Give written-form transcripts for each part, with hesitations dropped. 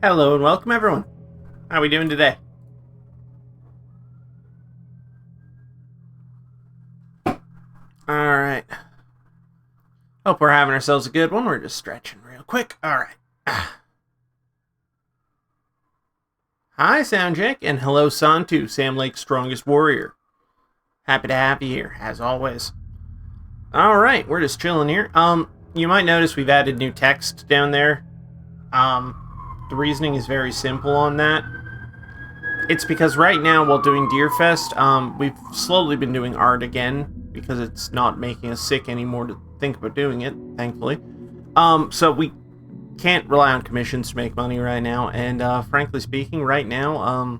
Hello and welcome everyone. How are we doing today? Alright. Hope we're having ourselves a good one. We're just stretching real quick. Alright. Hi Soundcheck and hello Santu, Sam Lake's strongest warrior. Happy to have you here, as always. Alright, we're just chilling here. You might notice we've added new text down there. The reasoning is very simple on that. It's because right now, while doing DEERFEST, we've slowly been doing art again, because it's not making us sick anymore to think about doing it, thankfully. So we can't rely on commissions to make money right now, and frankly speaking, right now,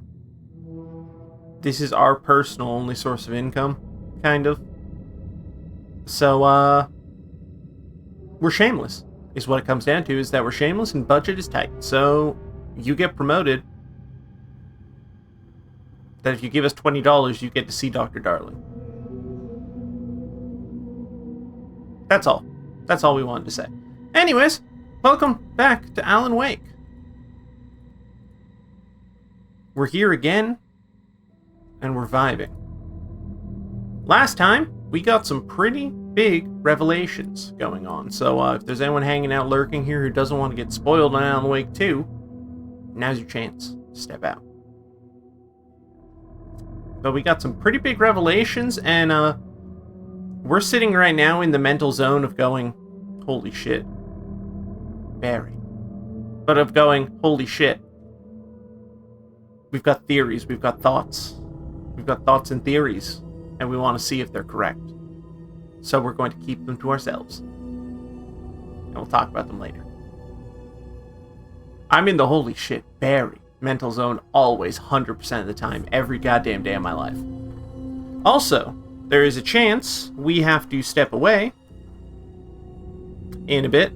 this is our personal only source of income, kind of. So, we're shameless, is what it comes down to, is that we're shameless and budget is tight. So, you get promoted, that if you give us $20, you get to see Dr. Darling. That's all. That's all we wanted to say. Anyways, welcome back to Alan Wake. We're here again, and we're vibing. Last time, we got some pretty big revelations going on, so if there's anyone hanging out lurking here who doesn't want to get spoiled on Alan Wake 2, now's your chance to step out. But we got some pretty big revelations, and we're sitting right now in the mental zone of going, holy shit. Barry. But of going, holy shit. We've got theories, we've got thoughts. We've got thoughts and theories, and we want to see if they're correct. So we're going to keep them to ourselves. And we'll talk about them later. I'm in the holy shit, Barry mental zone always, 100% of the time, every goddamn day of my life. Also, there is a chance we have to step away in a bit.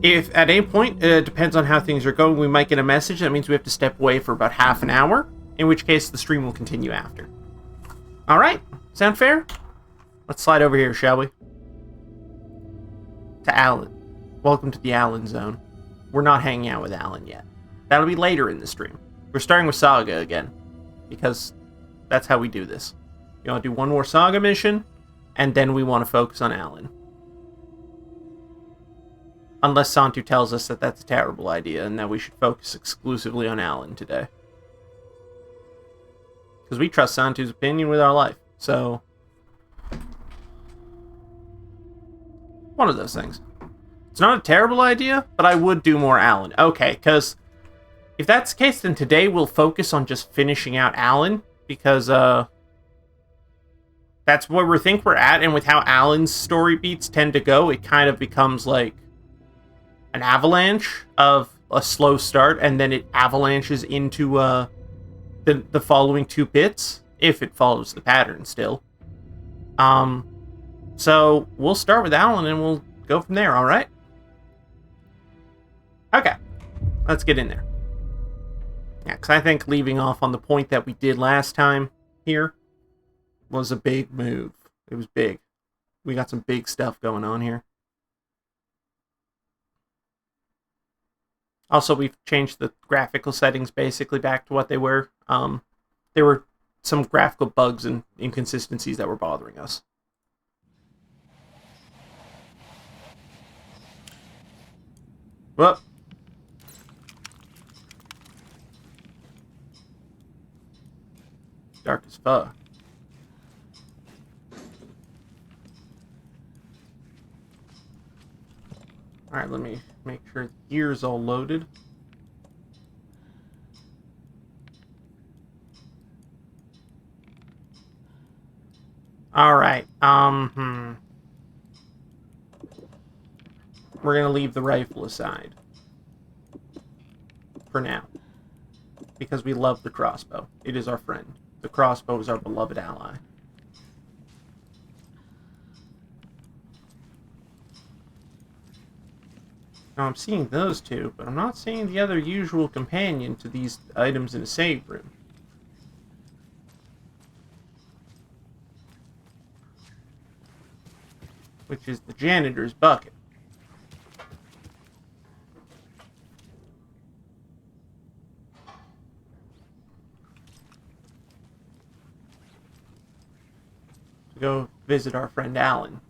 If at any point, it depends on how things are going, we might get a message that means we have to step away for about half an hour, in which case the stream will continue after. Alright, sound fair? Let's slide over here, shall we? To Alan. Welcome to the Alan zone. We're not hanging out with Alan yet. That'll be later in the stream. We're starting with Saga again, because that's how we do this. You want to do one more Saga mission, and then we want to focus on Alan. Unless Santu tells us that that's a terrible idea, and that we should focus exclusively on Alan today. Because we trust Santu's opinion with our life, so... one of those things. It's not a terrible idea, but I would do more Alan. Okay, because... if that's the case, then today we'll focus on just finishing out Alan, because, that's where we think we're at, and with how Alan's story beats tend to go, it kind of becomes like an avalanche of a slow start, and then it avalanches into, the following two bits, if it follows the pattern still. So, we'll start with Alan, and we'll go from there, alright? Okay, let's get in there. Yeah, because I think leaving off on the point that we did last time here was a big move. It was big. We got some big stuff going on here. Also, we've changed the graphical settings basically back to what they were. There were some graphical bugs and inconsistencies that were bothering us. Well... dark as fuck. Alright, let me make sure the gear's all loaded. Alright, we're gonna leave the rifle aside. For now. Because we love the crossbow. It is our friend. The crossbow is our beloved ally. Now I'm seeing those two, but I'm not seeing the other usual companion to these items in a save room. Which is the janitor's bucket. visit our friend Alan.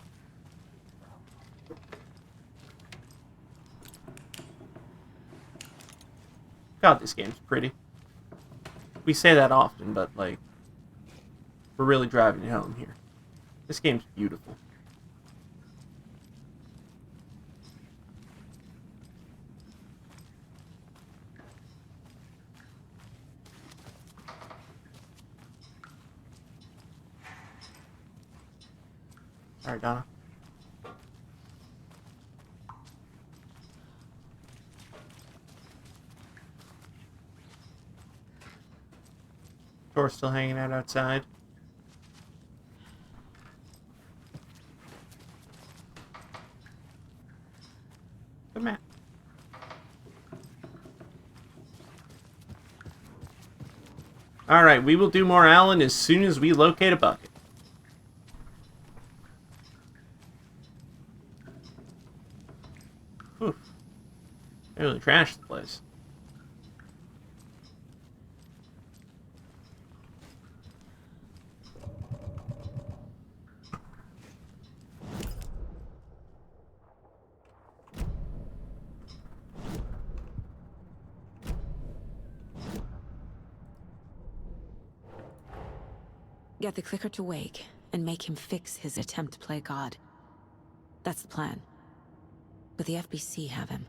God, this game's pretty. We say that often, but, like, we're really driving it home here. This game's beautiful. All right, Donna. Door's still hanging out outside. Come on. All right, we will do more Alan as soon as we locate a bucket. Whew. They really trashed the place. Get the clicker to wake and make him fix his attempt to play God. That's the plan. But the FBC have him.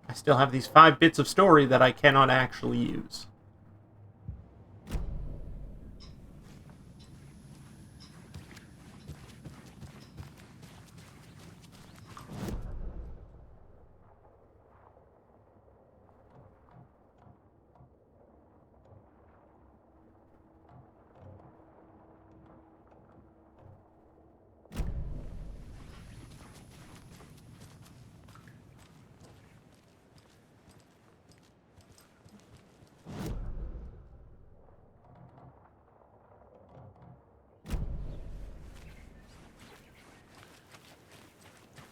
I still have these 5 bits of story that I cannot actually use.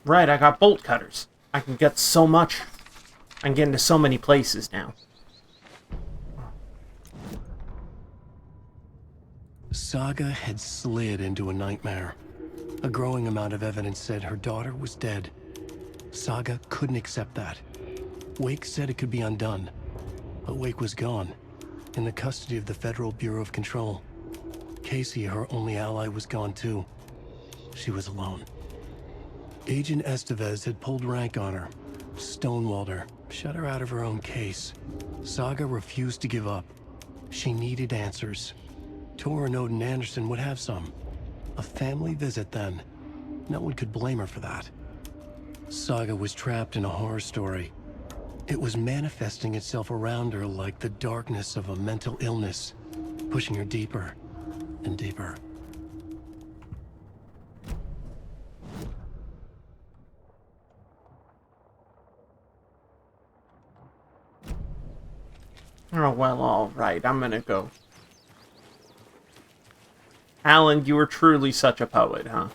Right, I got bolt cutters. I can get so much. I can get into so many places now. Saga had slid into a nightmare. A growing amount of evidence said her daughter was dead. Saga couldn't accept that. Wake said it could be undone. But Wake was gone, in the custody of the Federal Bureau of Control. Casey, her only ally, was gone too. She was alone. Agent Estevez had pulled rank on her, stonewalled her, shut her out of her own case. Saga refused to give up. She needed answers. Tor and Odin Anderson would have some. A family visit then. No one could blame her for that. Saga was trapped in a horror story. It was manifesting itself around her like the darkness of a mental illness, pushing her deeper and deeper. Oh, well, alright, I'm gonna go. Alan, you were truly such a poet, huh?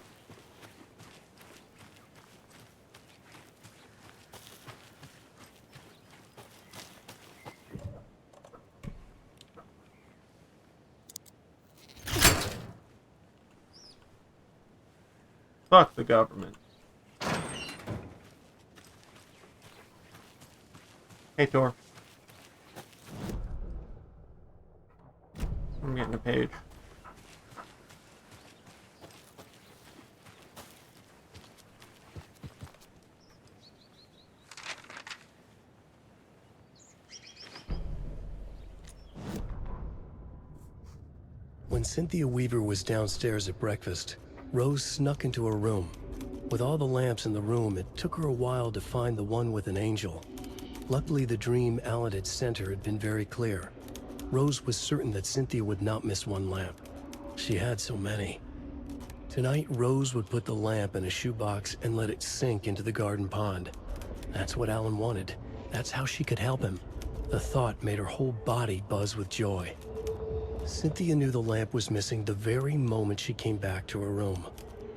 Fuck the government. Hey, Tor. I'm getting a page. When Cynthia Weaver was downstairs at breakfast, Rose snuck into her room. With all the lamps in the room, it took her a while to find the one with an angel. Luckily, the dream Alan had sent her had been very clear. Rose was certain that Cynthia would not miss one lamp. She had so many. Tonight, Rose would put the lamp in a shoebox and let it sink into the garden pond. That's what Alan wanted. That's how she could help him. The thought made her whole body buzz with joy. Cynthia knew the lamp was missing the very moment she came back to her room.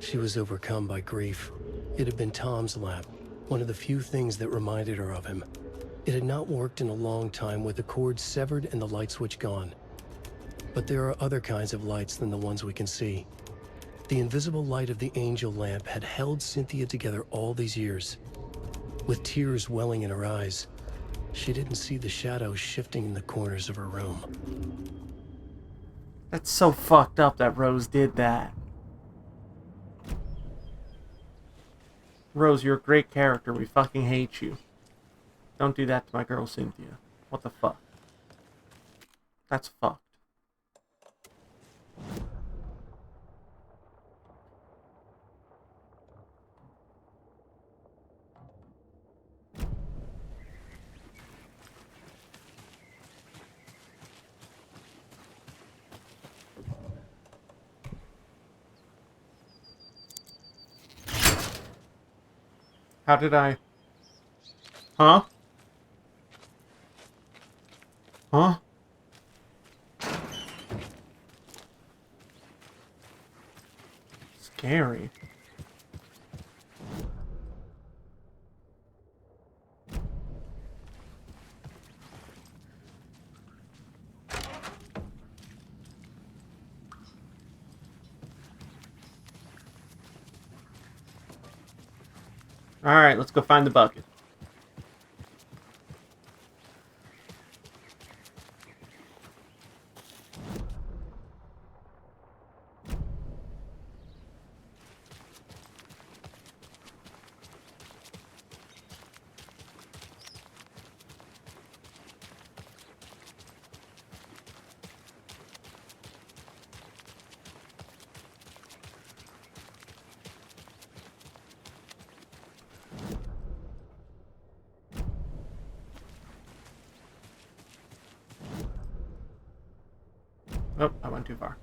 She was overcome by grief. It had been Tom's lamp, one of the few things that reminded her of him. It had not worked in a long time with the cord severed and the light switch gone. But there are other kinds of lights than the ones we can see. The invisible light of the angel lamp had held Cynthia together all these years. With tears welling in her eyes, she didn't see the shadows shifting in the corners of her room. That's so fucked up that Rose did that. Rose, you're a great character. We fucking hate you. Don't do that to my girl Cynthia. What the fuck? That's fucked. How did I... Huh? Huh? Scary. Alright, let's go find the bucket. Oh, I went too far.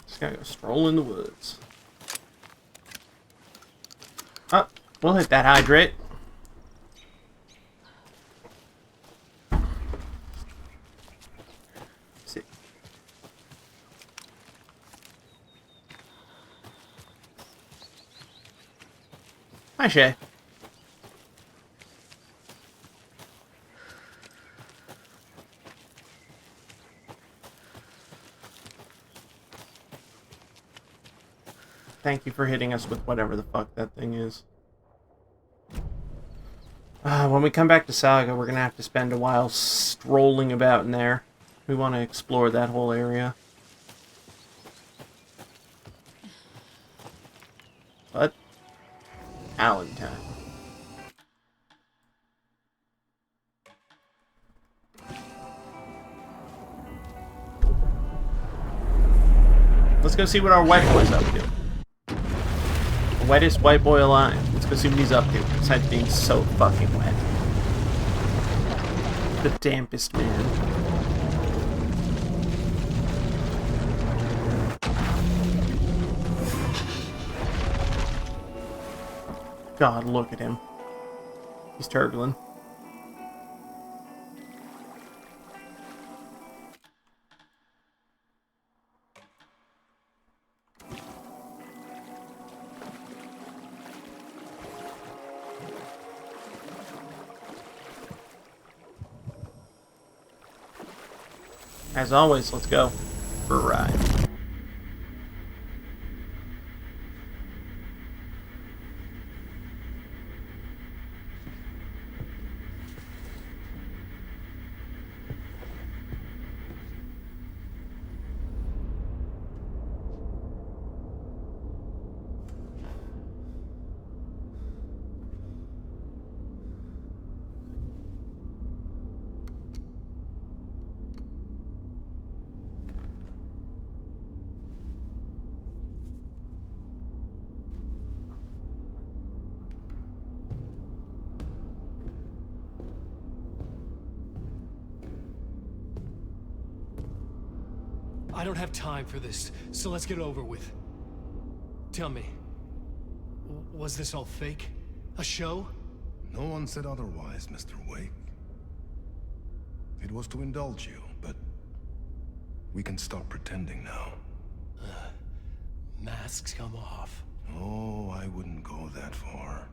Just gotta go stroll in the woods. Oh, we'll hit that hydrate. Hi, Shay. Thank you for hitting us with whatever the fuck that thing is. When we come back to Saga, we're gonna have to spend a while strolling about in there. We want to explore that whole area. But Alan time. Let's go see what our white boy's up to. The wettest white boy alive. Let's go see what he's up to, besides being so fucking wet. The dampest man. God, look at him. He's turbulent. As always, let's go for a ride. I don't have time for this, so let's get it over with. Tell me, was this all fake? A show? No one said otherwise, Mr. Wake. It was to indulge you, but we can stop pretending now. Masks come off. Oh, I wouldn't go that far.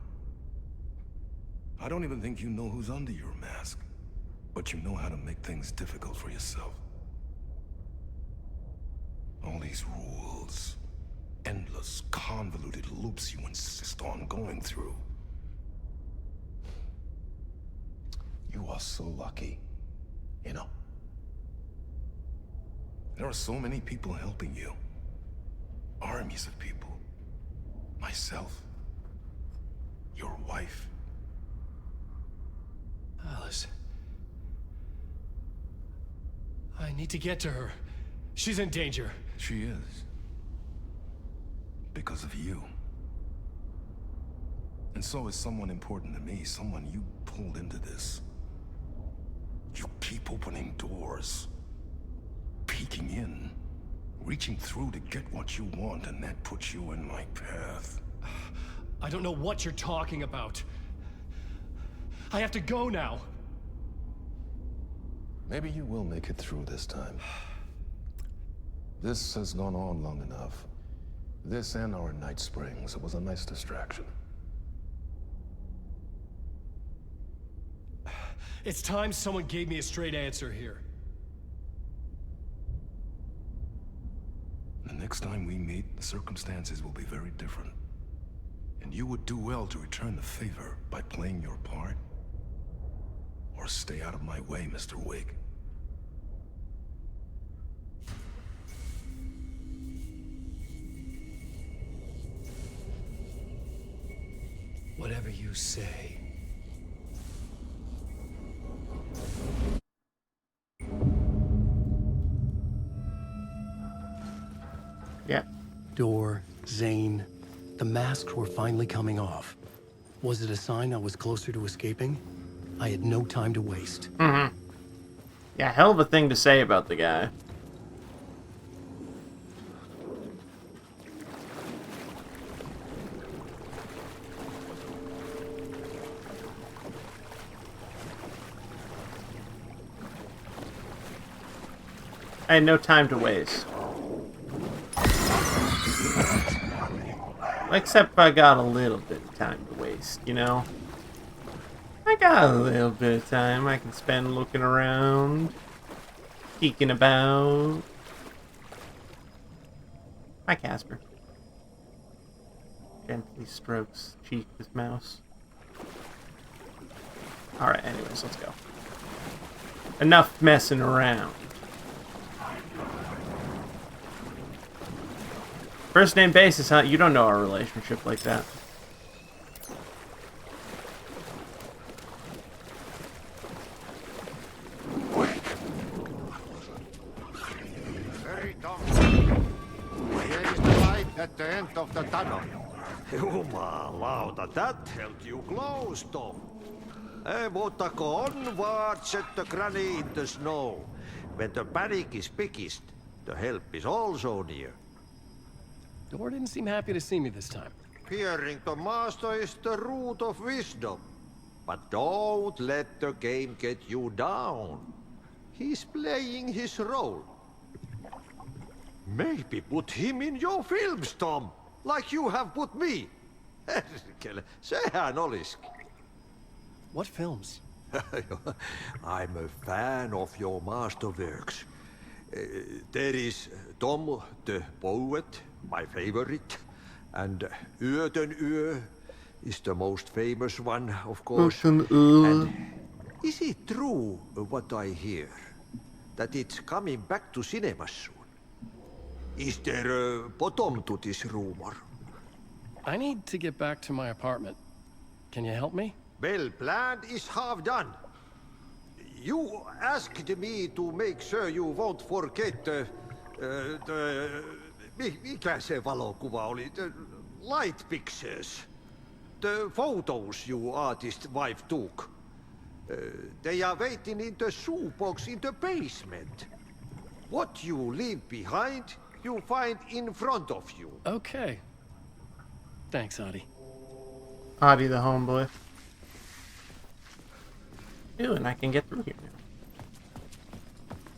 I don't even think you know who's under your mask, but you know how to make things difficult for yourself. All these rules, endless, convoluted loops you insist on going through. You are so lucky, you know. There are so many people helping you. Armies of people. Myself. Your wife. Alice. I need to get to her. She's in danger. She is. Because of you. And so is someone important to me, someone you pulled into this. You keep opening doors. Peeking in. Reaching through to get what you want, and that puts you in my path. I don't know what you're talking about. I have to go now. Maybe you will make it through this time. This has gone on long enough. This and our night springs. It was a nice distraction. It's time someone gave me a straight answer here. The next time we meet, the circumstances will be very different. And you would do well to return the favor by playing your part. Or stay out of my way, Mr. Wake. Whatever you say. Yeah. Door, Zane, the masks were finally coming off. Was it a sign I was closer to escaping? I had no time to waste. Mm-hmm. Yeah, hell of a thing to say about the guy. I had no time to waste. Except I got a little bit of time to waste, you know? I got a little bit of time I can spend looking around, geeking about. Hi, Casper. Gently strokes cheek with mouse. Alright, anyways, let's go. Enough messing around. First name basis, huh? You don't know our relationship like that. Very dumb. There is the light at the end of the tunnel. Jumalauta, that held you close, Tom. Mutta onward, said the granny in the snow. When the panic is biggest, the help is also near. Door didn't seem happy to see me this time. Fearing the master is the root of wisdom. But don't let the game get you down. He's playing his role. Maybe put him in your films, Tom, like you have put me. Sehän olisikin. What films? I'm a fan of your masterworks. There is Tom the Poet, my favorite, and Yöten Yö is the most famous one, of course. And is it true what I hear, that it's coming back to cinemas soon? Is there a bottom to this rumor? I need to get back to my apartment. Can you help me? Well, plan is half done. You asked me to make sure you won't forget mikä se valokuva oli? The light pictures. The photos your artist wife took. They are waiting in the shoebox in the basement. What you leave behind, you find in front of you. Okay. Thanks, Adi. Adi the homeboy. Ooh, and I can get through here now.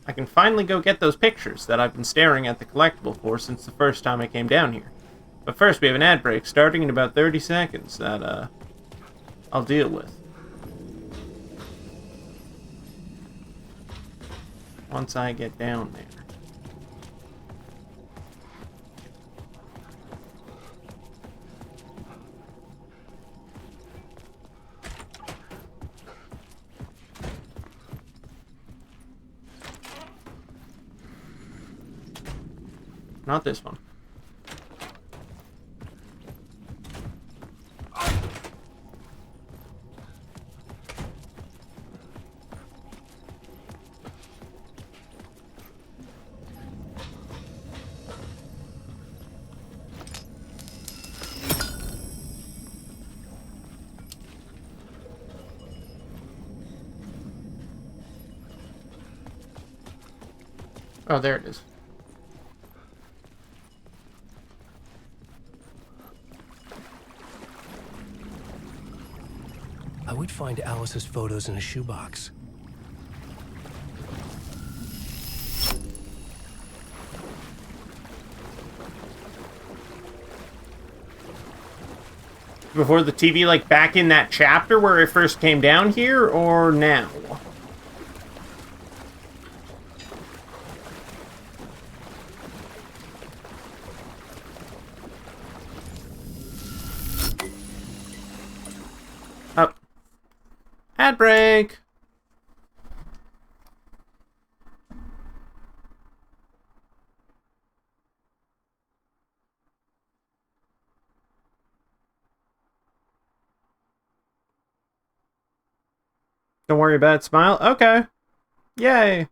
I can finally go get those pictures that I've been staring at the collectible for since the first time I came down here. But first, we have an ad break starting in about 30 seconds that, I'll deal with. Once I get down there. Not this one. Oh, there it is. I would find Alice's photos in a shoebox. Before the TV, like, back in that chapter where it first came down here, or now? Oh. Ad break! Don't worry about it, smile. Okay. Yay.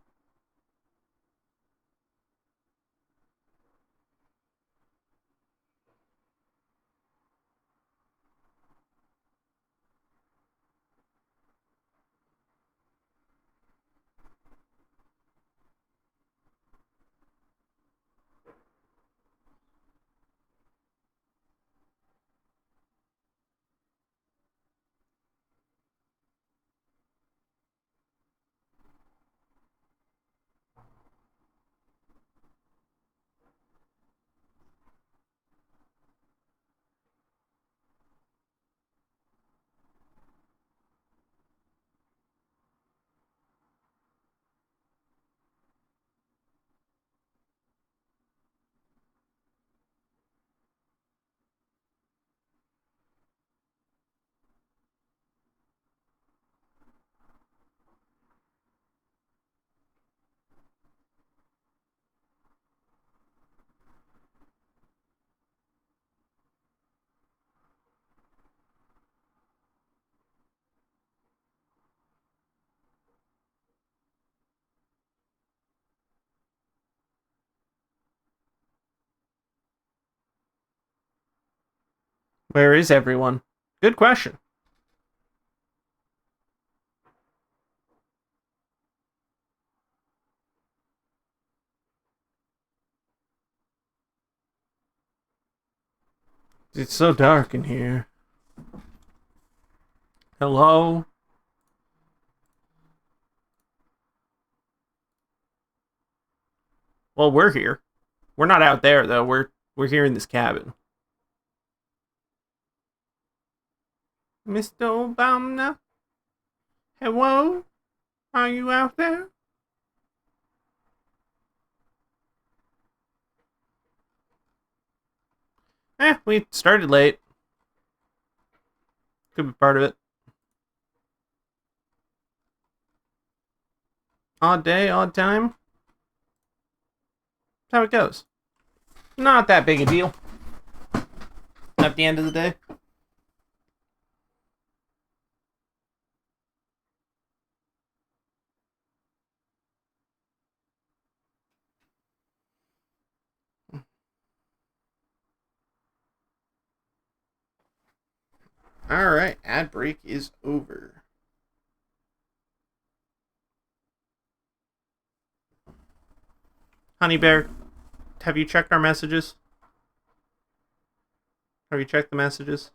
Where is everyone? Good question. It's so dark in here. Hello? Well, we're here. We're not out there, though. We're here in this cabin. Mr. Obama? Hello? Are you out there? We started late. Could be part of it. Odd day, odd time. That's how it goes. Not that big a deal. At the end of the day. Alright, ad break is over. Honey Bear, have you checked our messages? Have you checked the messages?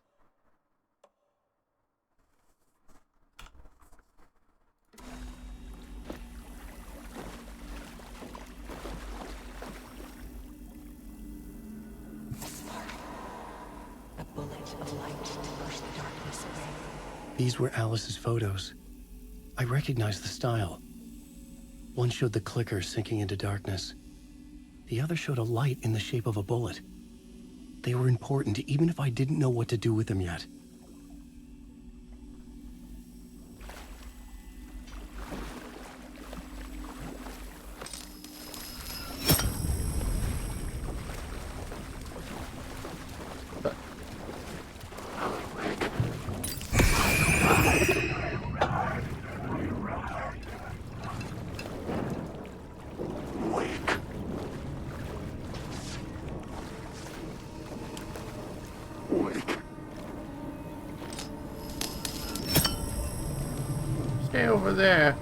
These were Alice's photos. I recognized the style. One showed the clicker sinking into darkness. The other showed a light in the shape of a bullet. They were important, even if I didn't know what to do with them yet. Stay over there,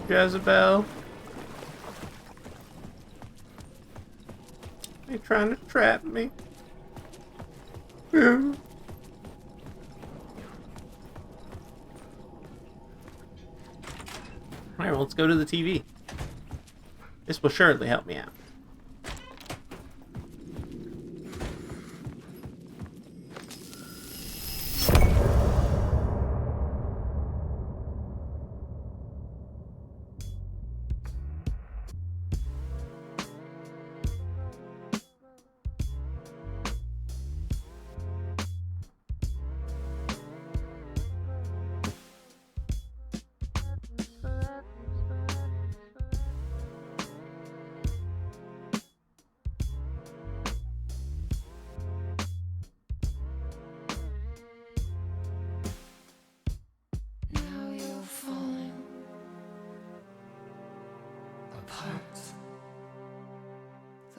Jezebel. They trying to trap me. Alright, well, let's go to the TV. This will surely help me out. Now you're falling apart.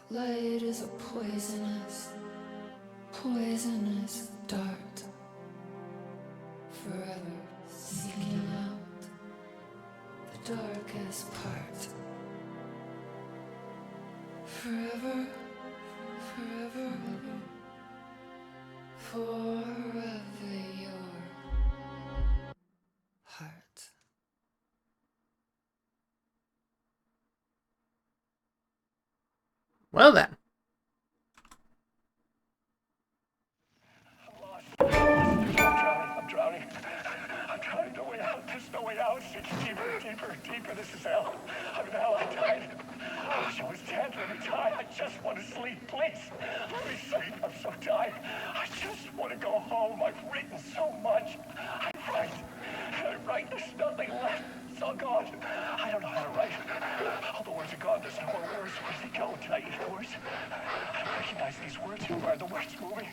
The light is a poisonous, poisonous dart, forever seeking out the darkest part. Forever, forever, forever your heart. Well then. I'm drowning. I'm trying no way out. There's no way out. It's deeper, deeper, deeper. This is hell. I'm in hell. I'm tired. I wish I was dead. Let me die. I just want to sleep, please. Let me sleep. I'm so tired. I just want to go home. I've written so much. I write. And I write. There's nothing left. It's all gone. I don't know how to write. All the words are gone. There's no more words. Where did they go? Did I eat the words? I don't recognize these words. Who are the words moving?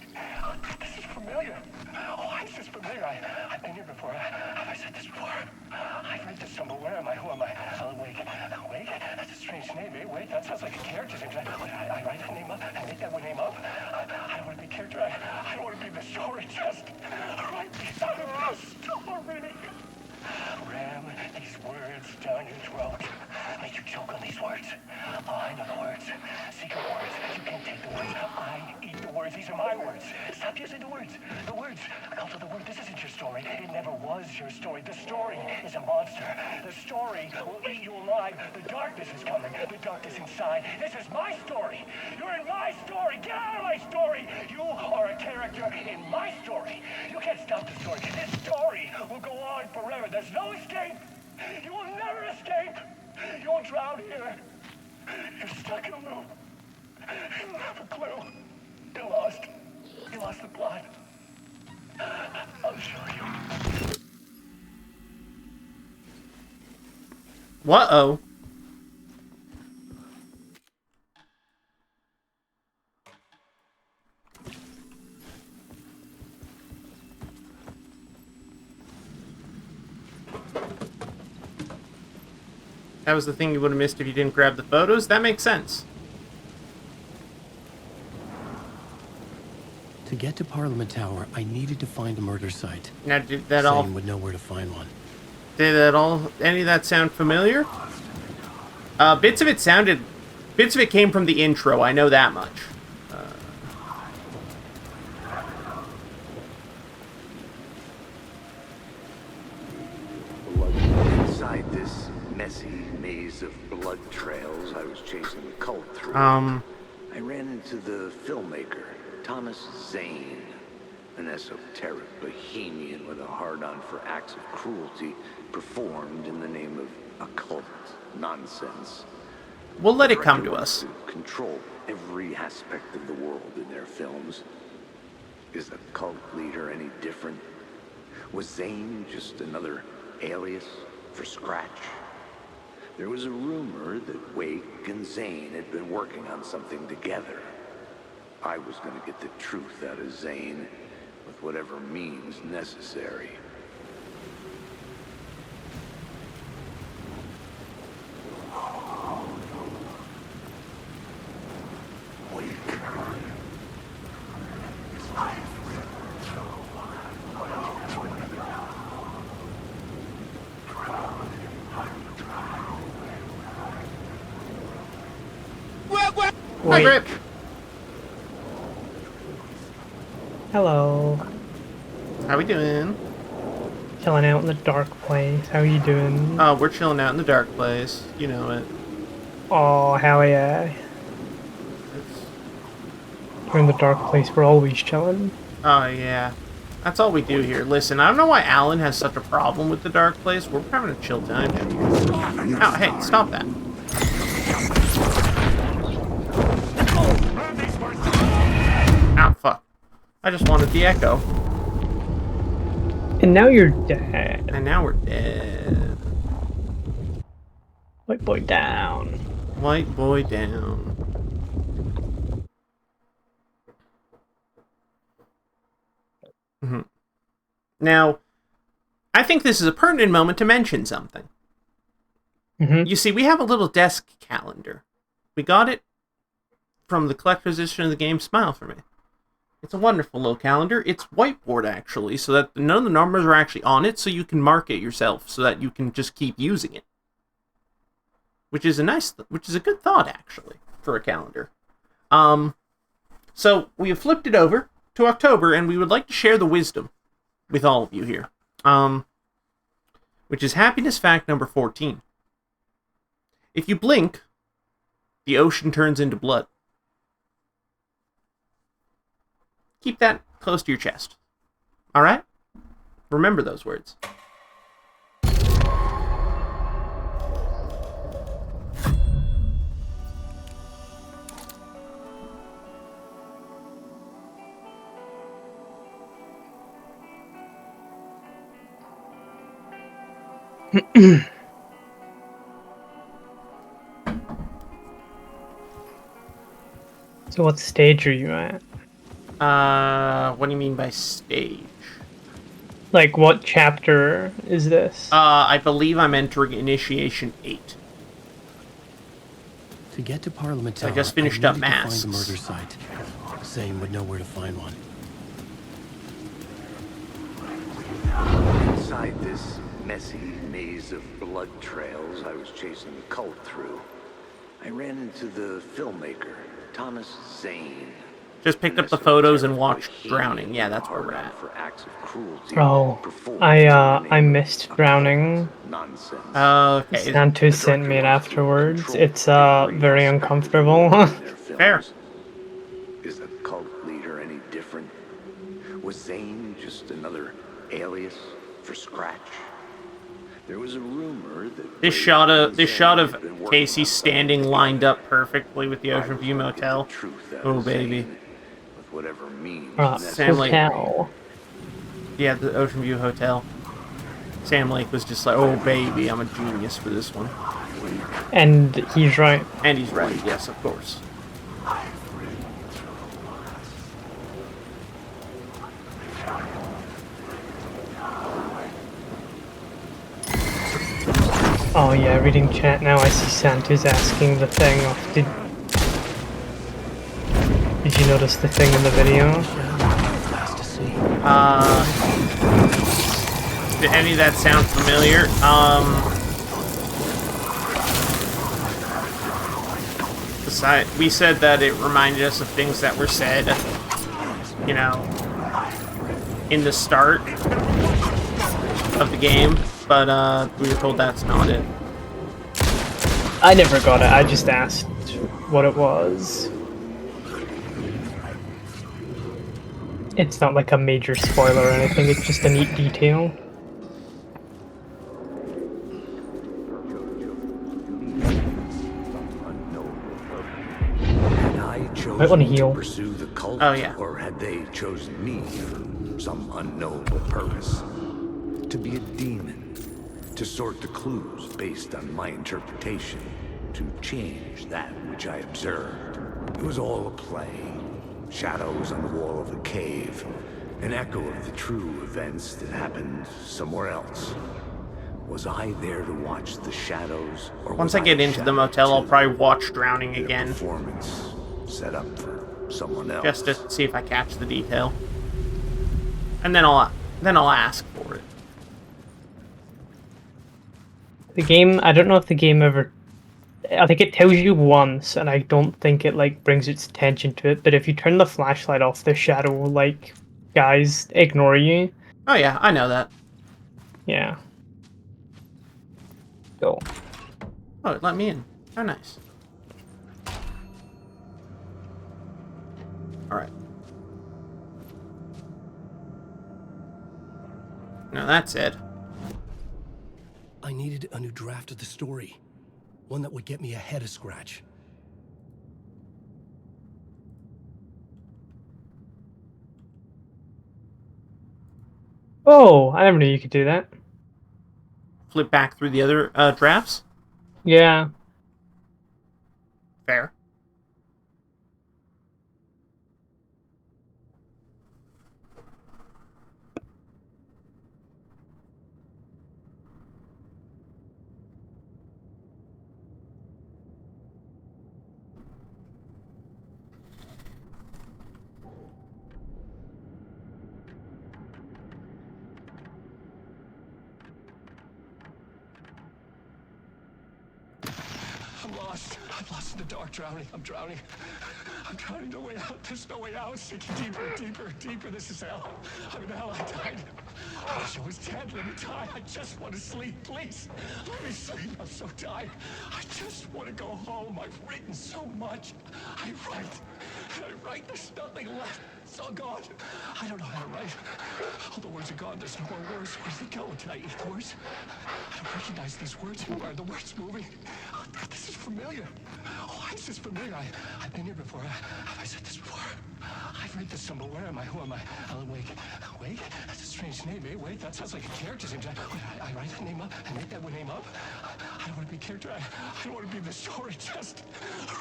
This is familiar. Oh, why is this familiar? I've been here before. Have I said this before? I've read this somewhere. Where am I? Who am I? Wake. Wake? That's a strange name, eh? Wake? That sounds like a character's name. I write that name up? I make that one name up? I don't want to be a character. I don't want to be the story. Just write me out of the story. Ram these words down your throat. Make you choke on these words. Oh, I know the words. Secret words. You can't take the words. I eat the words. These are my words. Stop using the words. The words. Culture the word. This isn't your story. It never was your story. The story is a monster. The story will eat you alive. The darkness is coming. The darkness inside. This is my story. You're in my story. Get out of my story. You are a character in my story. You can't stop the story. This story will go on forever. There's no escape. You will never escape. You will drown here. You're stuck in a loop. You don't have a clue. You're lost. You lost the plot. I'll show you. What-oh. That was the thing you would have missed if you didn't grab the photos? That makes sense. To get to Parliament Tower, I needed to find a murder site. Now, did that all... Sam would know where to find one. Did that all... Any of that sound familiar? Bits of it came from the intro, I know that much. Inside this messy maze of blood trails I was chasing the cult through, I ran into the filmmaker, Thomas Zane. an esoteric bohemian with a hard-on for acts of cruelty performed in the name of occult nonsense. We'll let it The come director to wants us. to control every aspect of the world in their films. Is the cult leader any different? Was Zane just another alias for Scratch? There was a rumor that Wake and Zane had been working on something together. I was going to get the truth out of Zane with whatever means necessary. Hi, Grip. Hello. How we doing? Chilling out in the dark place. How you doing? We're chilling out in the dark place. You know it. Oh, hell yeah. We're in the dark place. We're always chilling. Oh, yeah. That's all we do here. Listen, I don't know why Alan has such a problem with the dark place. We're having a chill time here. Oh, hey, stop that. Ow, fuck. I just wanted the echo. And now you're dead. And now we're dead. White boy down. White boy down. Now, I think this is a pertinent moment to mention something. You see, we have a little desk calendar. We got it from the collector's edition of the game Smile For Me. It's a wonderful little calendar. It's whiteboard, actually, so that none of the numbers are actually on it, so you can mark it yourself, so that you can just keep using it. Which is a good thought, actually, for a calendar. So, we have flipped it over to October, and we would like to share the wisdom with all of you here. Which is happiness fact number 14. If you blink, the ocean turns into blood. Keep that close to your chest. Alright? Remember those words. So what stage are you at? What do you mean by stage? Like, what chapter is this? I believe I'm entering Initiation 8. To get to Parliament Tower, I just finished up needed to masks. find the murder site. Zane would know where to find one. Inside this messy maze of blood trails I was chasing the cult through, I ran into the filmmaker, Thomas Zane. Just picked up the photos and watched Drowning. Yeah, that's where we're at. Oh, I missed Drowning. Okay. Santu sent me it afterwards. It's very uncomfortable. Fair. Is the cult leader any different? Was Zane just another alias for Scratch? There was a rumor that This shot of Casey standing lined up perfectly with the Ocean View Motel. Oh baby. Whatever means Sam Lake. Hotel. Yeah, the Ocean View Hotel. Sam Lake was just like, oh baby, I'm a genius for this one. And he's right. And he's right, yes, of course. Oh yeah, reading chat now. I see Santa's asking the thing. Did you notice the thing in the video? Did any of that sound familiar? We said that it reminded us of things that were said, you know, in the start of the game, but we were told that's not it. I never got it. I just asked what it was. It's not like a major spoiler or anything, it's just a neat detail. Had I Might want to chosen to heal. pursue the cult, Oh, yeah. or had they chosen me for some unknowable purpose? To be a demon, to sort the clues based on my interpretation, to change that which I observed. It was all a play. Shadows on the wall of a cave, an echo of the true events that happened somewhere else. Was I there to watch the shadows, or Once was I get a into the shadow motel, I'll too? probably watch Drowning Their again, performance set up for someone else. just to see if I catch the detail, and then I'll ask for it. The game, I don't know if the game ever... I think it tells you once, and I don't think it, like, brings its attention to it, but if you turn the flashlight off, the shadow will, like, guys ignore you. Oh yeah, I know that. Yeah. Go. Oh, it let me in. Oh, nice. Alright. Now that's it. I needed a new draft of the story. One that would get me ahead of Scratch. Oh, I never knew you could do that. Flip back through the other drafts. Yeah. Fair. I'm lost. I'm lost in the dark, drowning. I'm drowning. I'm drowning. No way out. There's no way out. Sinking deeper, deeper, deeper. This is hell. I'm in hell. I died. I wish I was dead. Let me die. I just want to sleep. Please. Let me sleep. I'm so tired. I just want to go home. I've written so much. I write. And I write. There's nothing left. It's all gone. I don't know how to write. All the words are gone. There's no more words. Where did they go? Did I eat the words? I don't recognize these words. Who are the words moving? Oh, this is familiar. Why is this familiar? I've been here before. Have I said this before? I've read this somewhere. Where am I? Who am I? Alan Wake. Wake? That's a strange name, eh? Wake? That sounds like a character's name. I write that name up? I make that name up? I don't want to be a character. I don't want to be the story. Just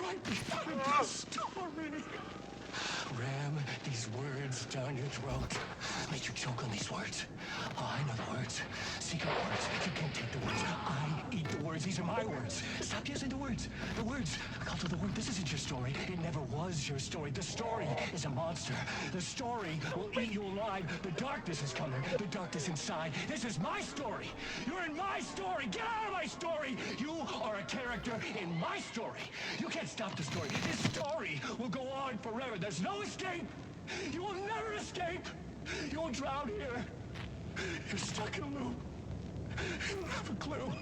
write me the story. Ram these words down your throat. Make you choke on these words. Oh, I know the words. Secret words. You can't take the words. I eat the words. These are my words. Stop using the words. The words. Call to the word. This isn't your story. It never was your story. The story is a monster. The story will eat you alive. The darkness is coming. The darkness inside. This is my story. You're in my story. Get out of my story. You are a character in my story. You can't stop the story. This story will go on forever. There's no escape. You will never escape. You will drown here. You're stuck in a loop. You don't have a clue.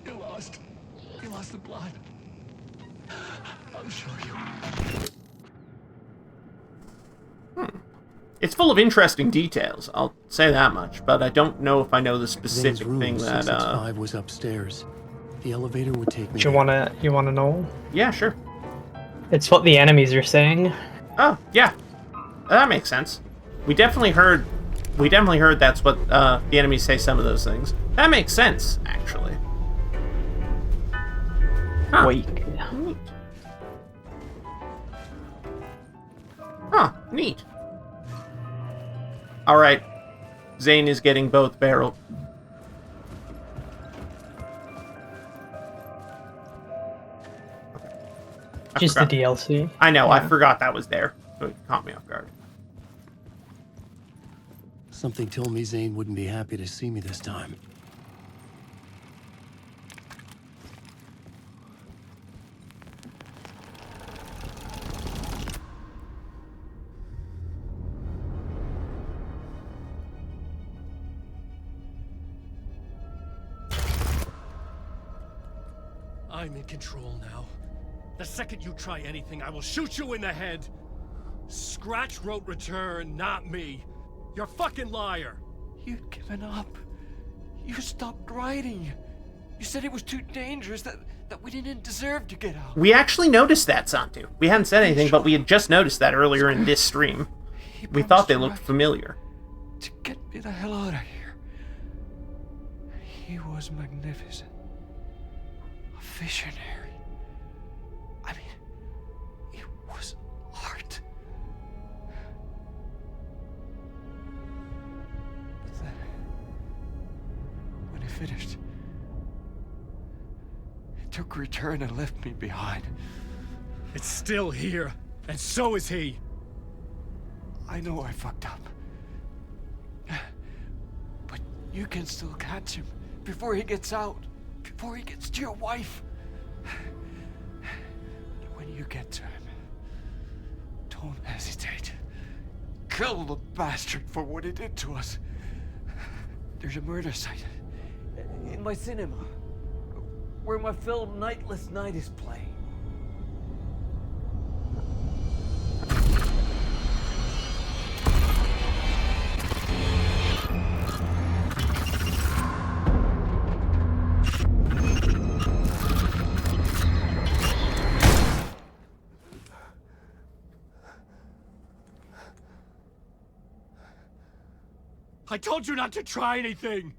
You're lost. You lost the plot. I'll show you. It's full of interesting details, I'll say that much, but I don't know if I know the specific Zane's room, thing that, 665 was upstairs. The elevator would take me You there. wanna know? Yeah, sure. It's what the enemies are saying. Oh, yeah. That makes sense. We definitely heard that's what the enemies say some of those things. That makes sense, actually. Huh. Wake. Neat. Huh, neat. Alright. Zane is getting both barrel. Just the DLC. I know, Yeah. I forgot that was there. So it caught me off guard. Something told me Zane wouldn't be happy to see me this time. I'm in control now. The second you try anything, I will shoot you in the head. Scratch wrote return, not me. You're a fucking liar. You'd given up. You stopped writing. You said it was too dangerous, that we didn't deserve to get out. We actually noticed that, Santu. We hadn't said anything, but we had just noticed that earlier in this stream. We thought they looked familiar. To get me the hell out of here. He was magnificent. A visionary. I mean, it was art. But then, when he finished, he took return and left me behind. It's still here, and so is he. I know I fucked up. But you can still catch him before he gets out, before he gets to your wife. When you get to him, don't hesitate. Kill the bastard for what he did to us. There's a murder site in my cinema where my film Nightless Night is playing. I told you not to try anything!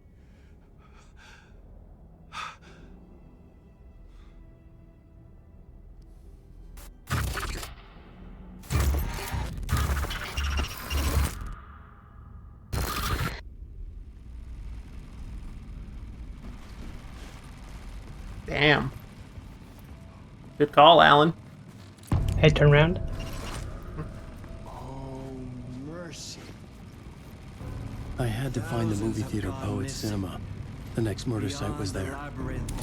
Damn. Good call, Alan. Hey, turn around. I had to find the movie theater Poet Cinema. The next murder site was there.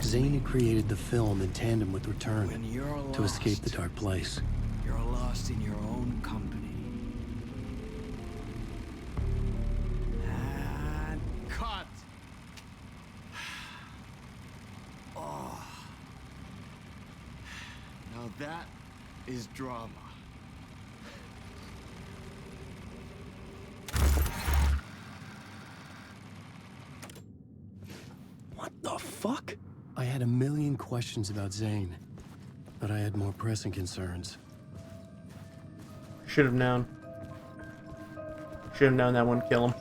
Zane had created the film in tandem with Return to escape the dark place. You're lost in your own company. And cut! Oh. Now that is drama. What the fuck? I had a million questions about Zane, but I had more pressing concerns. Should have known. Should have known that wouldn't kill him.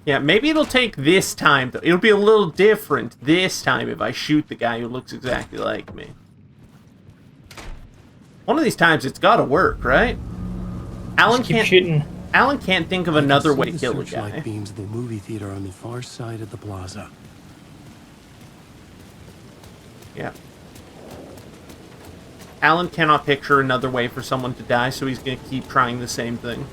Yeah, maybe it'll take this time, though. It'll be a little different this time if I shoot the guy who looks exactly like me. One of these times it's gotta work, right? Alan can't shooting. Alan can't think of another way to The kill a searchlight guy. beams of the movie theater on the far side of the plaza. Yeah. Alan cannot picture another way for someone to die, so he's gonna keep trying the same thing.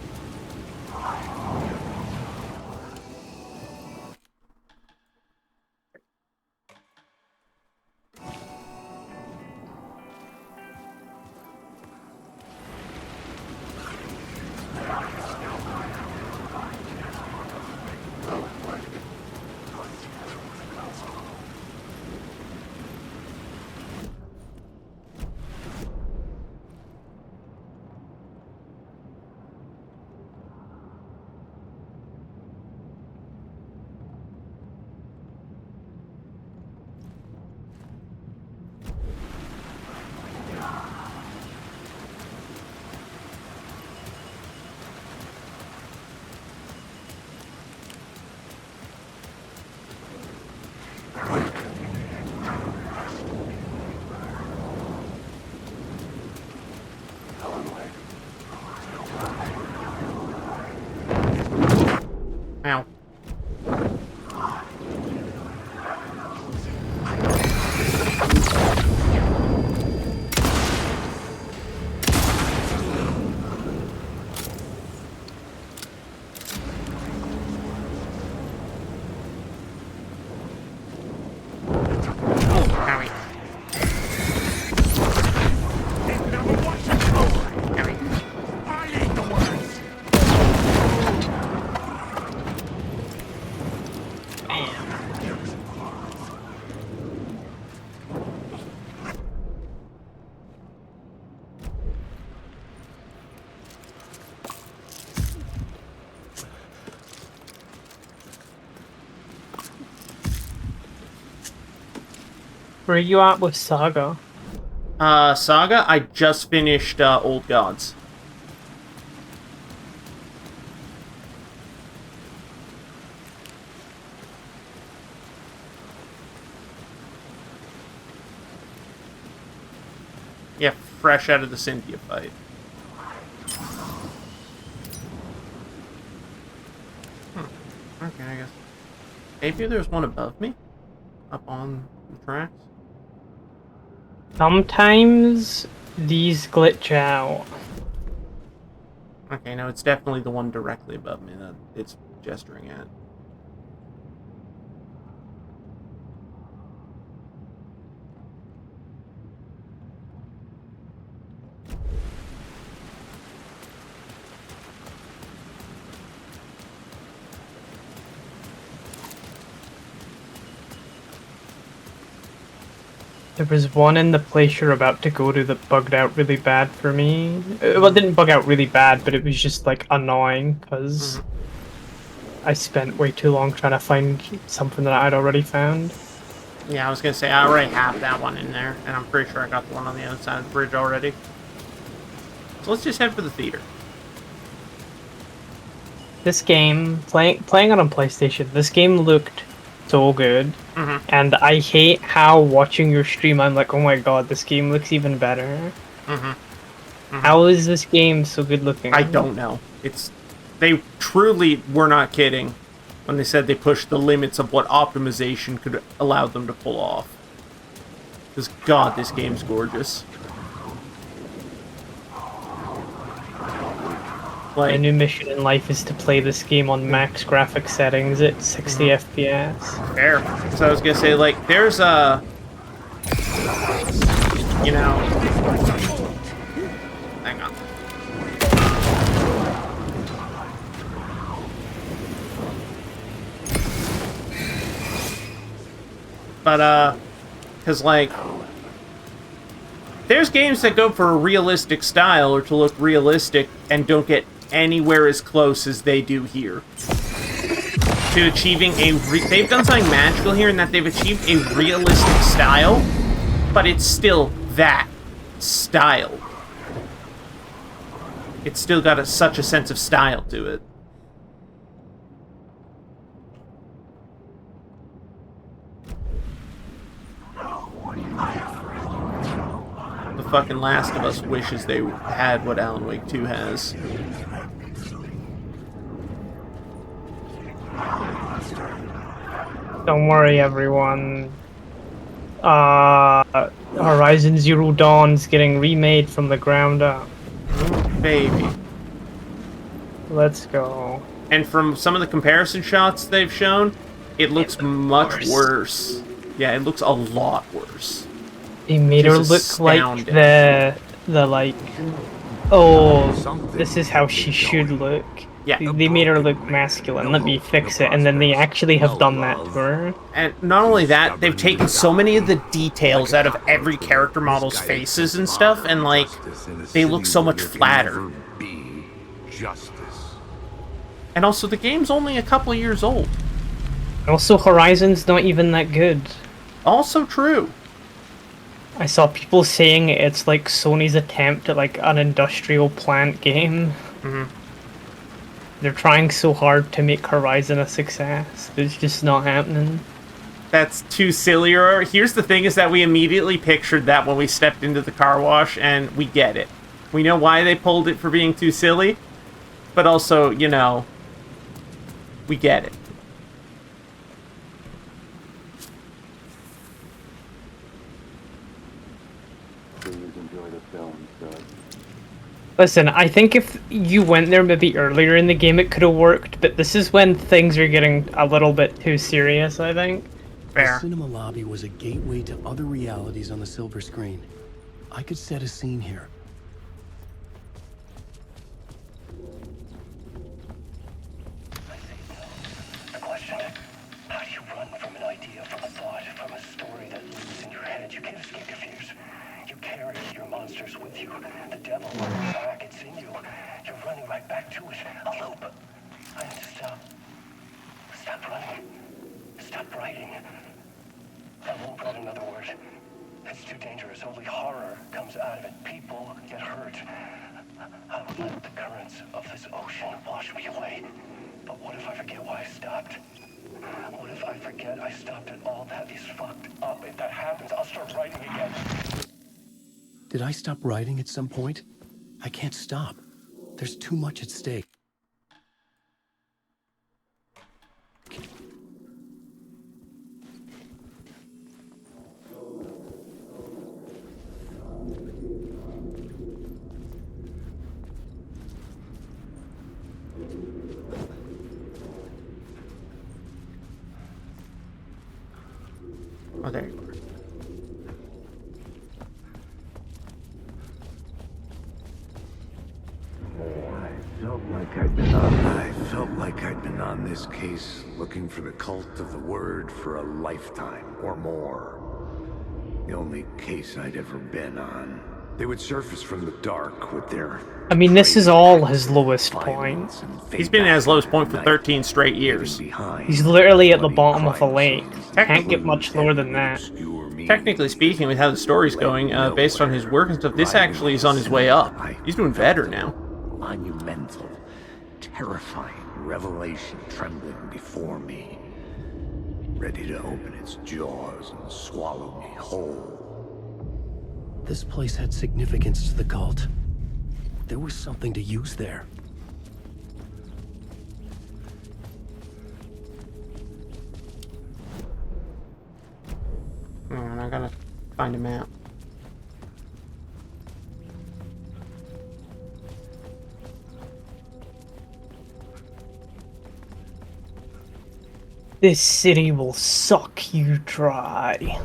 Where are you at with Saga? Saga, I just finished Old Gods. Yeah, fresh out of the Cynthia fight. Okay, I guess. Maybe there's one above me? Up on the tracks? Sometimes these glitch out. Okay, no, it's definitely the one directly above me that it's gesturing at. There was one in the place you're about to go to that bugged out really bad for me. Well, it didn't bug out really bad, but it was just, like, annoying, because I spent way too long trying to find something that I'd already found. Yeah, I was gonna say, I already have that one in there, and I'm pretty sure I got the one on the other side of the bridge already. So let's just head for the theater. This game, playing it on PlayStation, this game looked so good. And I hate how watching your stream, I'm like, oh my god, this game looks even better. How is this game so good looking? I don't know. They truly were not kidding when they said they pushed the limits of what optimization could allow them to pull off. Because god, this game's gorgeous. My new mission in life is to play this game on max graphic settings at 60 FPS. Fair. So I was gonna say, like, there's a... You know... Hang on. But, because, like... There's games that go for a realistic style or to look realistic and don't get anywhere as close as they do here. To achieving they've done something magical here in that they've achieved a realistic style, but it's still that style. It's still got such a sense of style to it. The fucking Last of Us wishes they had what Alan Wake 2 has. Don't worry, everyone. Horizon Zero Dawn's getting remade from the ground up. Baby. Let's go. And from some of the comparison shots they've shown, it looks much worse. Yeah, it looks a lot worse. They made her look like the like, oh, this is how she should look. Yeah. They made her look masculine, let me fix it, and then they actually have done that to her. And not only that, they've taken so many of the details out of every character model's faces and stuff, and, like, they look so much flatter. And also, the game's only a couple years old. Also, Horizon's not even that good. Also true. I saw people saying it's like Sony's attempt at like an industrial plant game. They're trying so hard to make Horizon a success. It's just not happening. That's too silly. Here's the thing is that we immediately pictured that when we stepped into the car wash, and we get it. We know why they pulled it for being too silly, but also, you know, we get it. Listen, I think if you went there maybe earlier in the game, it could have worked, but this is when things are getting a little bit too serious, I think. The Fair. cinema lobby was a gateway to other realities on the silver screen. I could set a scene here. The question, how do you run from an idea, from a thought, from a story that lives in your head? You can't escape your fears. You carry your monsters with you. The devil on your back, it's in you. You're running right back to it. A loop. I have to stop. Stop running. Stop writing. I won't write another word. It's too dangerous. Only horror comes out of it. People get hurt. I would let the currents of this ocean wash me away. But what if I forget why I stopped? What if I forget I stopped at all that is fucked up? If that happens, I'll start writing again. Did I stop writing at some point? I can't stop. There's too much at stake. Oh, there you are. I felt like I'd been on this case looking for the cult of the word for a lifetime or more. The only case I'd ever been on. They would surface from the dark with their... I mean, this is all his lowest point. He's been at his lowest point for 13 straight years. He's literally at the bottom of a lake. Can't get much lower than that. Technically speaking, with how the story's going, based on his work and stuff, this actually is on his way up. He's doing better now. Monumental, terrifying revelation trembling before me, ready to open its jaws and swallow me whole. This place had significance to the cult. There was something to use there. I gotta find a map. This city will suck you dry.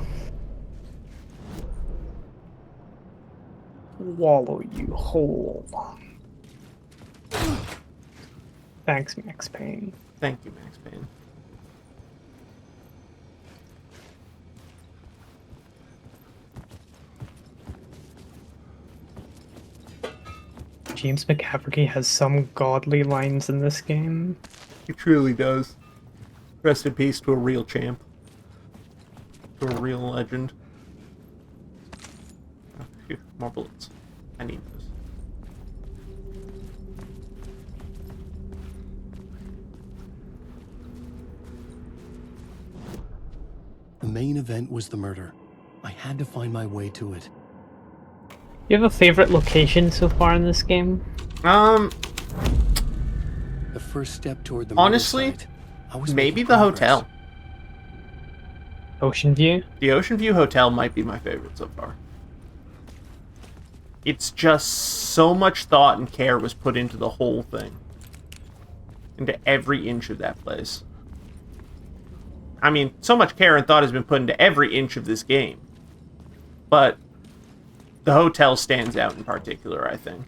Wallow you whole. Thanks, Max Payne. Thank you, Max Payne. James McCaffrey has some godly lines in this game. He truly does. Rest in peace to a real champ. To a real legend. Oh, phew, more bullets. I need those. The main event was the murder. I had to find my way to it. You have a favorite location so far in this game? The first step toward the honestly, maybe the hotel. Ocean View? The Ocean View Hotel might be my favorite so far. It's just so much thought and care was put into the whole thing. Into every inch of that place. I mean, so much care and thought has been put into every inch of this game. But the hotel stands out in particular, I think.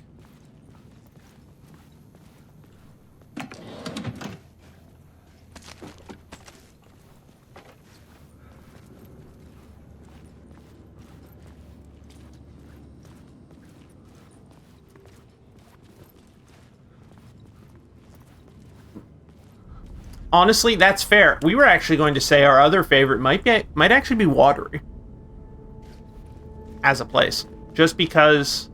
Honestly, that's fair. We were actually going to say our other favorite might actually be Watery. As a place. Just because,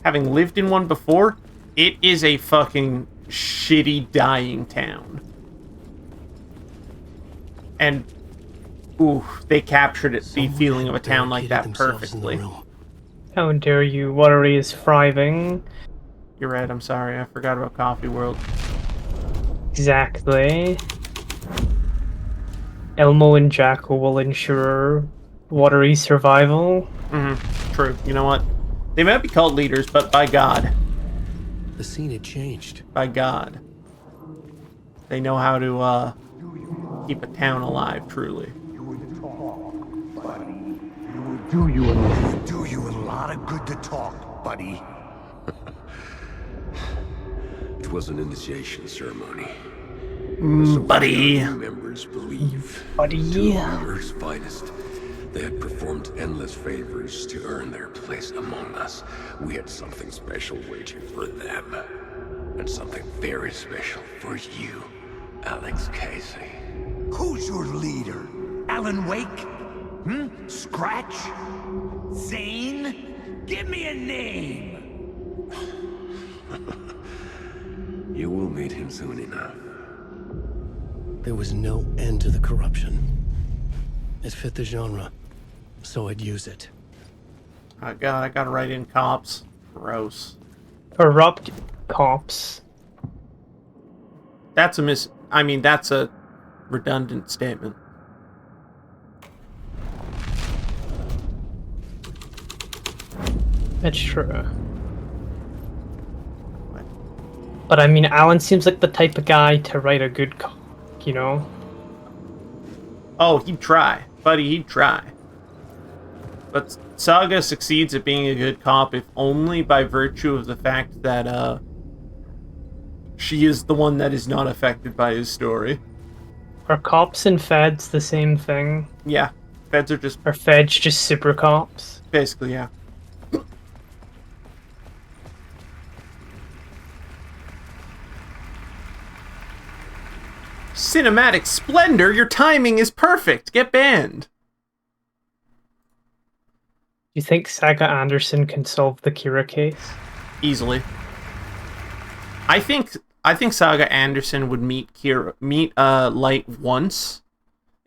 having lived in one before, it is a fucking shitty, dying town. And, ooh, they captured it, the feeling of a town like that perfectly. How dare you, Watery is thriving. You're right, I'm sorry, I forgot about Coffee World. Exactly. Elmo and Jacko will ensure Watery's survival. Mm-hmm. True. You know what? They might be cult leaders, but by God. The scene had changed. By God. They know how to, keep a town alive, truly. Do you a lot of good to talk, buddy. It was an initiation ceremony. Buddy. Members believe. Buddy. Two of Earth's finest. They had performed endless favors to earn their place among us. We had something special waiting for them. And something very special for you, Alex Casey. Who's your leader? Alan Wake? Scratch? Zane? Give me a name! You will meet him soon enough. There was no end to the corruption. It fit the genre, so I'd use it. Oh God, I gotta write in cops. Gross. Corrupt cops. That's that's a redundant statement. That's true. But I mean, Alan seems like the type of guy to write a good cop, you know? Oh, he'd try. Buddy, he'd try. But Saga succeeds at being a good cop if only by virtue of the fact that, she is the one that is not affected by his story. Are cops and feds the same thing? Yeah. Feds are just... Are feds just super cops? Basically, yeah. Cinematic splendor, your timing is perfect. Get banned. Do you think Saga Anderson can solve the Kira case? Easily. I think Saga Anderson would meet Light once.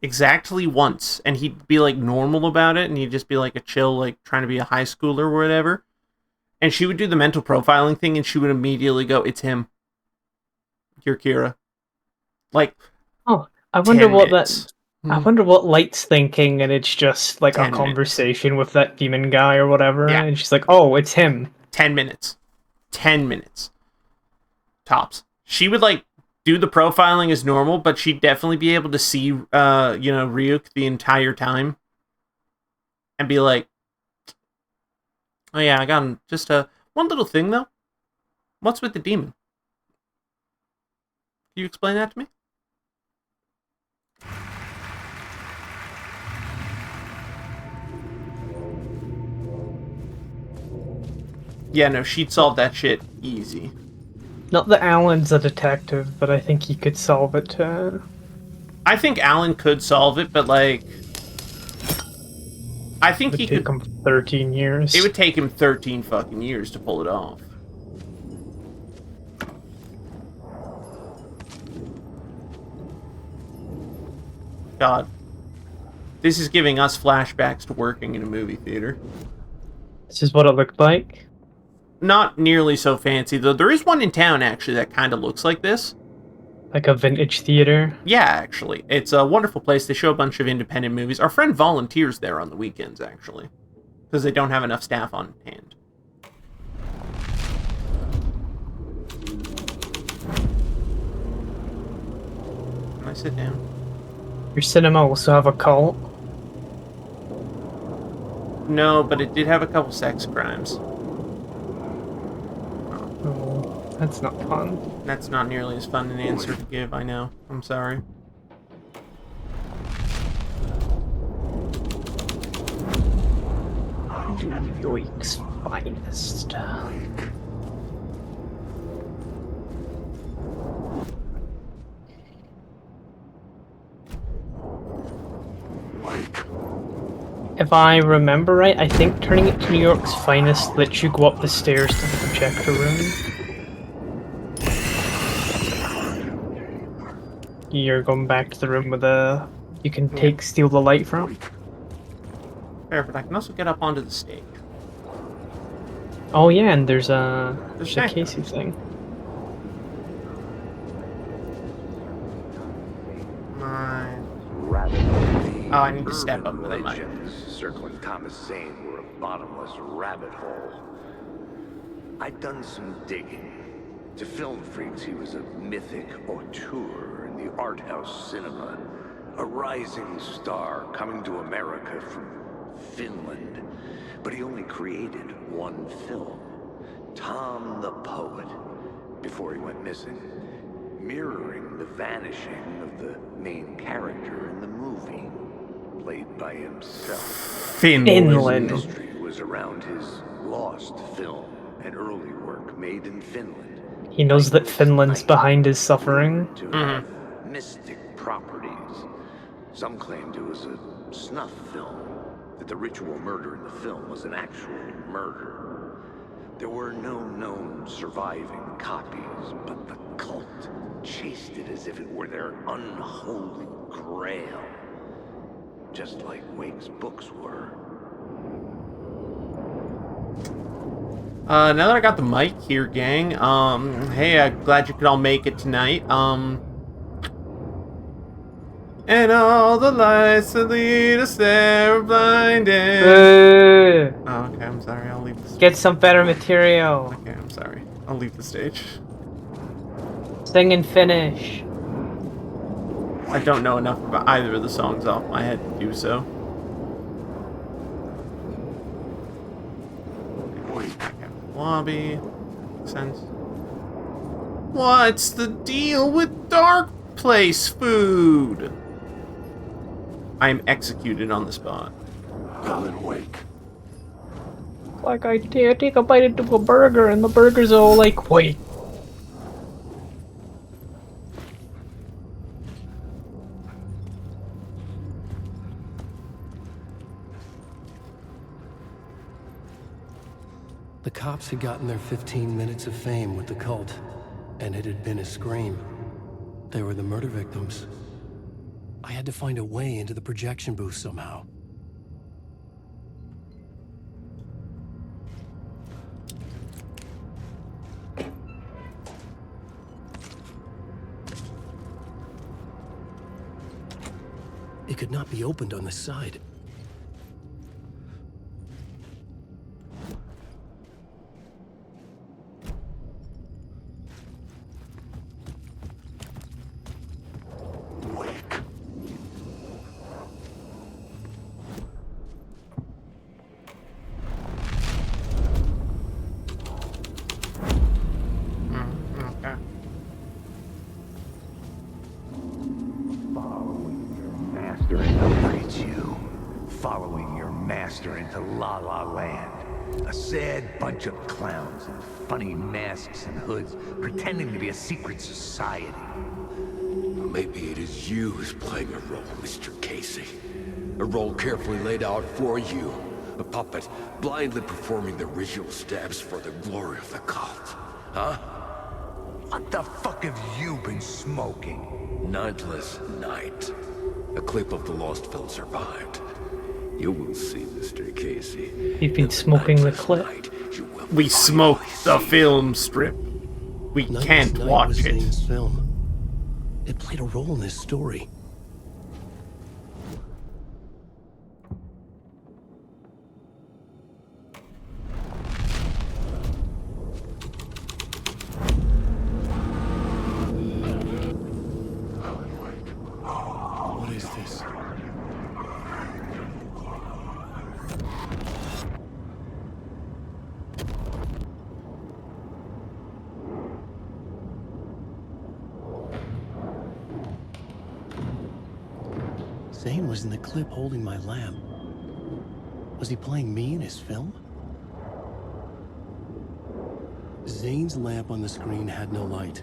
Exactly once. And he'd be like normal about it, and he'd just be like a chill, like trying to be a high schooler or whatever. And she would do the mental profiling thing, and she would immediately go, "It's him. You're Kira." Like, oh, I wonder what minutes. I wonder what Light's thinking, and it's just like a conversation with that demon guy or whatever, Yeah. and she's like, "Oh, it's him." 10 minutes. 10 minutes. Tops. She would like do the profiling as normal, but she'd definitely be able to see Ryuk the entire time. And be like, "Oh yeah, I got him. Just one little thing though. What's with the demon? Can you explain that to me?" Yeah, no, she'd solve that shit easy. Not that Alan's a detective, but I think he could solve it too. I think Alan could solve it, but like, I think he could. It would take him 13 years. It would take him 13 fucking years to pull it off. God. This is giving us flashbacks to working in a movie theater. This is what it looked like. Not nearly so fancy, though. There is one in town, actually, that kind of looks like this. Like a vintage theater? Yeah, actually. It's a wonderful place. They show a bunch of independent movies. Our friend volunteers there on the weekends, actually. Because they don't have enough staff on hand. Can I sit down? Your cinema also have a cult? No, but it did have a couple sex crimes. Oh, that's not fun. That's not nearly as fun an answer to give, I know. I'm sorry. Yoik's finest. If I remember right, I think turning it to New York's finest lets you go up the stairs to the projector room. You're going back to the room with a... You can steal the light from. Fair, but I can also get up onto the stake. Oh yeah, and there's a Casey thing. rabbit hole. Oh, I need to step up to the mic. Legends circling Thomas Zane were a bottomless rabbit hole. I'd done some digging. To film freaks, he was a mythic auteur in the art house cinema. A rising star coming to America from Finland. But he only created one film, Tom the Poet, before he went missing, mirroring the vanishing of the main character in the movie, played by himself. Finland. The mystery was around his lost film, an early work made in Finland. He knows that Finland's behind his suffering. To have mystic properties. Some claimed it was a snuff film, that the ritual murder in the film was an actual murder. There were no known surviving copies, but the cult chased it as if it were their unholy grail. Just like Wake's books were. Now that I got the mic here, gang, hey, I'm glad you could all make it tonight. And all the lights that lead us there are blinded. Oh, okay, I'm sorry, I'll leave this. Get some better material. Okay, I'm sorry. I'll leave the stage. Sing and finish. I don't know enough about either of the songs off my head to do so. Lobby. Makes sense. What's the deal with dark place food? I am executed on the spot. Alan Wake. Like I take a bite into a burger and the burger's all like, wait. The cops had gotten their 15 minutes of fame with the cult, and it had been a scream. They were the murder victims. I had to find a way into the projection booth somehow. It could not be opened on the side. Following your master into La La Land. A sad bunch of clowns in funny masks and hoods, pretending to be a secret society. Maybe it is you who's playing a role, Mr. Casey. A role carefully laid out for you. A puppet blindly performing the ritual steps for the glory of the cult. Huh? What the fuck have you been smoking? Nightless Night. A clip of the lost film survived. You will see, Mr. Casey. You've been smoking the clip. We smoked the film strip. We can't watch it. Film. It played a role in this story. What is this? Zane was in the clip holding my lamp. Was he playing me in his film? Zane's lamp on the screen had no light.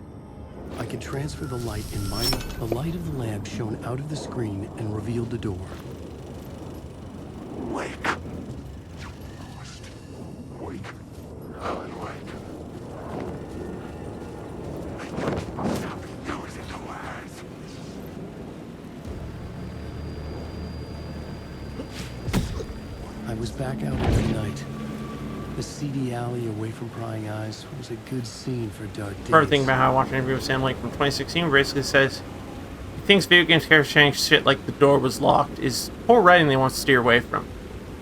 I could transfer the light in my... The light of the lamp shone out of the screen and revealed the door. Wake. Wake. Alan Wake. I was back out at night. The seedy alley away from prying eyes was a good scene for dark days. Part of the thing about how I watched an interview with Sam Lake from 2016 basically says, He thinks video games characters saying shit like the door was locked is poor writing they want to steer away from.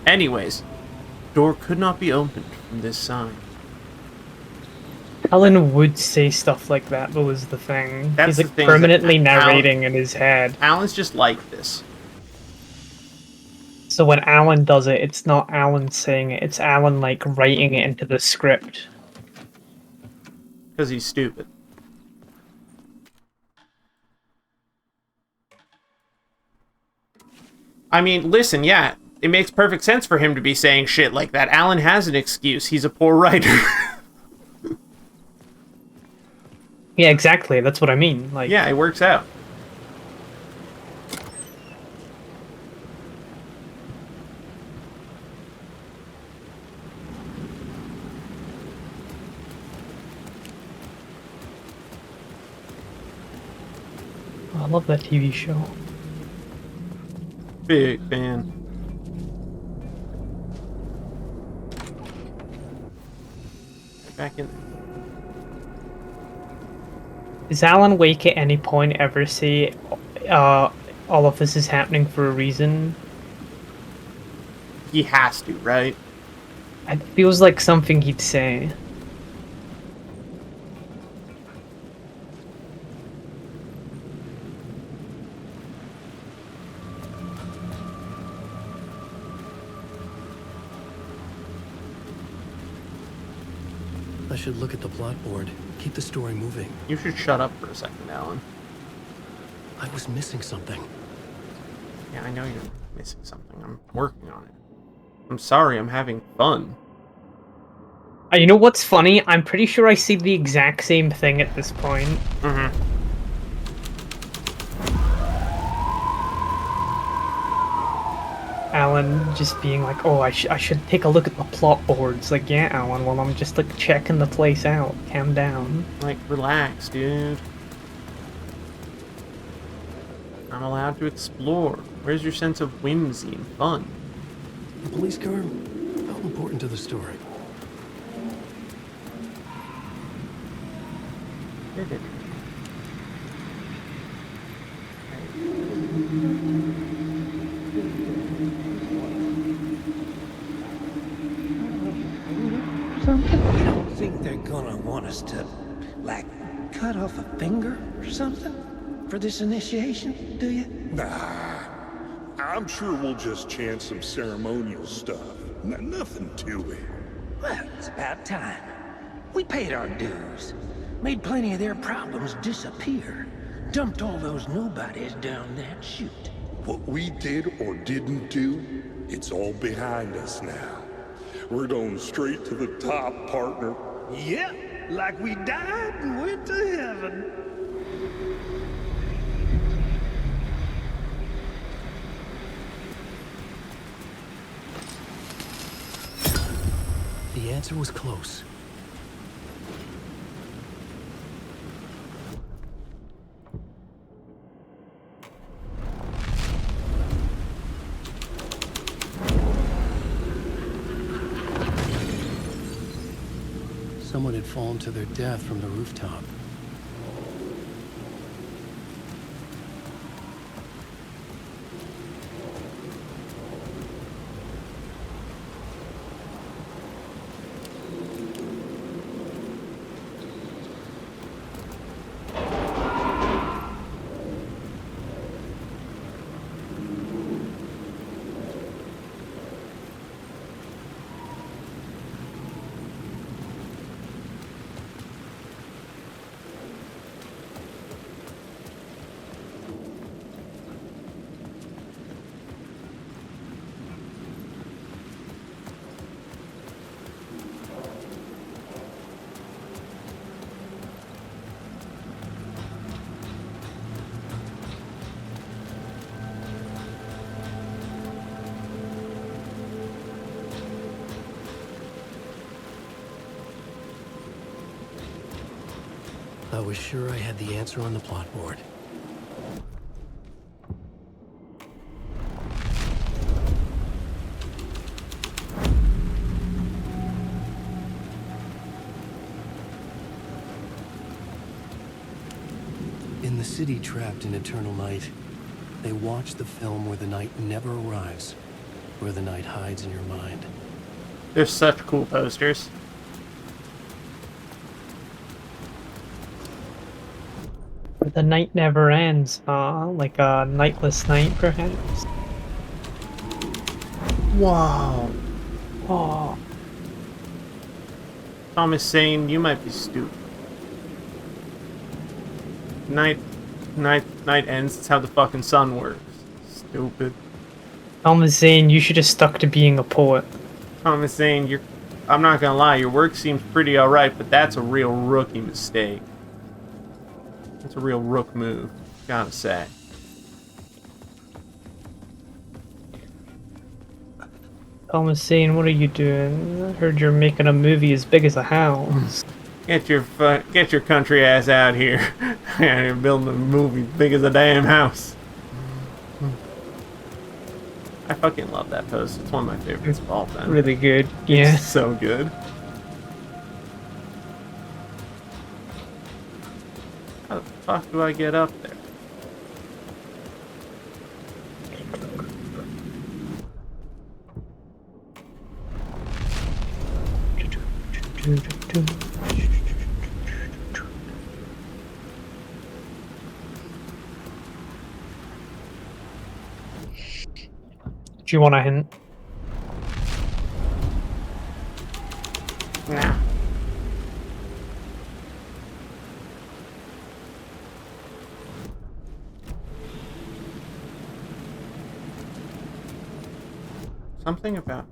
Anyways, the door could not be opened from this side. Alan would say stuff like that, though, is the thing. That's He's the like thing, permanently that narrating in his head. Alan's just like this. So when Alan does it, it's not Alan saying it, it's Alan like writing it into the script. Because he's stupid. I mean, listen, yeah, it makes perfect sense for him to be saying shit like that. Alan has an excuse. He's a poor writer. Yeah, exactly. That's what I mean. Like, yeah, it works out. I love that TV show. Big fan. Back in there. Does Alan Wake at any point ever say, all of this is happening for a reason? He has to, right? It feels like something he'd say. I should look at the plot board. Keep the story moving. You should shut up for a second, Alan. I was missing something. Yeah, I know you're missing something. I'm working on it. I'm sorry, I'm having fun. You know what's funny? I'm pretty sure I see the exact same thing at this point. Mm-hmm. Alan just being like, oh, I should take a look at the plot boards. Like, yeah, Alan, well, I'm just, like, checking the place out. Calm down. Like, relax, dude. I'm allowed to explore. Where's your sense of whimsy and fun? The police car? How important to the story? You don't think they're gonna want us to, like, cut off a finger or something for this initiation, do you? Nah, I'm sure we'll just chant some ceremonial stuff. Nothing to it. Well, it's about time. We paid our dues. Made plenty of their problems disappear. Dumped all those nobodies down that chute. What we did or didn't do, it's all behind us now. We're going straight to the top, partner. Yep, like we died and went to heaven. The answer was close. Someone had fallen to their death from the rooftop. I was sure I had the answer on the plot board. city trapped in eternal night. They watch the film where the night never arrives, where the night hides in your mind. They're such cool posters. Where the night never ends, like a nightless night, perhaps. Wow. Oh. Thomas saying you might be stupid. Night ends. It's how the fucking sun works. Stupid. Thomas saying you should have stuck to being a poet. Thomas saying I'm not gonna lie, your work seems pretty alright, but that's a real rookie mistake. That's a real rook move, gotta say. Thomas saying, what are you doing? I heard you're making a movie as big as a house. Get your country ass out here. You're building a movie big as a damn house. I fucking love that post. It's one of my favorites of all time. Really good, yeah. It's so good. How the fuck do I get up there? Do you want a hint? Nah. Something about...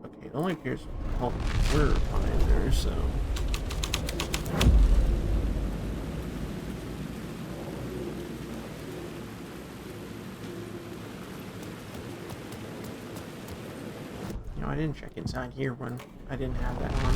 Okay, it only appears all the word behind there, so... You know, I didn't check inside here when I didn't have that on.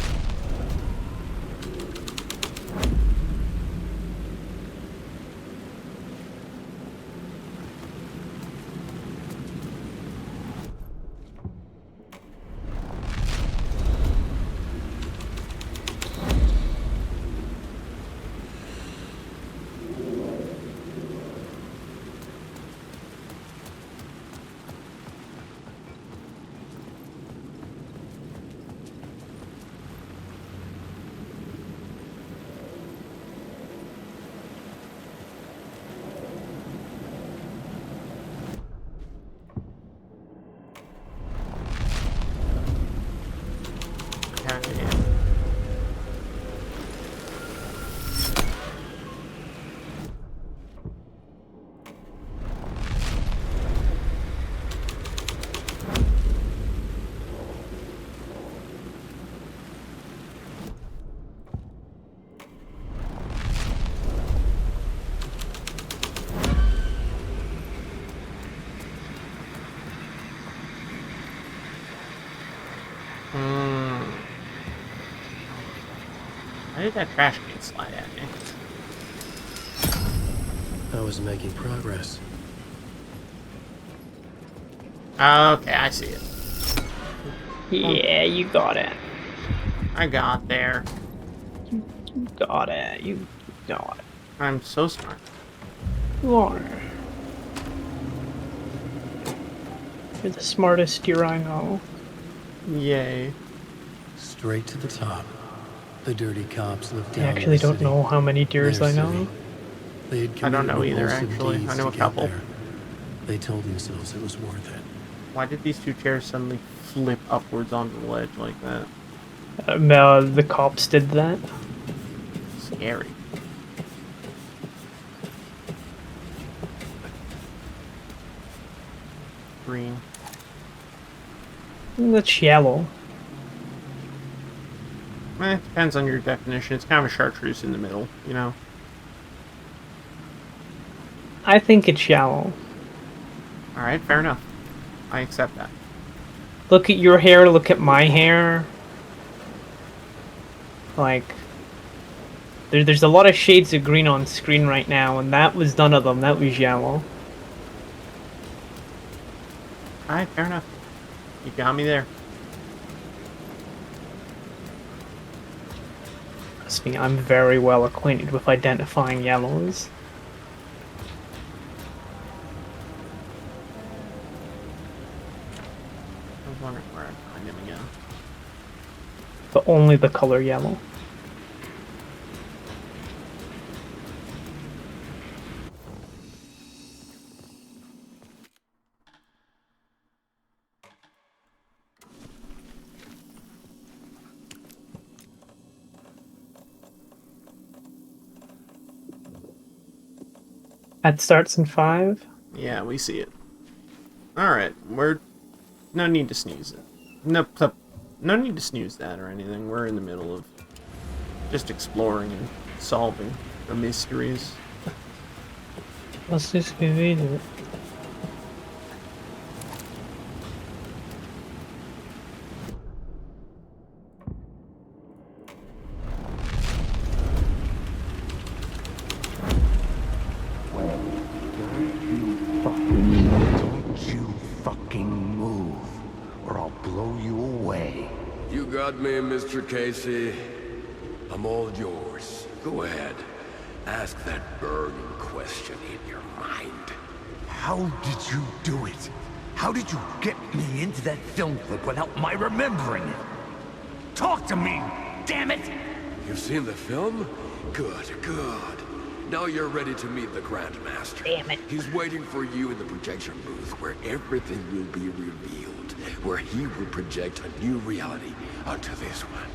Why did that trash can slide at me? I was making progress. Okay, I see it. Yeah, you got it. I got there. You got it. You got it. I'm so smart. You are. You're the smartest deer I know. Yay. Straight to the top. The dirty cops looked I down. actually don't know how many deers I know. I don't know either, actually. I know a couple. They told themselves it was worth it. Why did these two chairs suddenly flip upwards onto the ledge like that? The cops did that. Scary. Green. That's yellow. Depends on your definition. It's kind of a chartreuse in the middle, you know? I think it's yellow. Alright, fair enough. I accept that. Look at your hair, look at my hair. Like, there's a lot of shades of green on screen right now, and that was none of them. That was yellow. Alright, fair enough. You got me there. Trust me, I'm very well acquainted with identifying yellows. was wondering where I'd find him again. But only the color yellow. That starts in 5. Yeah, we see it. Alright, no need to sneeze it. No need to snooze that or anything. We're in the middle of just exploring and solving the mysteries. Let's just get into it. Don't you fucking move, or I'll blow you away. You got me, Mr. Casey. I'm all yours. Go ahead. Ask that burning question in your mind. How did you do it? How did you get me into that film clip without my remembering it? Talk to me, damn it! You've seen the film? Good, good. Now you're ready to meet the Grandmaster. Damn it. He's waiting for you in the projection booth where everything will be revealed. Where he will project a new reality onto this one.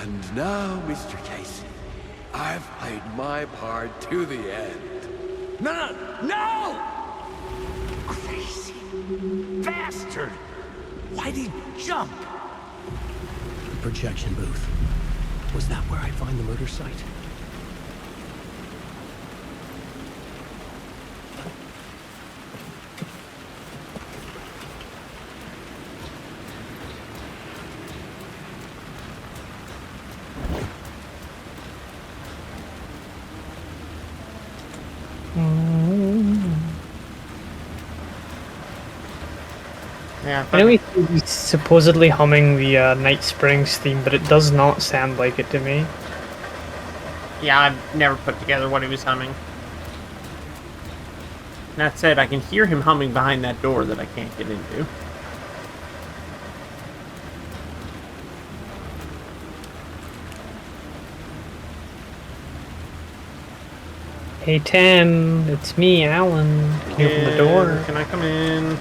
And now, Mr. Casey, I've played my part to the end. No! Crazy bastard! Why'd he jump? The projection booth. Was that where I find the murder site? Yeah, I know he's supposedly humming the Night Springs theme, but it does not sound like it to me. Yeah, I've never put together what he was humming. That said, I can hear him humming behind that door that I can't get into. Hey Tim, it's me, Alan. Can you open the door? Can I come in?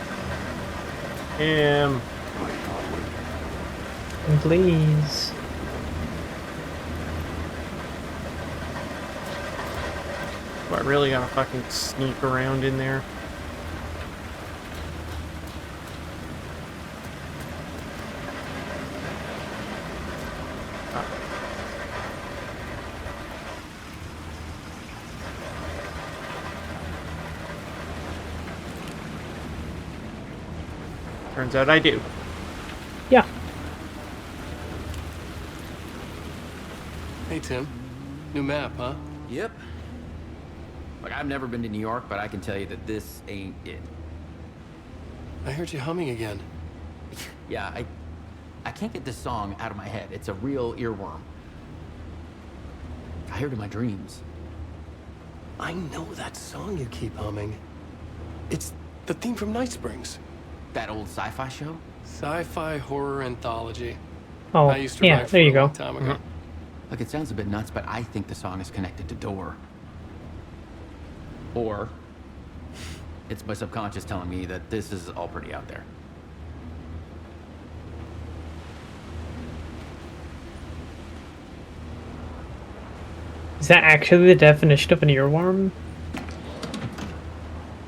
Please. Do I really gotta fucking sneak around in there? Turns out I do. Yeah. Hey, Tim. New map, huh? Yep. Like, I've never been to New York, but I can tell you that this ain't it. I heard you humming again. Yeah, I can't get this song out of my head. It's a real earworm. I heard it in my dreams. I know that song you keep humming. It's the theme from Night Springs. That old sci-fi show? Sci-fi horror anthology. Oh, I used to yeah, write for there you a go. long time ago. Look, it sounds a bit nuts, but I think the song is connected to Door. Or it's my subconscious telling me that this is all pretty out there. Is that actually the definition of an earworm?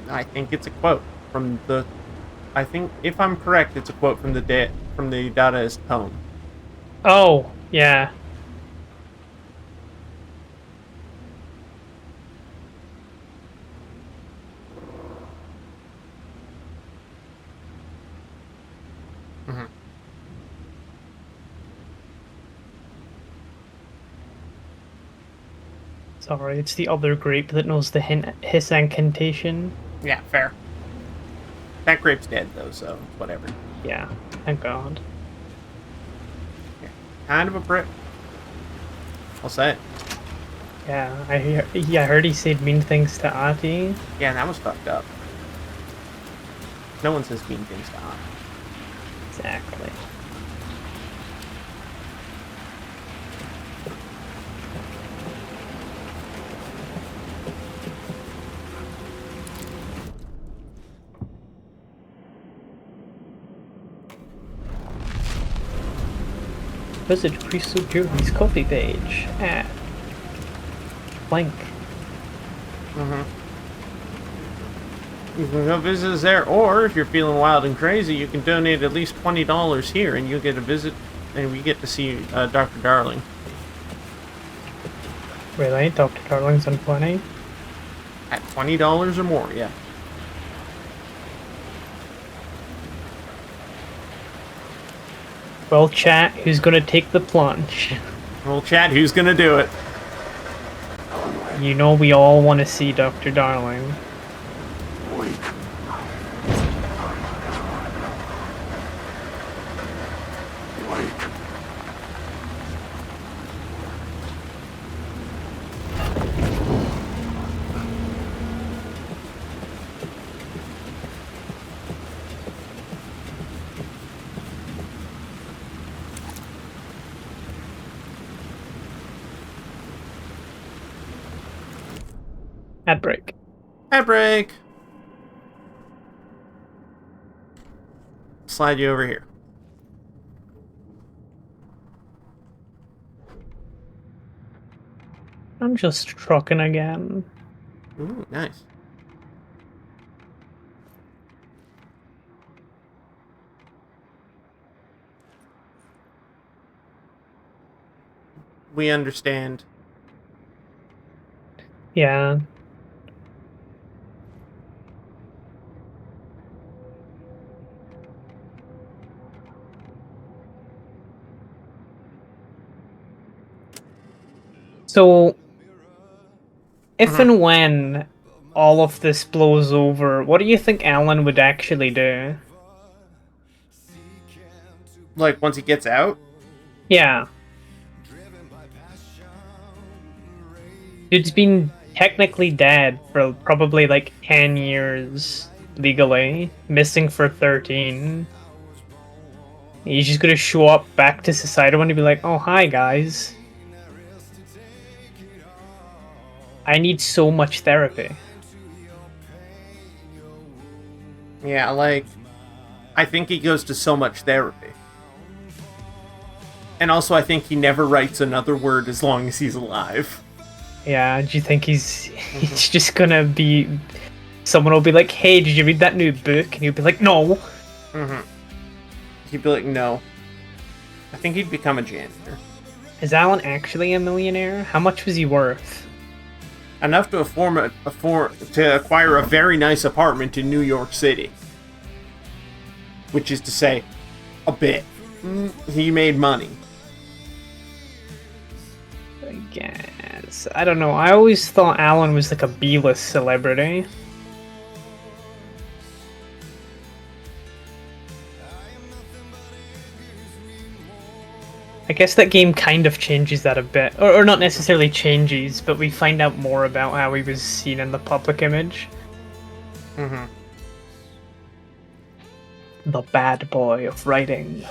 I think it's a quote from the. I think, if I'm correct, it's a quote from the Dadaist poem. Oh, yeah. Mm-hmm. Sorry, it's the other grape that knows the hiss incantation. Yeah, fair. That grape's dead, though, so whatever. Yeah, thank God. Yeah. Kind of a prick. I'll say it. Yeah, I heard he said mean things to Ati. Yeah, that was fucked up. No one says mean things to Anna. Exactly. Visit GriefSoDeerly's coffee page at blank. You can go visit us there, or if you're feeling wild and crazy, you can donate at least $20 here, and you'll get a visit, and we get to see Dr. Darling. Really? Dr. Darling's on 20? At $20 or more, yeah. Well, chat, who's gonna take the plunge? Well, chat, who's gonna do it? You know we all want to see Dr. Darling. Ad break. Ad break! Slide you over here. I'm just trucking again. Ooh, nice. We understand. Yeah. So, if and when all of this blows over, what do you think Alan would actually do? Like, once he gets out? Yeah. Dude's been technically dead for probably like 10 years legally, missing for 13. He's just gonna show up back to society and be like, oh, hi guys. I need so much therapy. Yeah, like, I think he goes to so much therapy. And also, I think he never writes another word as long as he's alive. Yeah, do you think he's just gonna be... Someone will be like, hey, did you read that new book? And he'll be like, no. He'd be like, no. I think he'd become a janitor. Is Alan actually a millionaire? How much was he worth? Enough to to acquire a very nice apartment in New York City. Which is to say, a bit. He made money. I guess. I don't know. I always thought Alan was like a B-list celebrity. I guess that game kind of changes that a bit. Or not necessarily changes, but we find out more about how he was seen in the public image. The bad boy of writing.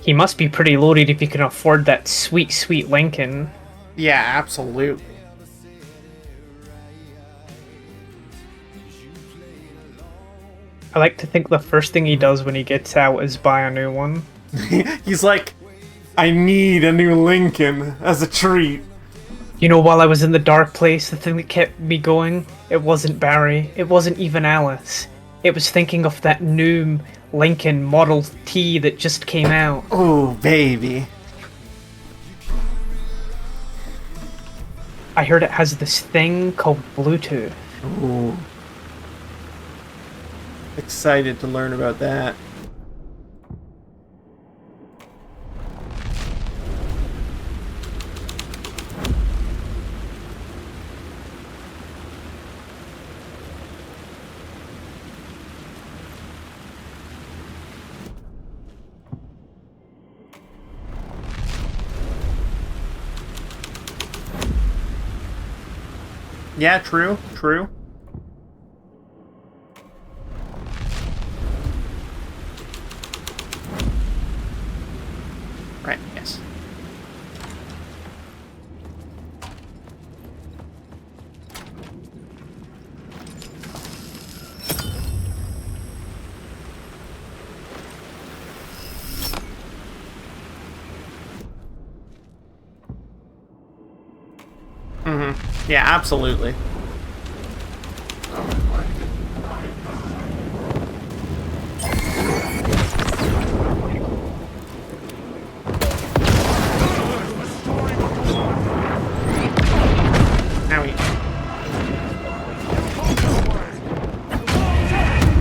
He must be pretty loaded if he can afford that sweet, sweet Lincoln. Yeah, absolutely. I like to think the first thing he does when he gets out is buy a new one. He's like, I need a new Lincoln as a treat. You know, while I was in the dark place, the thing that kept me going, it wasn't Barry, it wasn't even Alice. It was thinking of that new Lincoln Model T that just came out. Oh, baby. I heard it has this thing called Bluetooth. Ooh. Excited to learn about that. Yeah, true, true. Right, yes. Mm-hmm. Yeah, absolutely.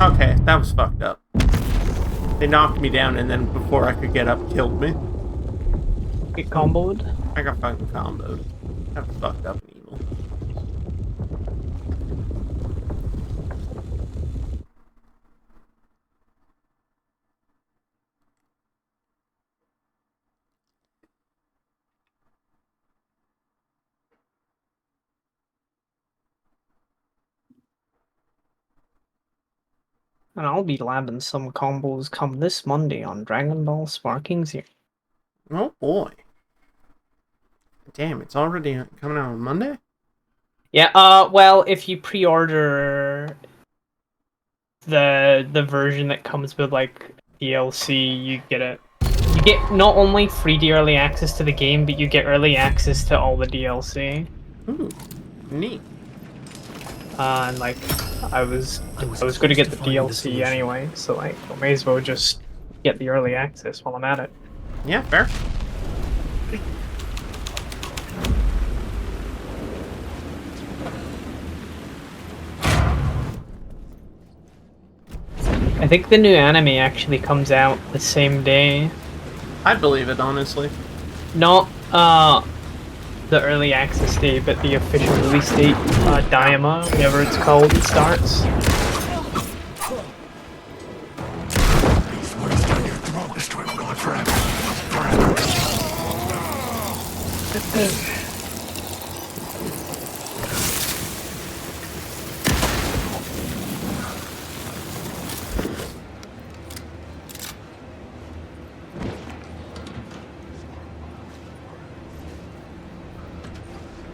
Okay, that was fucked up. They knocked me down and then before I could get up, killed me. Get comboed? I got fucking comboed. That was fucked up and evil. And I'll be labbing some combos come this Monday on Dragon Ball Sparking Zero. Oh boy. Damn, it's already coming out on Monday? Yeah, well, if you pre-order the version that comes with, like, DLC, you get it. You get not only free early access to the game, but you get early access to all the DLC. Ooh, neat. And, like, I was going to get the DLC anyway, so, like, I may as well just get the early access while I'm at it. Yeah, fair. I think the new anime actually comes out the same day. I'd believe it, honestly. Not the early access date, but the official release date, Daima, whatever it's called, starts. These words down your throat. This story will go on forever. Forever.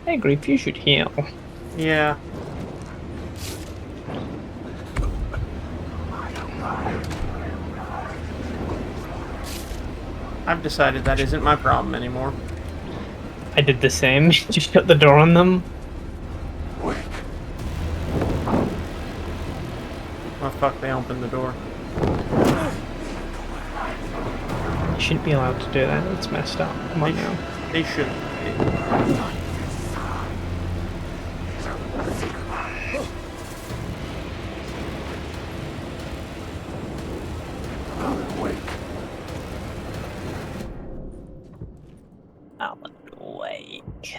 Hey, Grief, you should heal. Yeah. I've decided that isn't my problem anymore. I did the same. Just shut the door on them. Oh fuck, they opened the door. You shouldn't be allowed to do that. It's messed up. Come on now. They shouldn't. Alan Wake.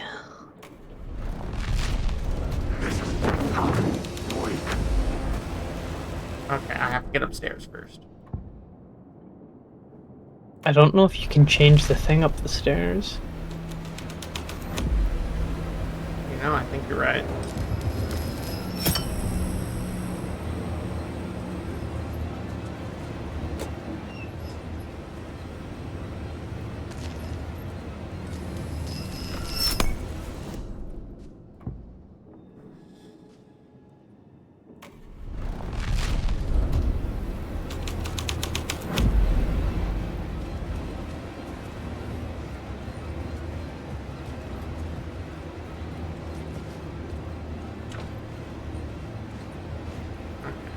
Okay, I have to get upstairs first. I don't know if you can change the thing up the stairs. You know, I think you're right.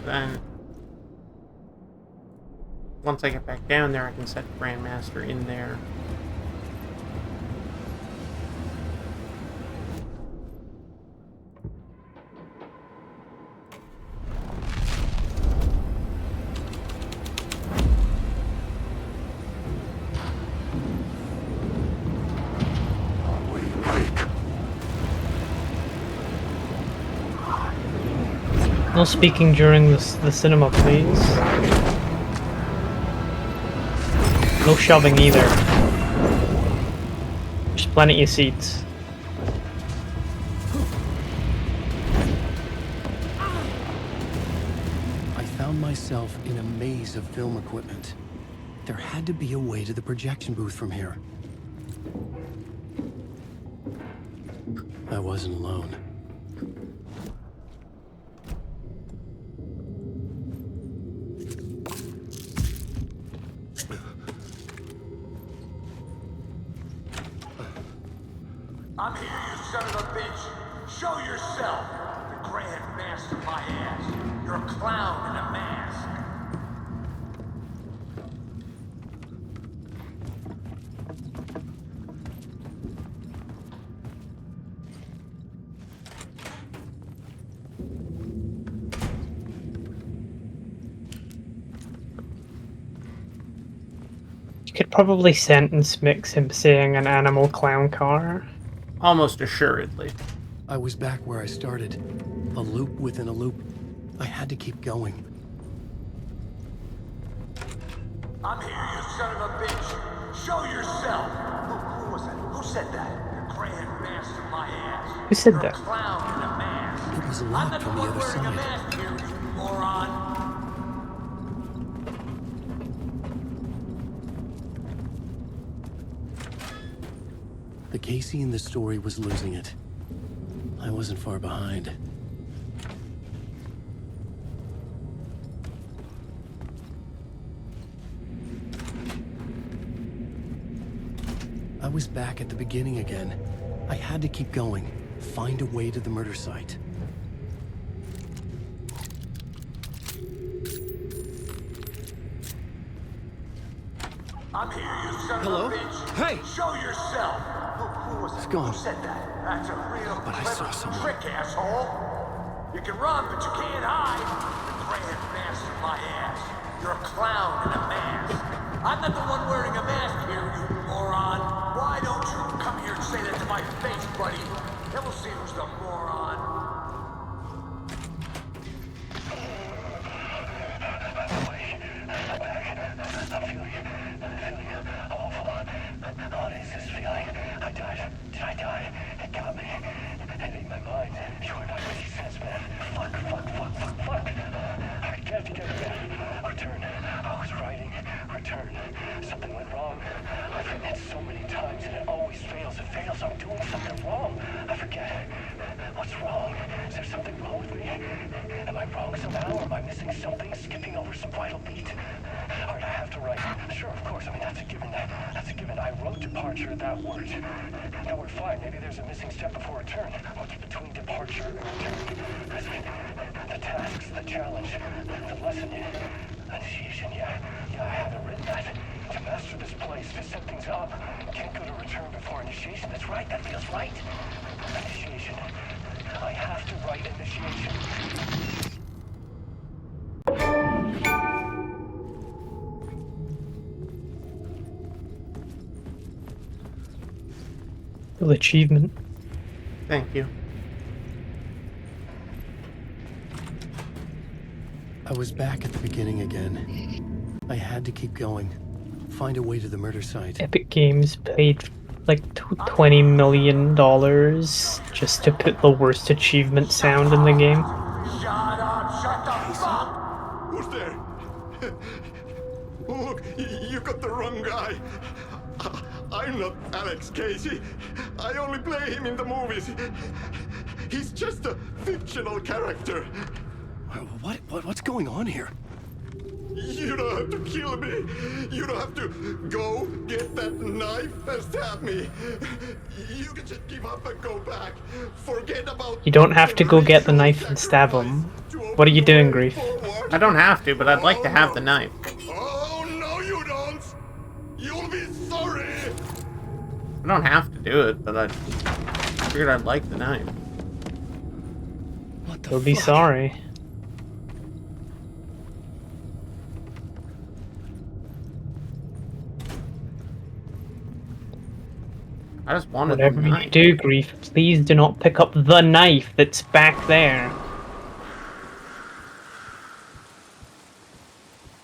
Then, once I get back down there, I can set Grandmaster in there. No speaking during the cinema, please. No shoving either. There's plenty of seats. myself in a maze of film equipment. There had to be a way to the projection booth from here. I wasn't alone. I'm here, you son of a bitch. Show yourself. The Grand Master my ass. You're a clown in a mask. You could probably sentence mix him saying an animal clown car. Almost assuredly. I was back where I started. A loop within a loop. I had to keep going. I'm here, you son of a bitch. Show yourself. Who was that? Who said that? The Grand Master my ass. Who said You're that? a clown in a mask. It was I'm locked not the from the one other wearing a side. mask here, you moron. The Casey in the story was losing it. I wasn't far behind. I was back at the beginning again. I had to keep going, find a way to the murder site. I'm here, you son Hello? of a bitch. Hey! Show yourself. Who was that? It's gone. Who said that? That's a real But I clever saw someone. trick, asshole. You can run, but you can't hide. The Grand Master my ass. You're a clown in a mask. I'm not the one wearing a mask here, you moron. Why don't you come here and say that to my face, buddy? Then we'll see who's the moron. I'm feeling awful. What is this feeling? I died. Did I die? It got me. It ate my mind. You are not making sense, man. Fuck. I can't get it. Return. I was writing. Return. Something went wrong. I've written it so many times and it always fails. It fails. I'm doing something wrong. I forget. What's wrong? Is there something wrong with me? Am I wrong somehow? Or am I missing something? Skipping over some vital beat? Alright, I have to write. Sure, of course. I mean, that's a given. That's a given. I wrote departure, that word. Now we're fine. Maybe there's a missing step before return. What's between departure and return? I mean, the tasks, the challenge, the lesson. Initiation, yeah, I haven't written that. To master this place, to set things up. Can't go to return before initiation. That's right, that feels right. Initiation. I have to write initiation. Cool achievement. Thank you. I was back at the beginning again. I had to keep going, find a way to the murder site. Epic Games paid like $20 million just to put the worst achievement sound in the game. Shut up! Shut the fuck! Who's there? Look, you got the wrong guy. I'm not Alex Casey. I only play him in the movies. He's just a fictional character. What's going on here? You don't have to kill me. You don't have to go get that knife and stab me. You can just give up and go back. Forget about. You don't have to go get the knife and stab him. What are you doing, Grief? I don't have to, but I'd like to have the knife. Oh, no, you don't. You'll be sorry. I don't have to do it, but I figured I'd like the knife. What the You'll be fuck? sorry. I just wanted the Whatever you knife. do, Grief, please do not pick up the knife that's back there.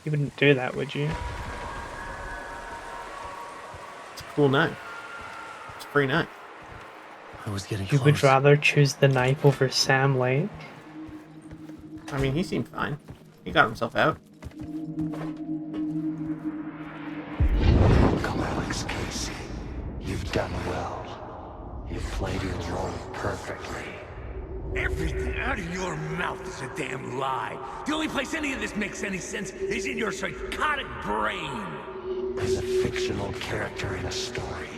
You wouldn't do that, would you? It's a cool knife. It's a free knife. I was getting You close. would rather choose the knife over Sam Lake? I mean, he seemed fine. He got himself out. Welcome, Alex Casey. You've done well. You've played your role perfectly. Everything out of your mouth is a damn lie. The only place any of this makes any sense is in your psychotic brain. As a fictional character in a story,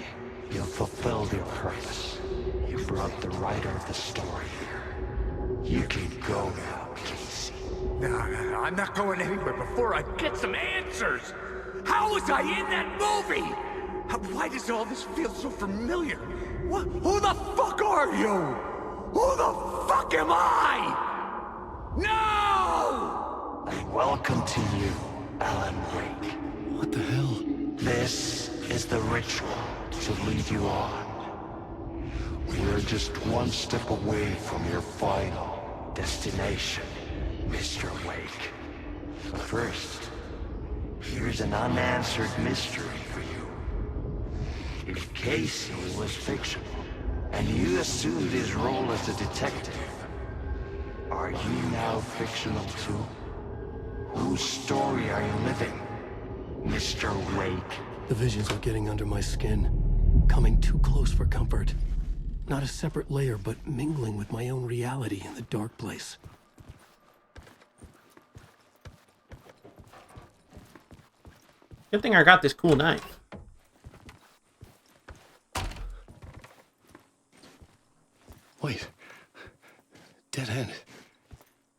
you've fulfilled your purpose. You brought the writer of the story here. You can go now, Casey. No, I'm not going anywhere before I get some answers. How was I in that movie? Why does all this feel so familiar? What? Who the fuck are you? Who the fuck am I? No! And welcome to you, Alan Wake. What the hell? This is the ritual to lead you on. We're just one step away from your final destination, Mr. Wake. But first, here's an unanswered mystery for you. If Casey was fictional, and you assumed his role as a detective, are you now fictional too? Whose story are you living, Mr. Wake? The visions are getting under my skin, coming too close for comfort. Not a separate layer, but mingling with my own reality in the dark place. Good thing I got this cool knife. Wait. Dead end.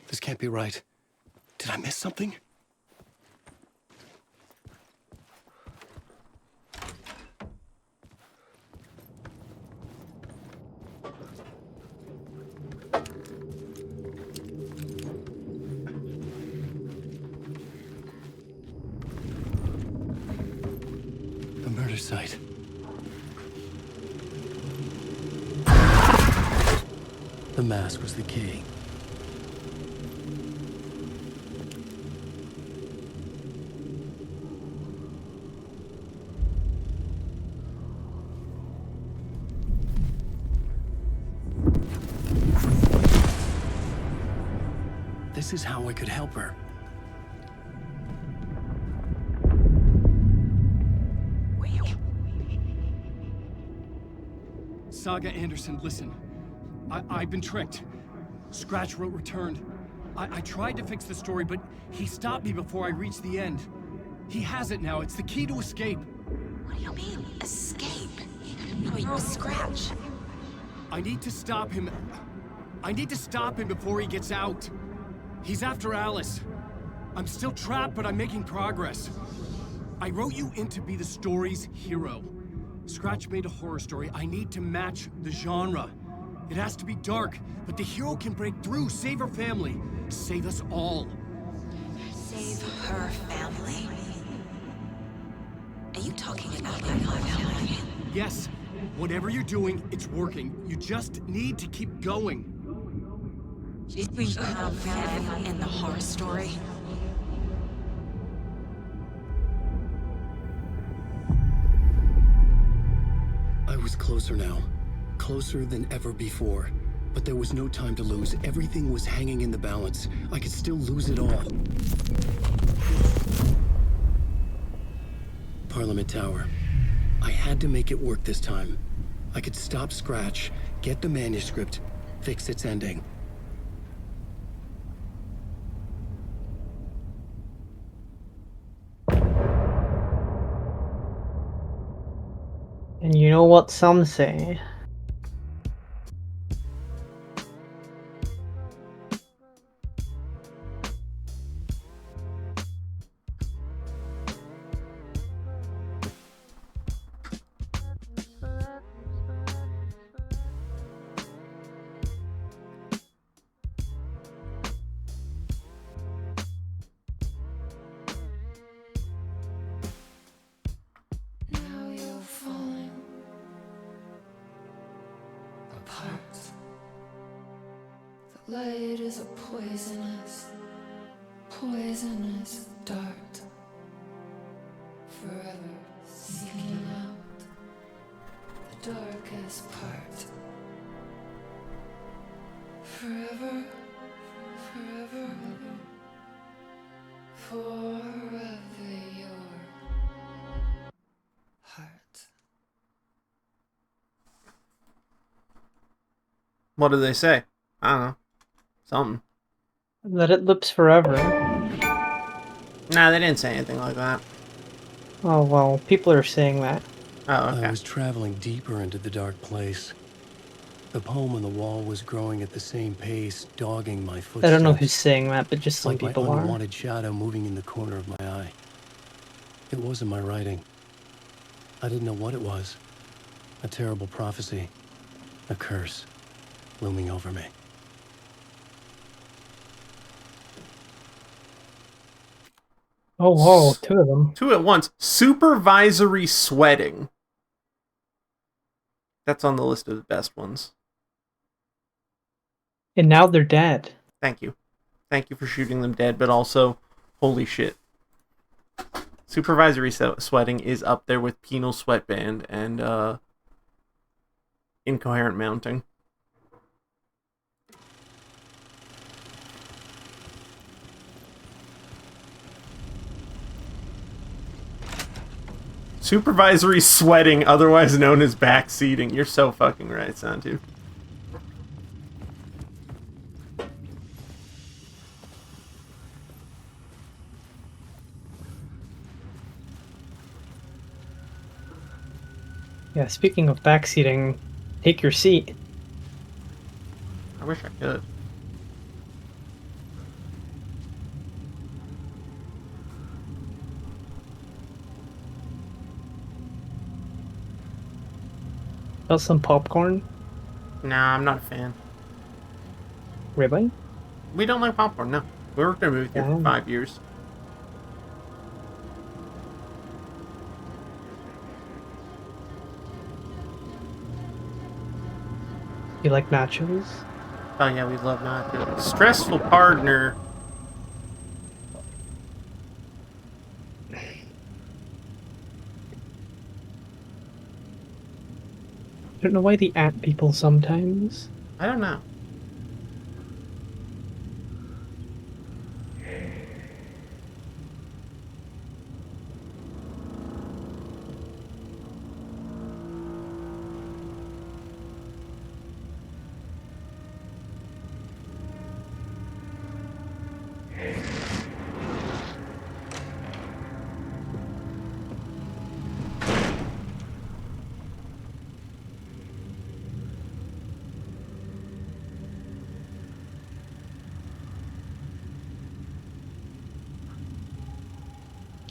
This can't be right. Did I miss something? The murder site. The mask was the key. This is how I could help her. Saga Anderson, listen. I've been tricked. Scratch wrote returned. I tried to fix the story, but he stopped me before I reached the end. He has it now. It's the key to escape. What do you mean, escape? No, you're Scratch. I need to stop him. I need to stop him before he gets out. He's after Alice. I'm still trapped, but I'm making progress. I wrote you in to be the story's hero. Scratch made a horror story. I need to match the genre. It has to be dark, but the hero can break through, save her family, save us all. Save her family? Are you talking about my family? Yes, whatever you're doing, it's working. You just need to keep going. We have them in the horror story. I was closer now. Closer than ever before. But there was no time to lose. Everything was hanging in the balance. I could still lose it all. Parliament Tower. I had to make it work this time. I could stop Scratch, get the manuscript, fix its ending. And you know what some say? Now you're falling apart. The light is a poisonous dart. Forever seeking out the darkest part. Forever forever your heart. What do they say? I don't know. Something. That it lives forever. Nah, they didn't say anything like that. Oh well, people are saying that. Oh, okay. I was traveling deeper into the dark place. The poem on the wall was growing at the same pace, dogging my footsteps. I don't know who's saying that, but just some like people my are. unwanted shadow moving in the corner of my eye. It wasn't my writing. I didn't know what it was. A terrible prophecy. A curse looming over me. Oh, whoa, two of them. Two at once. Supervisory sweating. That's on the list of the best ones. And now they're dead. Thank you. Thank you for shooting them dead, but also, holy shit. Supervisory sweating is up there with penal sweatband and incoherent mounting. Supervisory sweating, otherwise known as backseating. You're so fucking right, Santu. Yeah, speaking of backseating, take your seat. I wish I could. Got some popcorn? Nah, I'm not a fan. Really? We don't like popcorn, no. We worked in a movie theater for 5 years. You like nachos? Oh yeah, we love nachos. Stressful partner. I don't know why they at people sometimes. I don't know.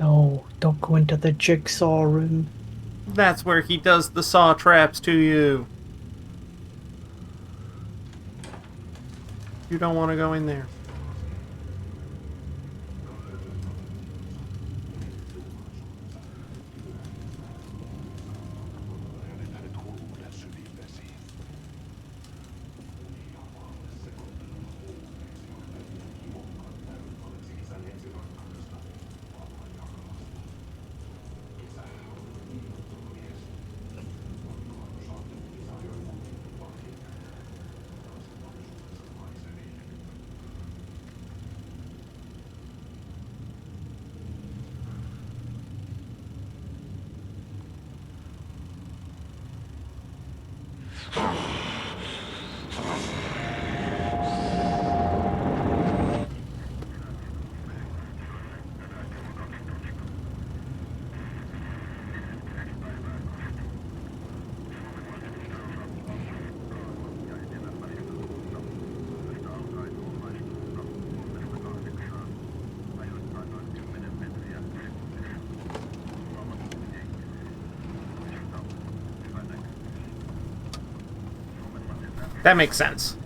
No, don't go into the jigsaw room. That's where he does the saw traps to you. You don't want to go in there. That makes sense.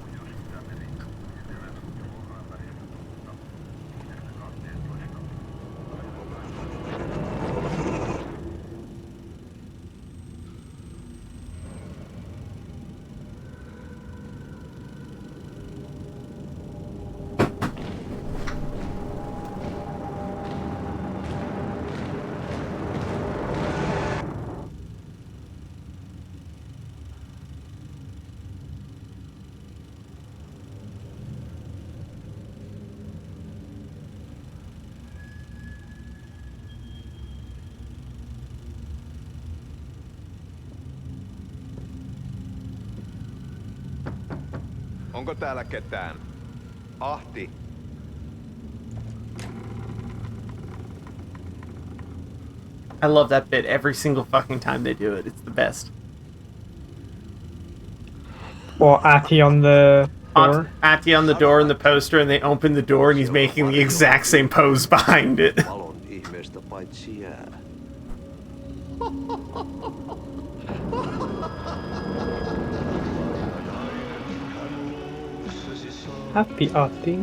Onko täällä ketään? Ahti. I love that bit every single fucking time they do it. It's the best. Or Atty on the door? Atty on the door and the poster, and they open the door and he's making the exact same pose behind it. Valon ihmeestä paitsi jää. Happy Atty.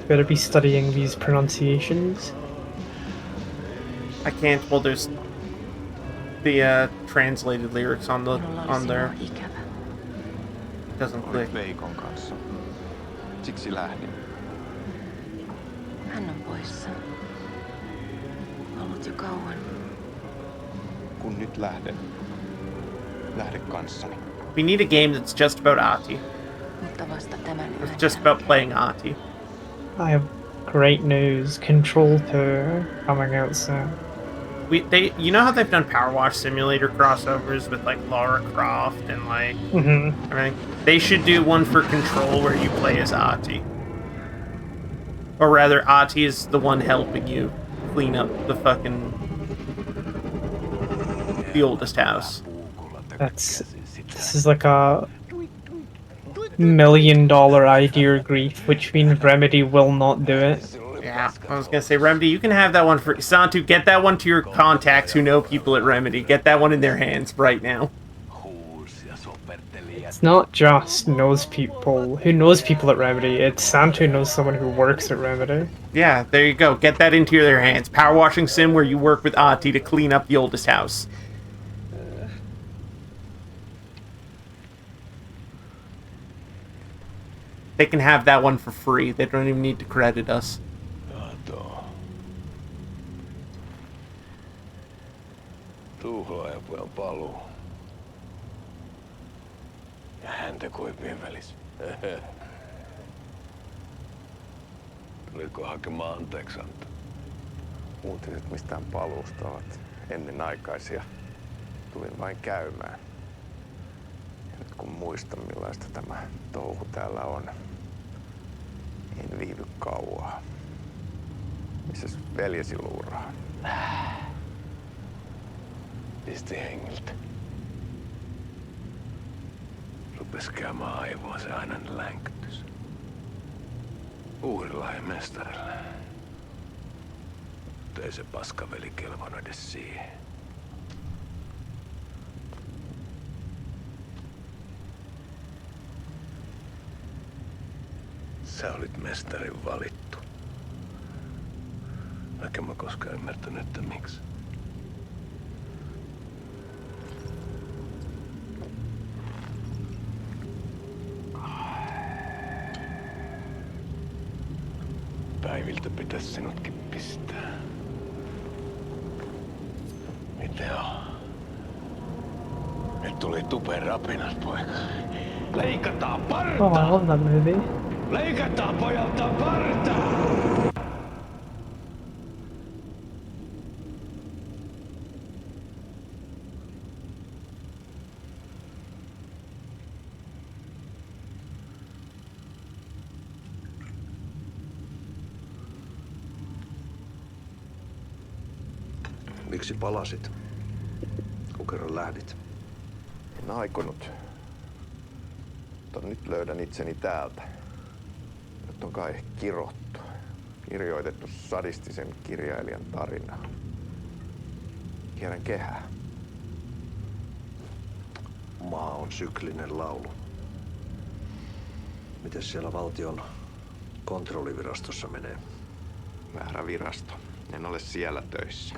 Better be studying these pronunciations. I can't. Well, there's the translated lyrics on there. Doesn't click. Veikon kanssa. Siksi lähdin. Hän on poissa. Ollut jo kauan. Kun nyt lähden. Lähde kanssani. We need a game that's just about Ahti. Mutta vasta tämän yön It's just about playing Ahti. I have great news. Control 2 coming out soon. You know how they've done Power Wash Simulator crossovers with like Lara Croft and like everything? They should do one for Control where you play as Ahti. Or rather, Ahti is the one helping you clean up the oldest house. This is like a $1 million idea, Grief, which means Remedy will not do it. Yeah, I was gonna say, Remedy, you can have that one for Santu. Get that one to your contacts who know people at Remedy. Get that one in their hands right now. It's not just knows people who knows people at Remedy. It's Santu knows someone who works at Remedy. Yeah, there you go. Get that into their hands. Power washing sim where you work with Ahti to clean up the oldest house. They can have that one for free. They don't even need to credit us. Tuhlaajapojan paluu. Ja häntä koipien välissä. Tuliko hakemaan anteeksianto? Uutiset mistään paluusta ovat ennenaikaisia. Tulin vain käymään. Ja nyt kun muistan millaista tämä touhu täällä on, en viivy kauaa. Missäs veljesi luuraa? Pisti hengiltä. Rupes käymään aivoa se aina länkytys. Uurilahden mestarille. Mutta ei se paskaveli kelvannut edes siihen. Sä olit mestarin valittu. Vaikka mä koskaan ymmärtänyt, että miksi. Päiviltä pitäis sinutkin pistää. Mitä on? Nyt tuli tupen rapinat, poika. Leikataan partaa! Oh, I love that movie. Leikataan pojalta partaa! Miksi palasit, kun kerran lähdit? En aikonut. Mutta nyt löydän itseni täältä. Nyt on kai kirottu. Kirjoitettu sadistisen kirjailijan tarinaa. Kierrän kehää. Maa on syklinen laulu. Mites siellä valtion kontrollivirastossa menee? Väärä virasto. En ole siellä töissä.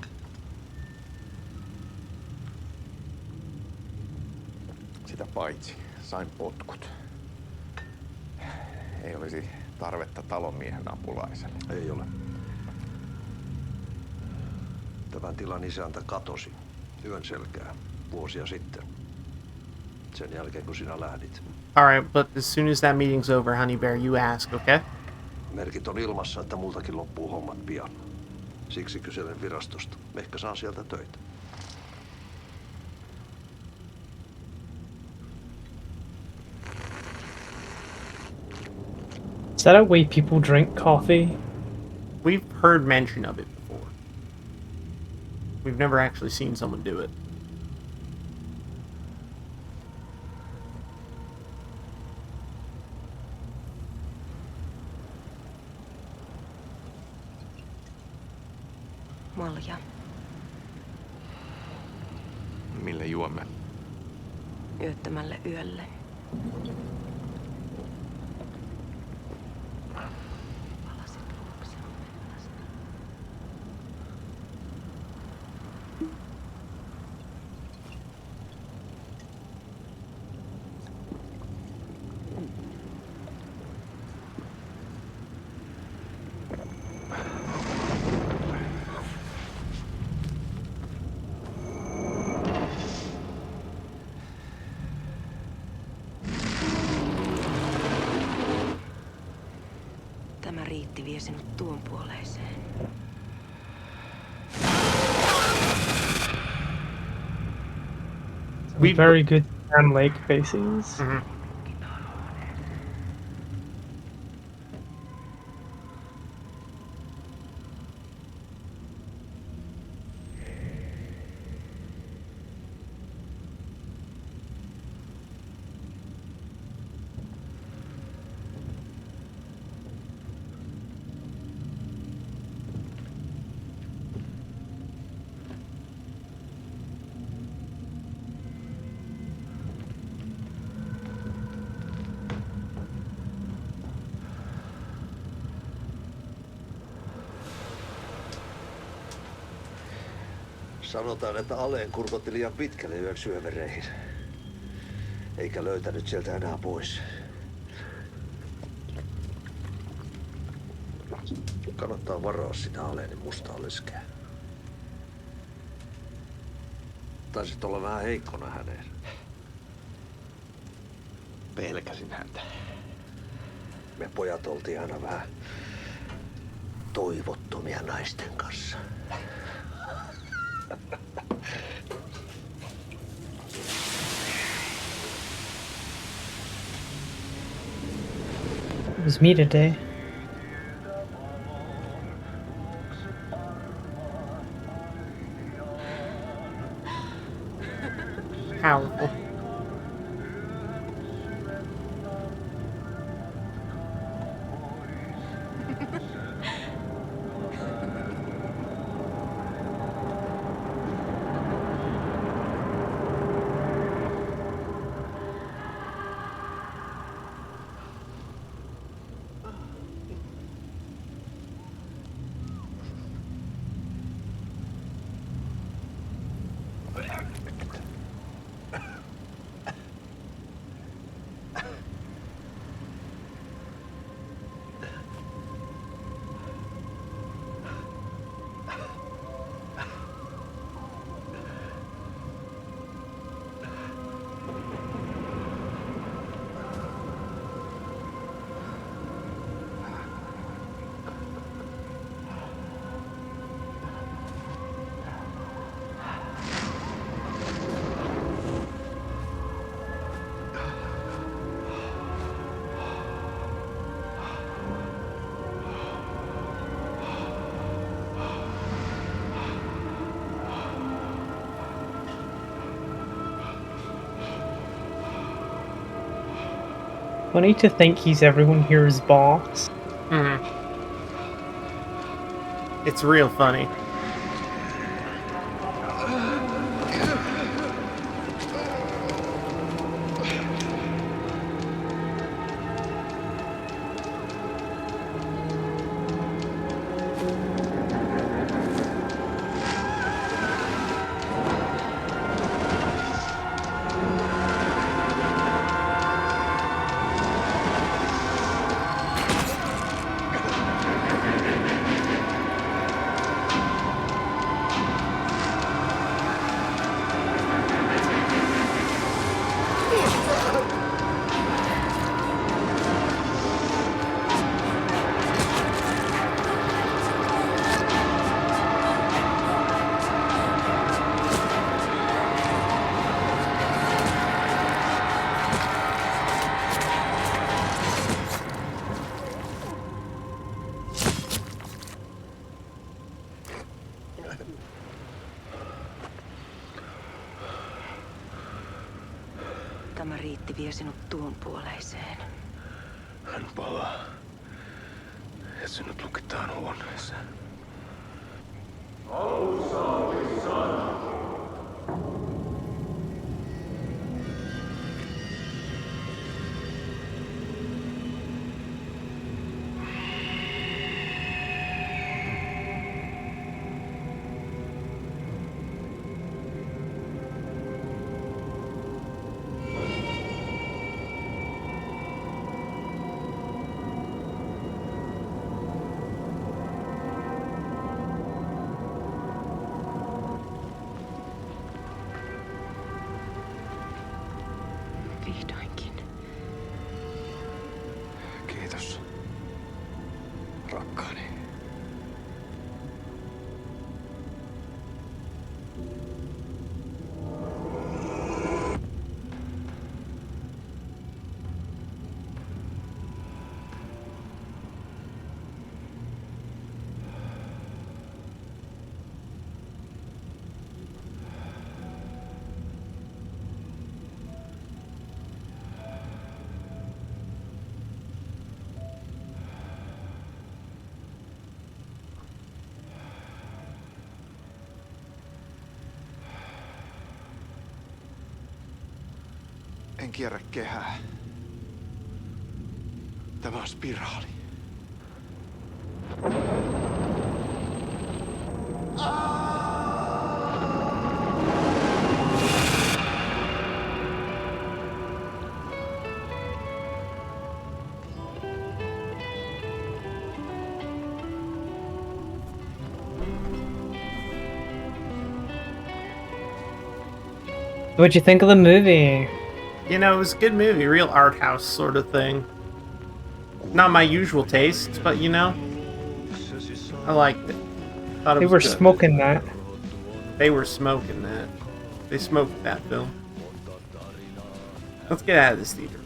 Sitä paitsi sain potkut. Ei olisi tarvetta talonmiehen apulaiselle. Ei ole. Tämän tilan isäntä katosi yön selkää vuosia sitten. Sen jälkeen kun sinä lähdit. Alright, but as soon as that meeting's over, Honey Bear, you ask, okay? Merkit on ilmassa, että multakin loppuu hommat pian. Siksi kyselen virastosta. Ehkä saan sieltä töitä. Is that a way people drink coffee? We've heard mention of it before. We've never actually seen someone do it. Malja. Mille juomme? Yöttömälle yölle. Tämä riitti vie sinut tuon puoleiseen. Very good Sam Lake faces. Mm-hmm. Sanotaan, että Aleen kurkotti liian pitkälle yöksi syövereihin. Eikä löytänyt sieltä enää pois. Kannattaa varaa sitä Aleenin mustaa leskeä. Taisit olla vähän heikkona häneen. Pelkäsin häntä. Me pojat oltiin aina vähän toivottomia naisten kanssa. It was me today. Powerful. Funny to think he's everyone here's boss. Mm-hmm. It's real funny. riitti vie sinut tuon puoleiseen. Hän palaa. Ja sinut lukitaan huoneeseen. Vihdoinkin. Kiitos, rakkaani. En kierrä kehää. Tämä on spiraali. What'd you think of the movie? You know, it was a good movie, real art house sort of thing. Not my usual tastes, but you know, I liked it. Thought it They was were good. smoking that. They were smoking that. They smoked that film. Let's get out of this theater.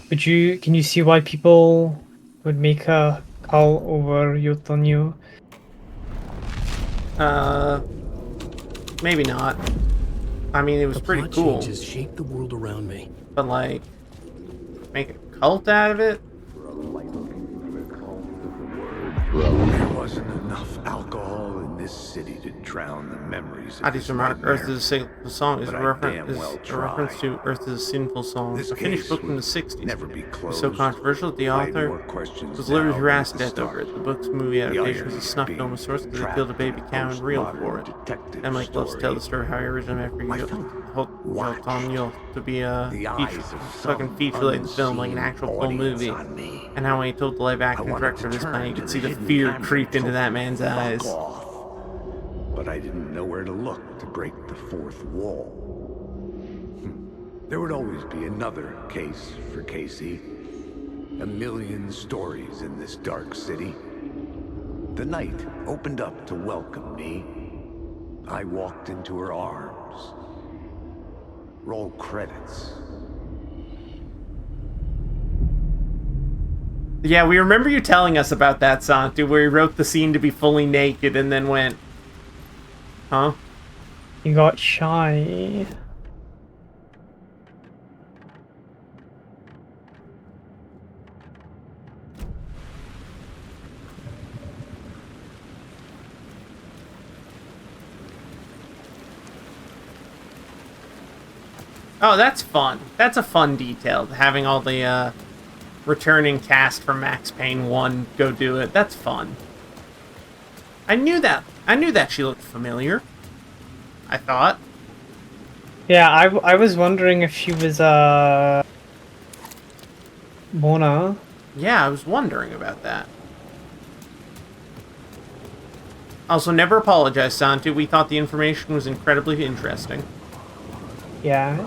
Can you see why people would make a call over Yotonyu? Maybe not. I mean, it was The pretty plot cool. changes shape the world around me. But like, make a cult out of it? There wasn't enough alcohol in this city to drown the memories of I just this remark, nightmare. Earth is a sinful song is But a I reference, damn well a reference to Earth is a sinful song. This A finished case book from the would 60s. never be It was closed. so controversial that the I had author more questions was literally now harassed to than at death the over it. start. The book's movie The adaptation was irony a of snuff being film of sorts because it trapped killed a baby in a cow and reeled for it. postmodern detective And Mike loves to tell the story of how he originally met for Yotonyu to be a The eyes of fucking some feature-length film like an unseen actual full audience movie. on me. And how when he told the live-action I wanted director to of this turn planet, you to could the see the hidden fear camera creep and into that told man's fuck eyes. off. But I didn't know where to look to break the fourth wall. There would always be another case for Casey. A million stories in this dark city. The night opened up to welcome me. I walked into her arms. Roll credits. Yeah, we remember you telling us about that, Santu, where he wrote the scene to be fully naked and then went, huh? You got shy. Oh, that's fun. That's a fun detail, having all the returning cast from Max Payne 1 go do it. That's fun. I knew that she looked familiar. I thought. Yeah, I was wondering if she was Mona. Yeah, I was wondering about that. Also, never apologize, Santu. We thought the information was incredibly interesting. Yeah,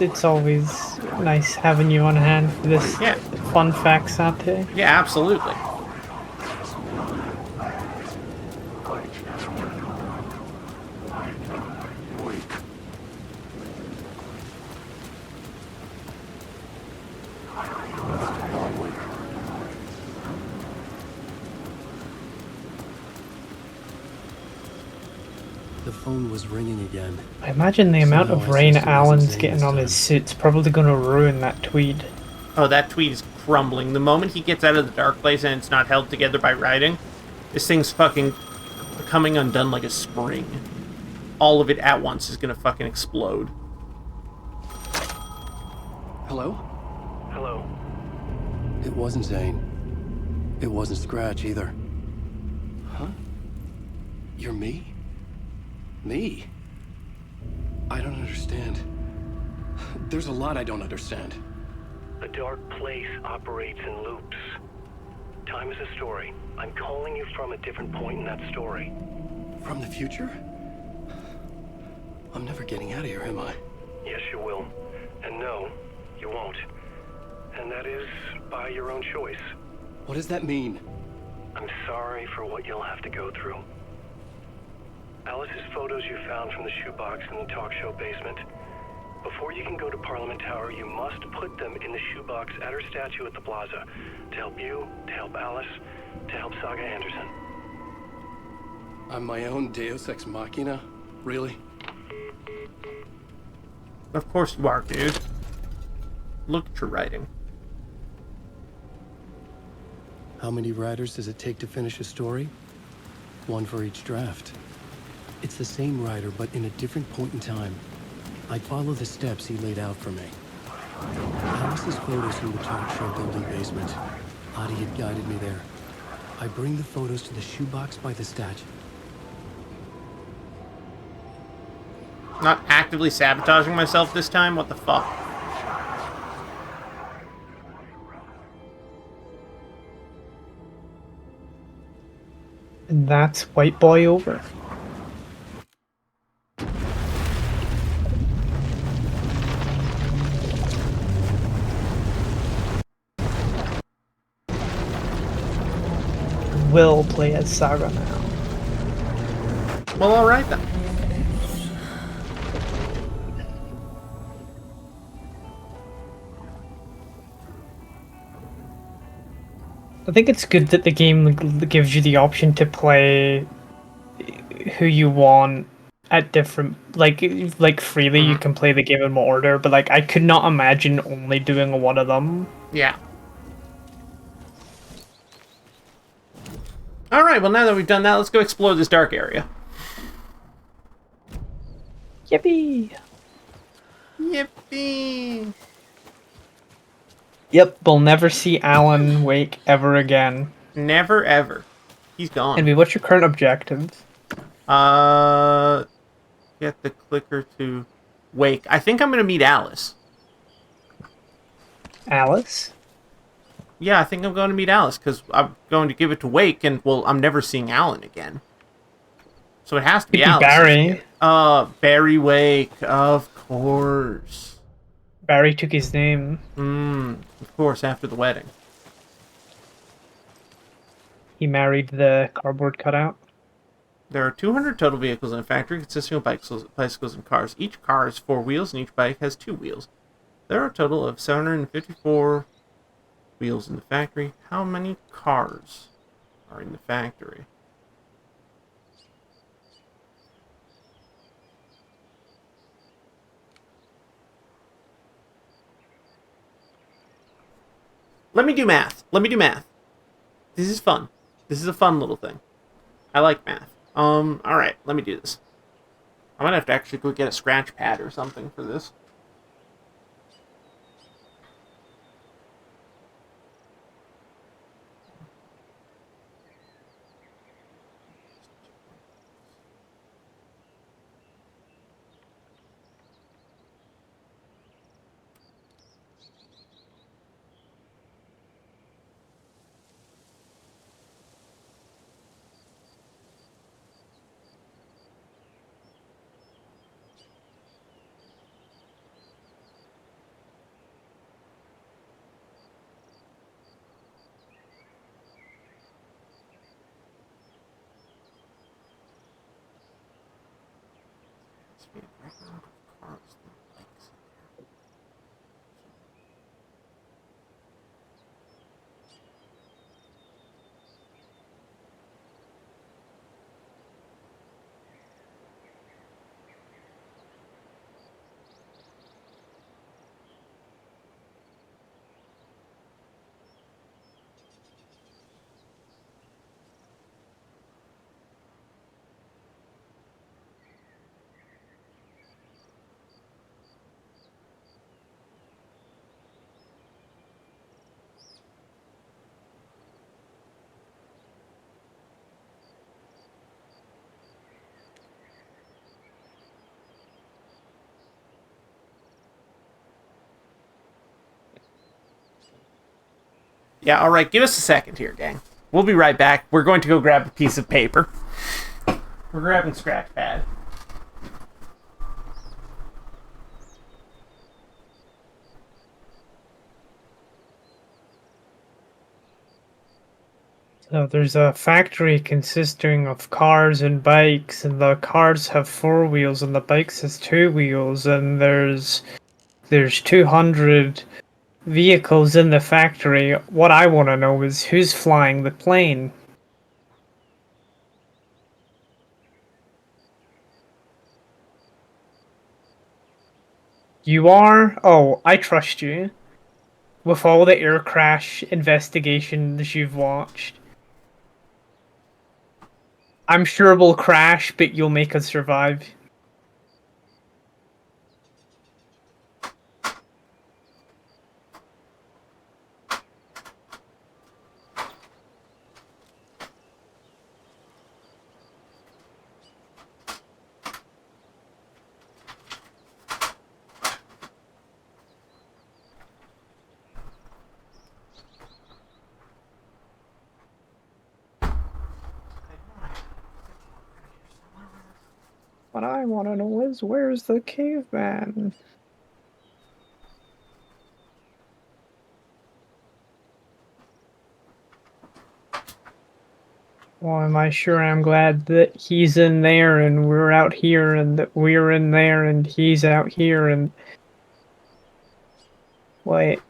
it's always nice having you on hand for this fun fact, Sante. Yeah, absolutely. The phone was ringing again. I imagine the amount Somehow of I rain sensed it wasn't Alan's Zane getting this on time. his suit's probably gonna ruin that tweed. Oh, that tweed is crumbling. The moment he gets out of the dark place and it's not held together by writing, this thing's fucking coming undone like a spring. All of it at once is gonna fucking explode. Hello? Hello. It wasn't Zane. It wasn't Scratch either. Huh? You're me? Me? I don't understand. There's a lot I don't understand. The dark place operates in loops. Time is a story. I'm calling you from a different point in that story. From the future? I'm never getting out of here, am I? Yes, you will. And no, you won't. And that is by your own choice. What does that mean? I'm sorry for what you'll have to go through. Alice's photos you found from the shoebox in the talk show basement. Before you can go to Parliament Tower, you must put them in the shoebox at her statue at the plaza. To help you, to help Alice, to help Saga Anderson. I'm my own Deus Ex Machina? Really? Of course you are, dude. Look at your writing. How many writers does it take to finish a story? One for each draft. It's the same writer, but in a different point in time. I follow the steps he laid out for me. Alice's photos from the talk show building basement. Adi had guided me there. I bring the photos to the shoebox by the statue. Not actively sabotaging myself this time? What the fuck? And that's White Boy over. Will play as Saga now. Well, alright then. I think it's good that the game gives you the option to play who you want at different, like freely. You can play the game in order, but like I could not imagine only doing one of them. Yeah. Alright, well now that we've done that, let's go explore this dark area. Yippee! Yippee! Yep, we'll never see Alan Wake ever again. Never ever. He's gone. And what's your current objectives? Get the clicker to Wake. I think I'm gonna meet Alice. Alice? Yeah, I think I'm going to meet Alice, because I'm going to give it to Wake, and, well, I'm never seeing Alan again. So it has to be Alice. Barry. Barry Wake, of course. Barry took his name. Of course, after the wedding. He married the cardboard cutout. There are 200 total vehicles in a factory consisting of bicycles and cars. Each car has 4 wheels, and each bike has 2 wheels. There are a total of 754 wheels in the factory. How many cars are in the factory? Let me do math. This is fun. This is a fun little thing. I like math. Alright, let me do this. I'm gonna have to actually go get a scratch pad or something for this. Yeah, alright, give us a second here, gang. We'll be right back. We're going to go grab a piece of paper. We're grabbing scratch pad. So there's a factory consisting of cars and bikes, and the cars have 4 wheels and the bikes has 2 wheels, and there's 200 vehicles in the factory. What I want to know is who's flying the plane? You are? Oh, I trust you. With all the air crash investigations you've watched. I'm sure we'll crash, but you'll make us survive. What I want to know is, where's the caveman? Well, am I sure I'm glad that he's in there and we're out here, and that we're in there and he's out here, and... Wait.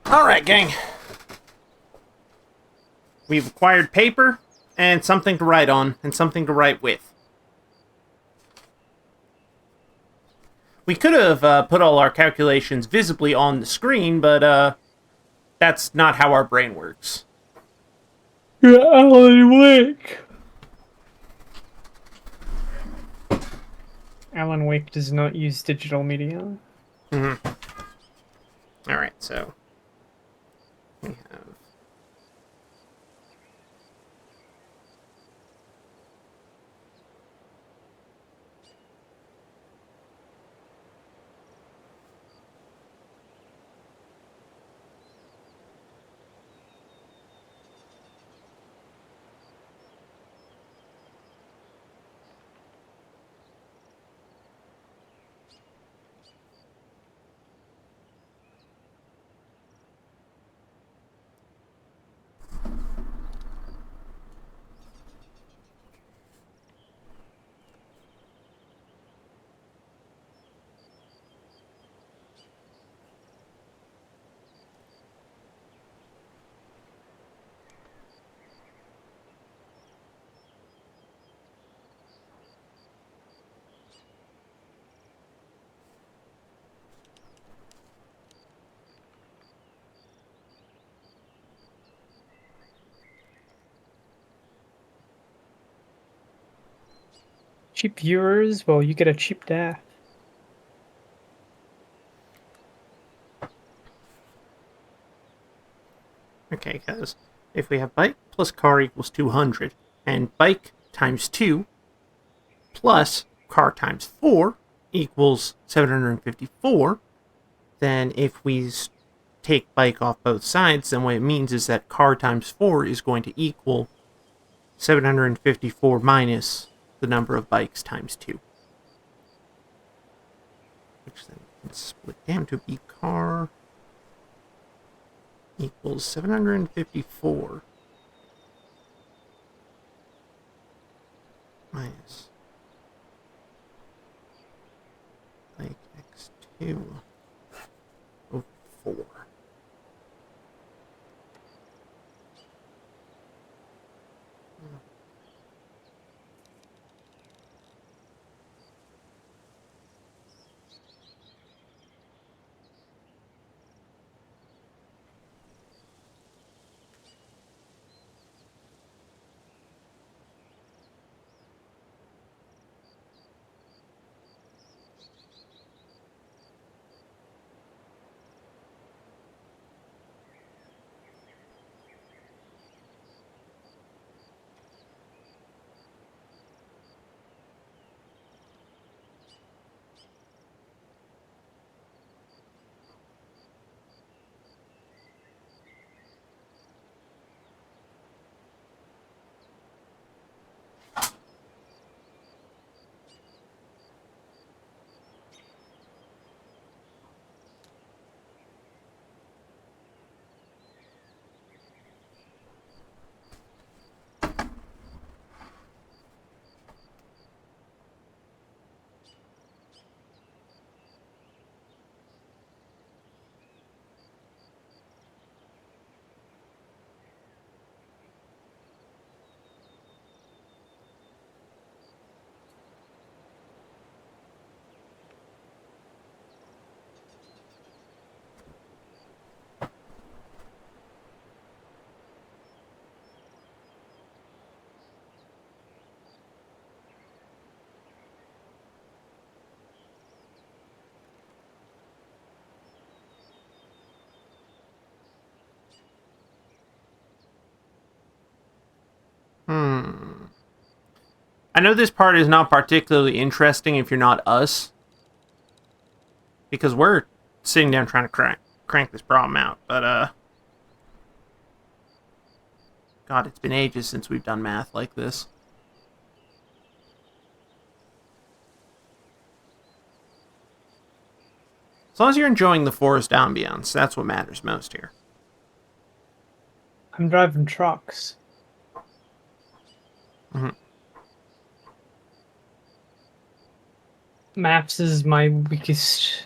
Alright, gang. We've acquired paper and something to write on and something to write with. We could have put all our calculations visibly on the screen, but that's not how our brain works. You're Alan Wake! Alan Wake does not use digital media. Mm-hmm. Alright, so... we have... Cheap viewers? Well, you get a cheap death. Okay, because if we have bike plus car equals 200, and bike times 2 plus car times 4 equals 754, then if we take bike off both sides, then what it means is that car times 4 is going to equal 754 minus the number of bikes times 2. Which then can split down to be car equals 754 minus like x2 over 4. I know this part is not particularly interesting if you're not us, because we're sitting down trying to crank this problem out, but God, it's been ages since we've done math like this. As long as you're enjoying the forest ambiance, that's what matters most here. I'm driving trucks. Mm-hmm. Maths is my weakest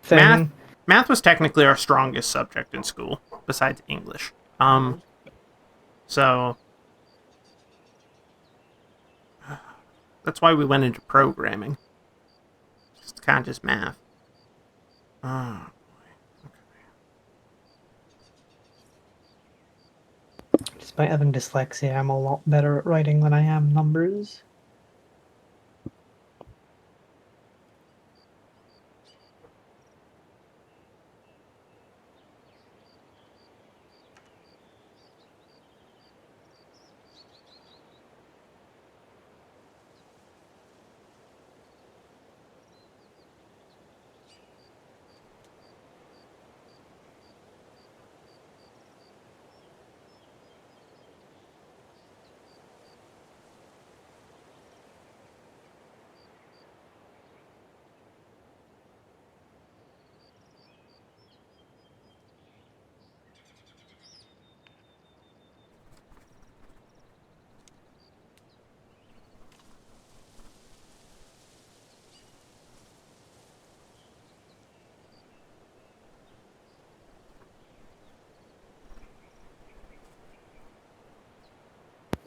thing. Math was technically our strongest subject in school, besides English. So that's why we went into programming. It's kind of just math. Oh, boy. Okay. Despite having dyslexia, I'm a lot better at writing than I am numbers.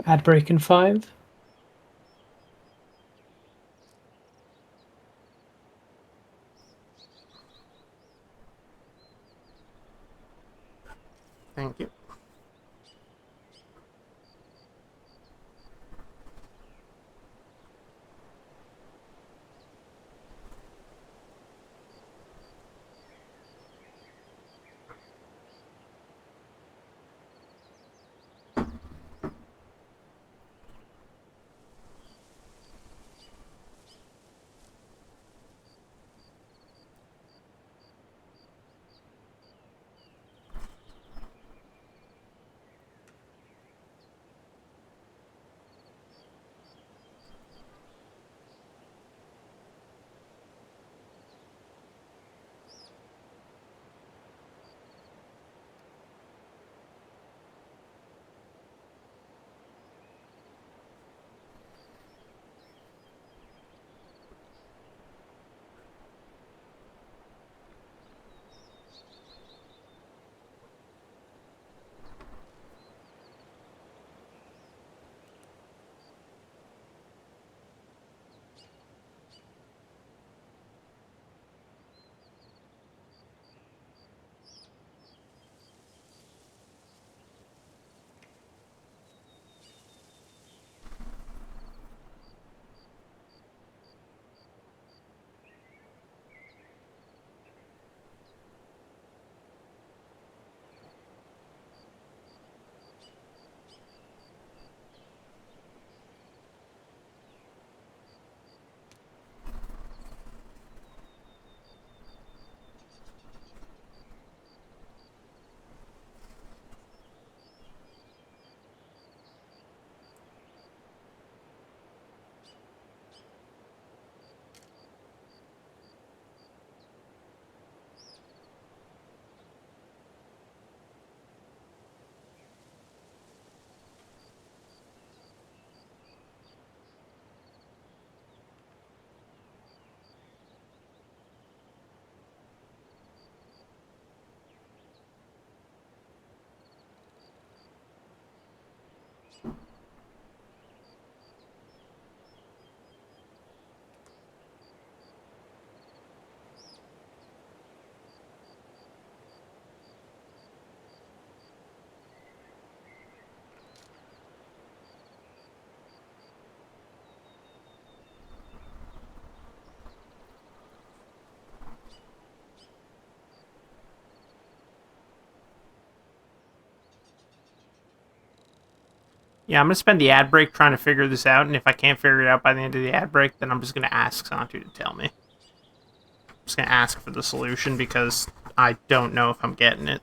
Ad break in 5. Thank you. Yeah, I'm going to spend the ad break trying to figure this out, and if I can't figure it out by the end of the ad break, then I'm just going to ask Santu to tell me. I'm just going to ask for the solution because I don't know if I'm getting it.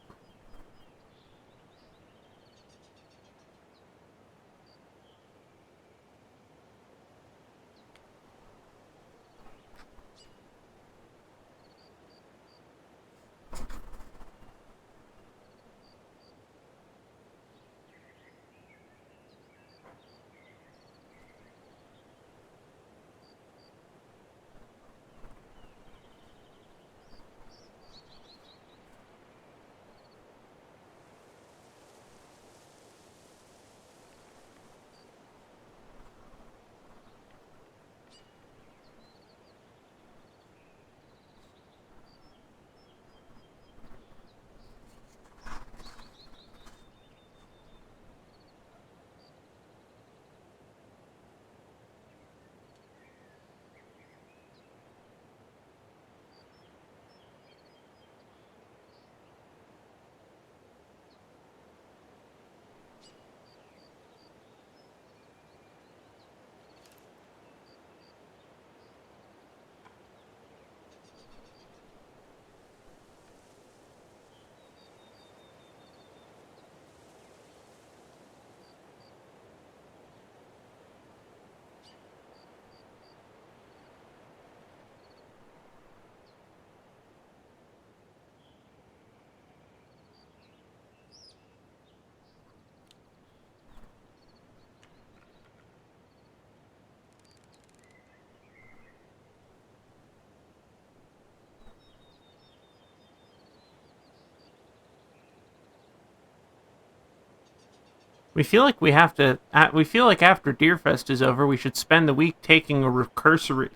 We feel like we have to. We feel like after DEERFEST is over, we should spend the week taking a refresher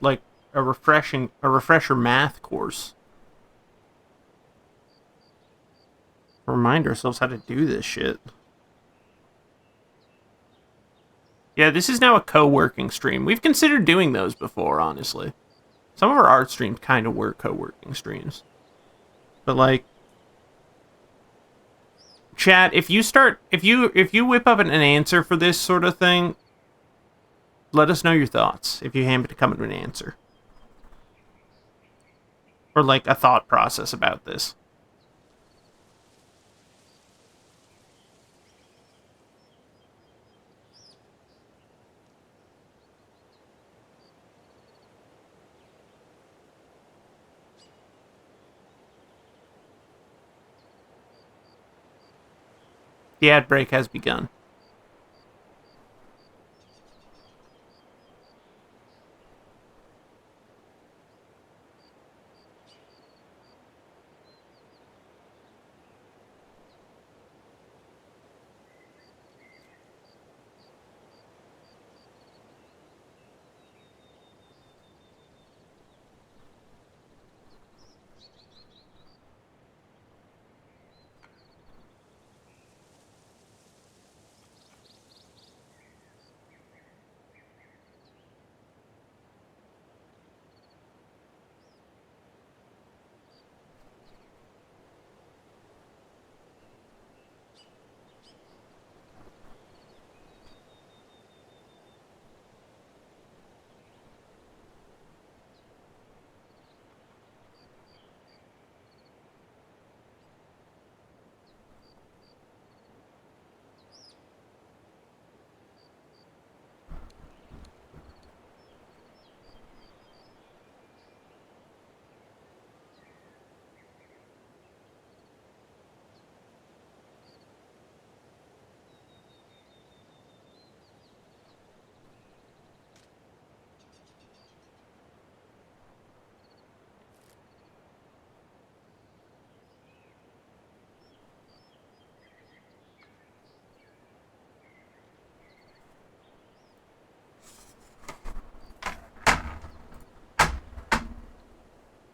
math course. Remind ourselves how to do this shit. Yeah, this is now a co-working stream. We've considered doing those before, honestly. Some of our art streams kind of were co-working streams. But like, chat, if you whip up an answer for this sort of thing, let us know your thoughts if you happen to come to an answer. Or like a thought process about this. The ad break has begun.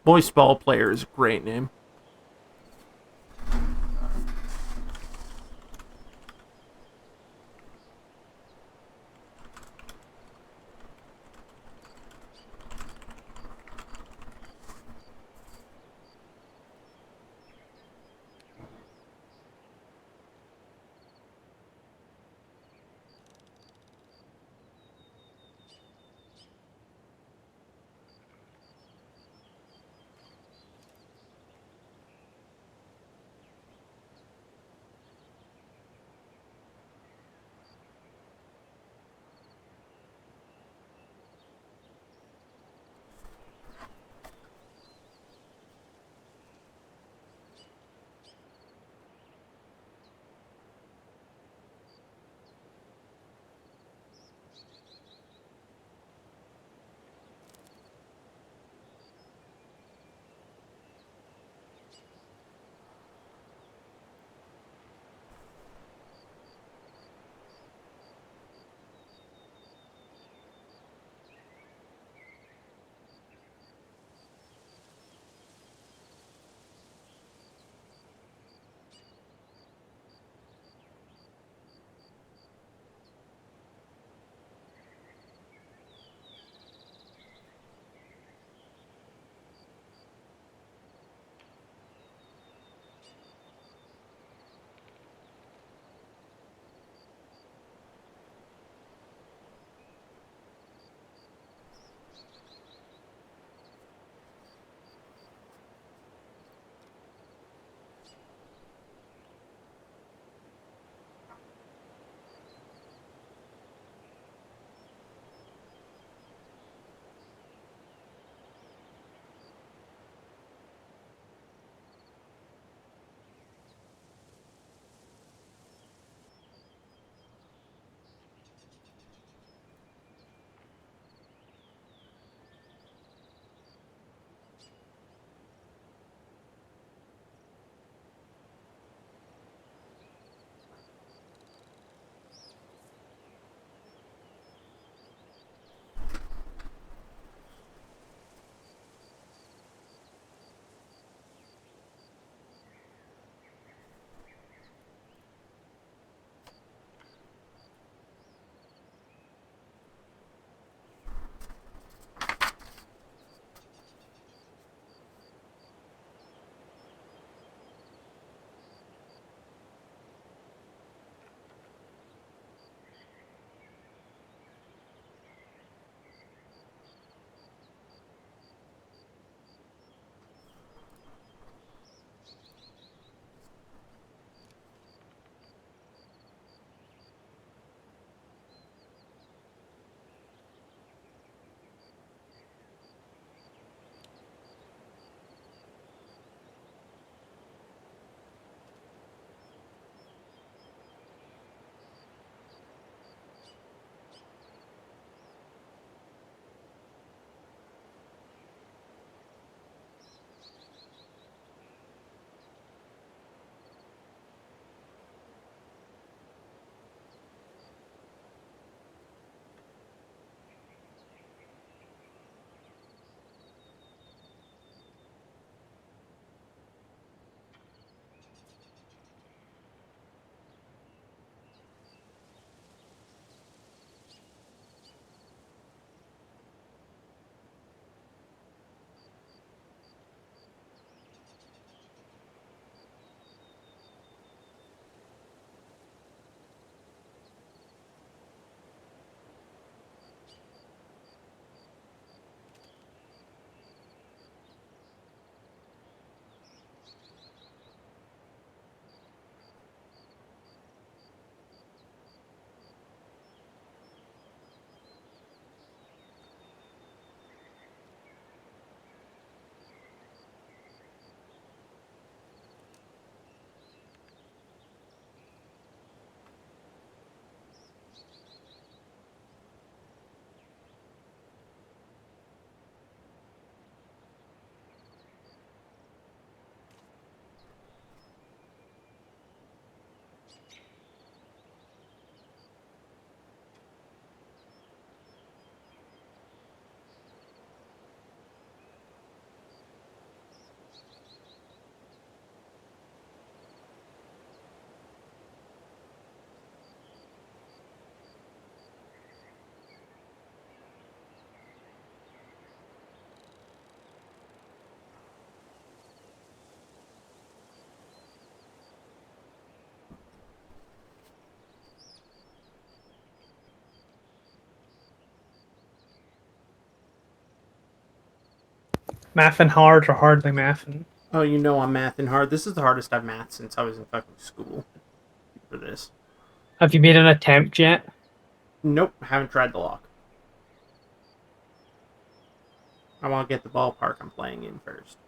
Voice ball player is a great name. Mathin' hard or hardly mathin'? Oh, you know I'm mathing hard. This is the hardest I've mathed since I was in fucking school for this. Have you made an attempt yet? Nope, haven't tried the lock. I want to get the ballpark I'm playing in first.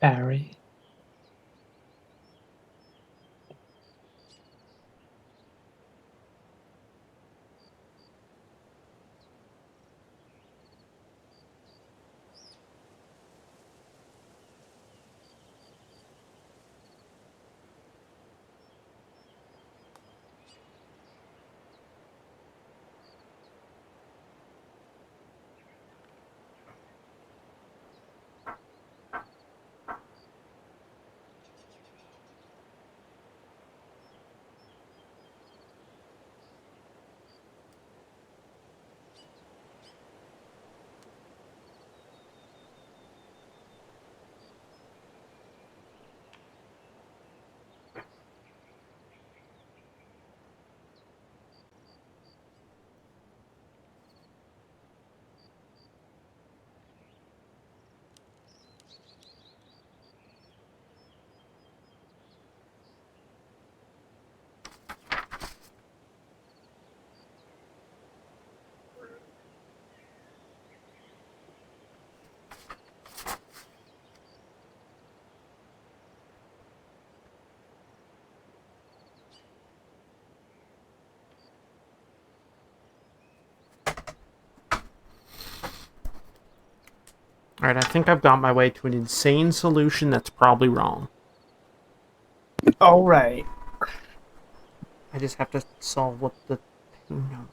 Barry. Alright, I think I've got my way to an insane solution that's probably wrong. Alright. I just have to solve what the thing number.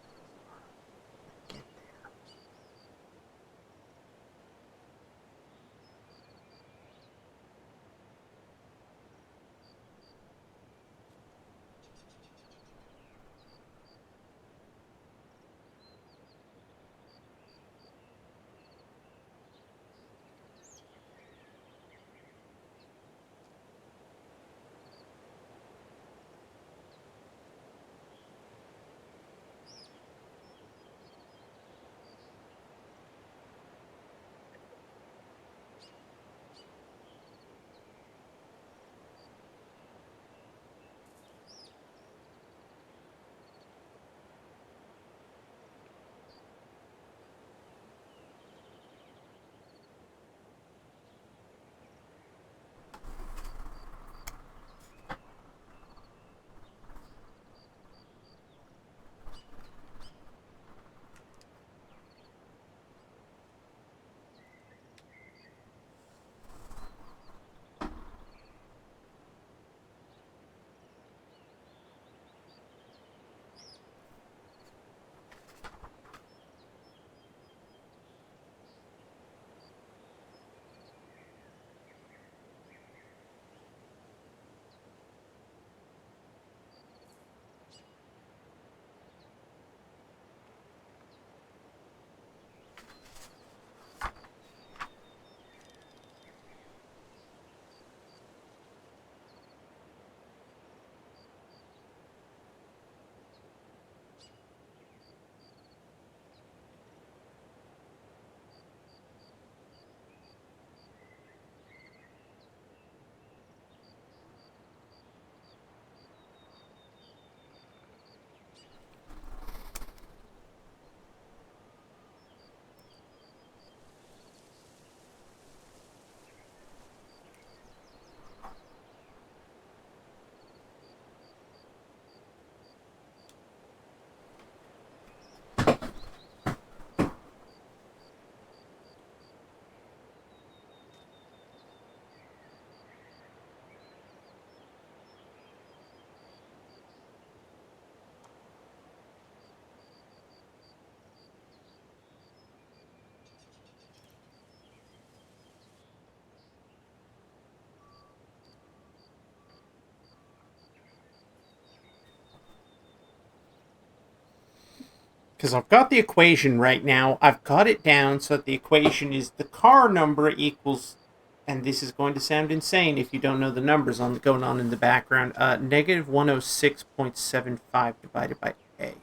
Because I've got the equation right now. I've got it down so that the equation is the car number equals, and this is going to sound insane if you don't know the numbers going on in the background, negative 106.75 divided by A.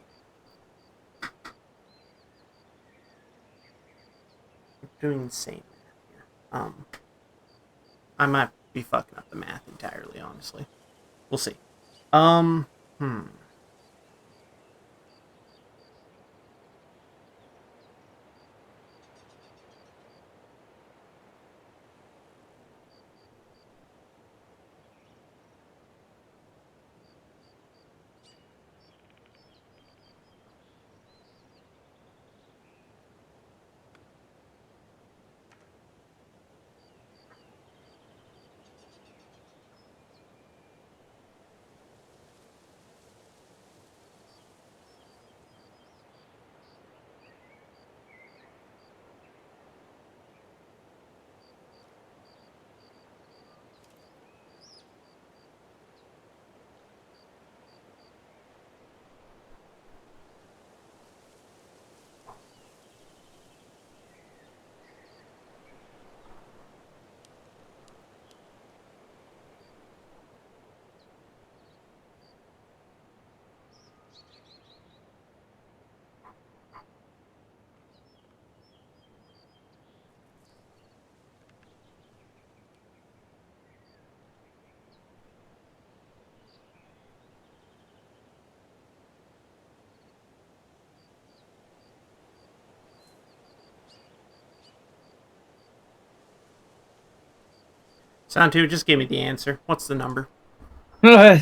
I'm doing insane math here. I might be fucking up the math entirely, honestly. We'll see. Santu, just give me the answer. What's the number? We're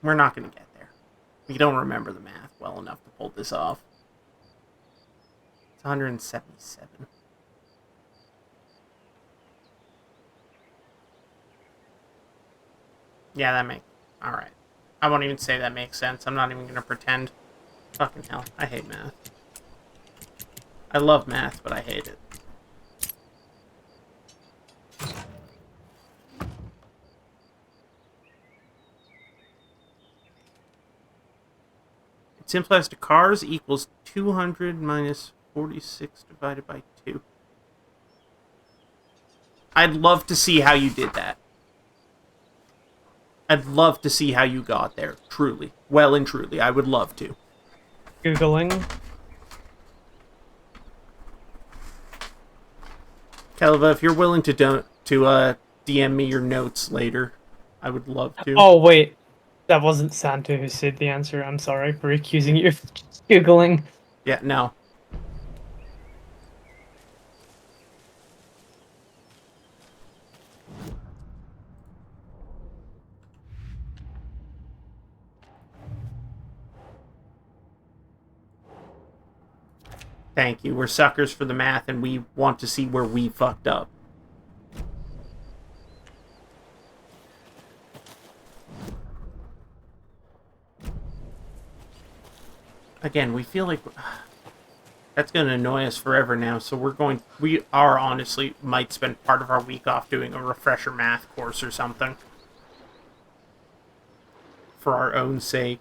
not going to get there. We don't remember the math well enough to pull this off. It's 177. Yeah, that makes... Alright. I won't even say that makes sense. I'm not even going to pretend. Fucking hell. I hate math. I love math, but I hate it. It simplifies to cars equals 200 minus 46 divided by 2. I'd love to see how you did that. I'd love to see how you got there, truly. Well and truly, I would love to. Googling. Kelva, if you're willing to DM me your notes later, I would love to. Oh, wait. That wasn't Santa who said the answer. I'm sorry for accusing you of Googling. Yeah, no. Thank you. We're suckers for the math, and we want to see where we fucked up. Again, we feel like that's going to annoy us forever now, so we are honestly might spend part of our week off doing a refresher math course or something. For our own sake.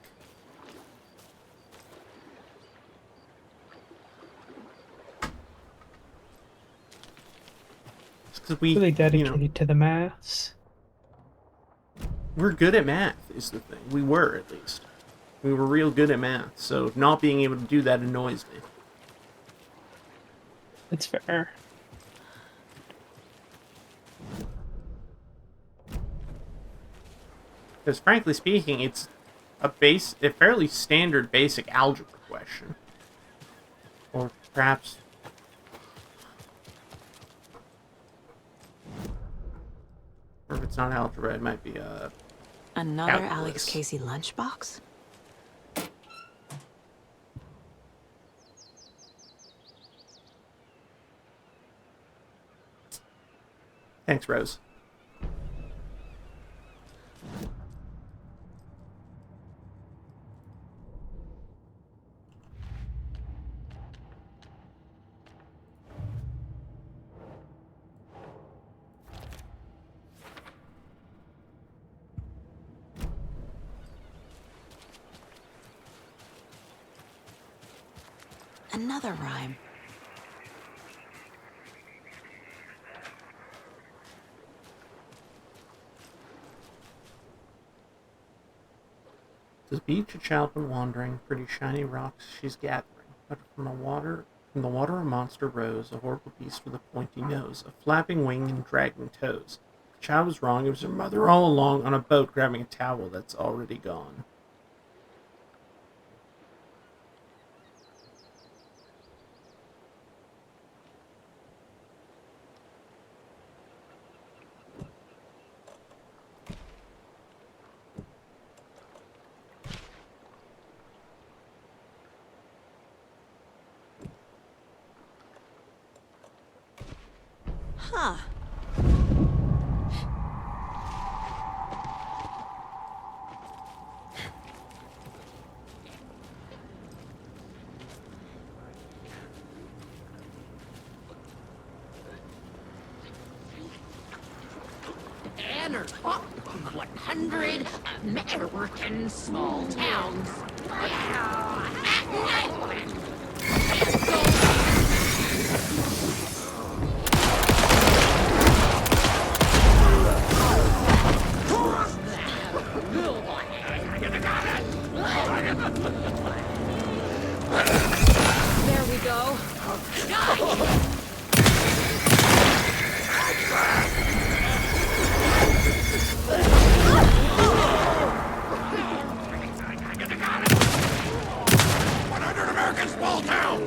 Because we really dedicated to the maths. We're good at math, is the thing. We were, at least. We were real good at math, so not being able to do that annoys me. It's fair. Because frankly speaking, it's a fairly standard basic algebra question. Or perhaps... Or if it's not algebra, it might be another calculus. Alex Casey lunchbox? Thanks, Rose. Another rhyme. The beach a child when wandering, pretty shiny rocks she's gathering. But from the water a monster rose, a horrible beast with a pointy nose, a flapping wing and dragging toes. The child was wrong, it was her mother all along on a boat grabbing a towel that's already gone. Huh. And her top 100 American small towns. There we go. American small town!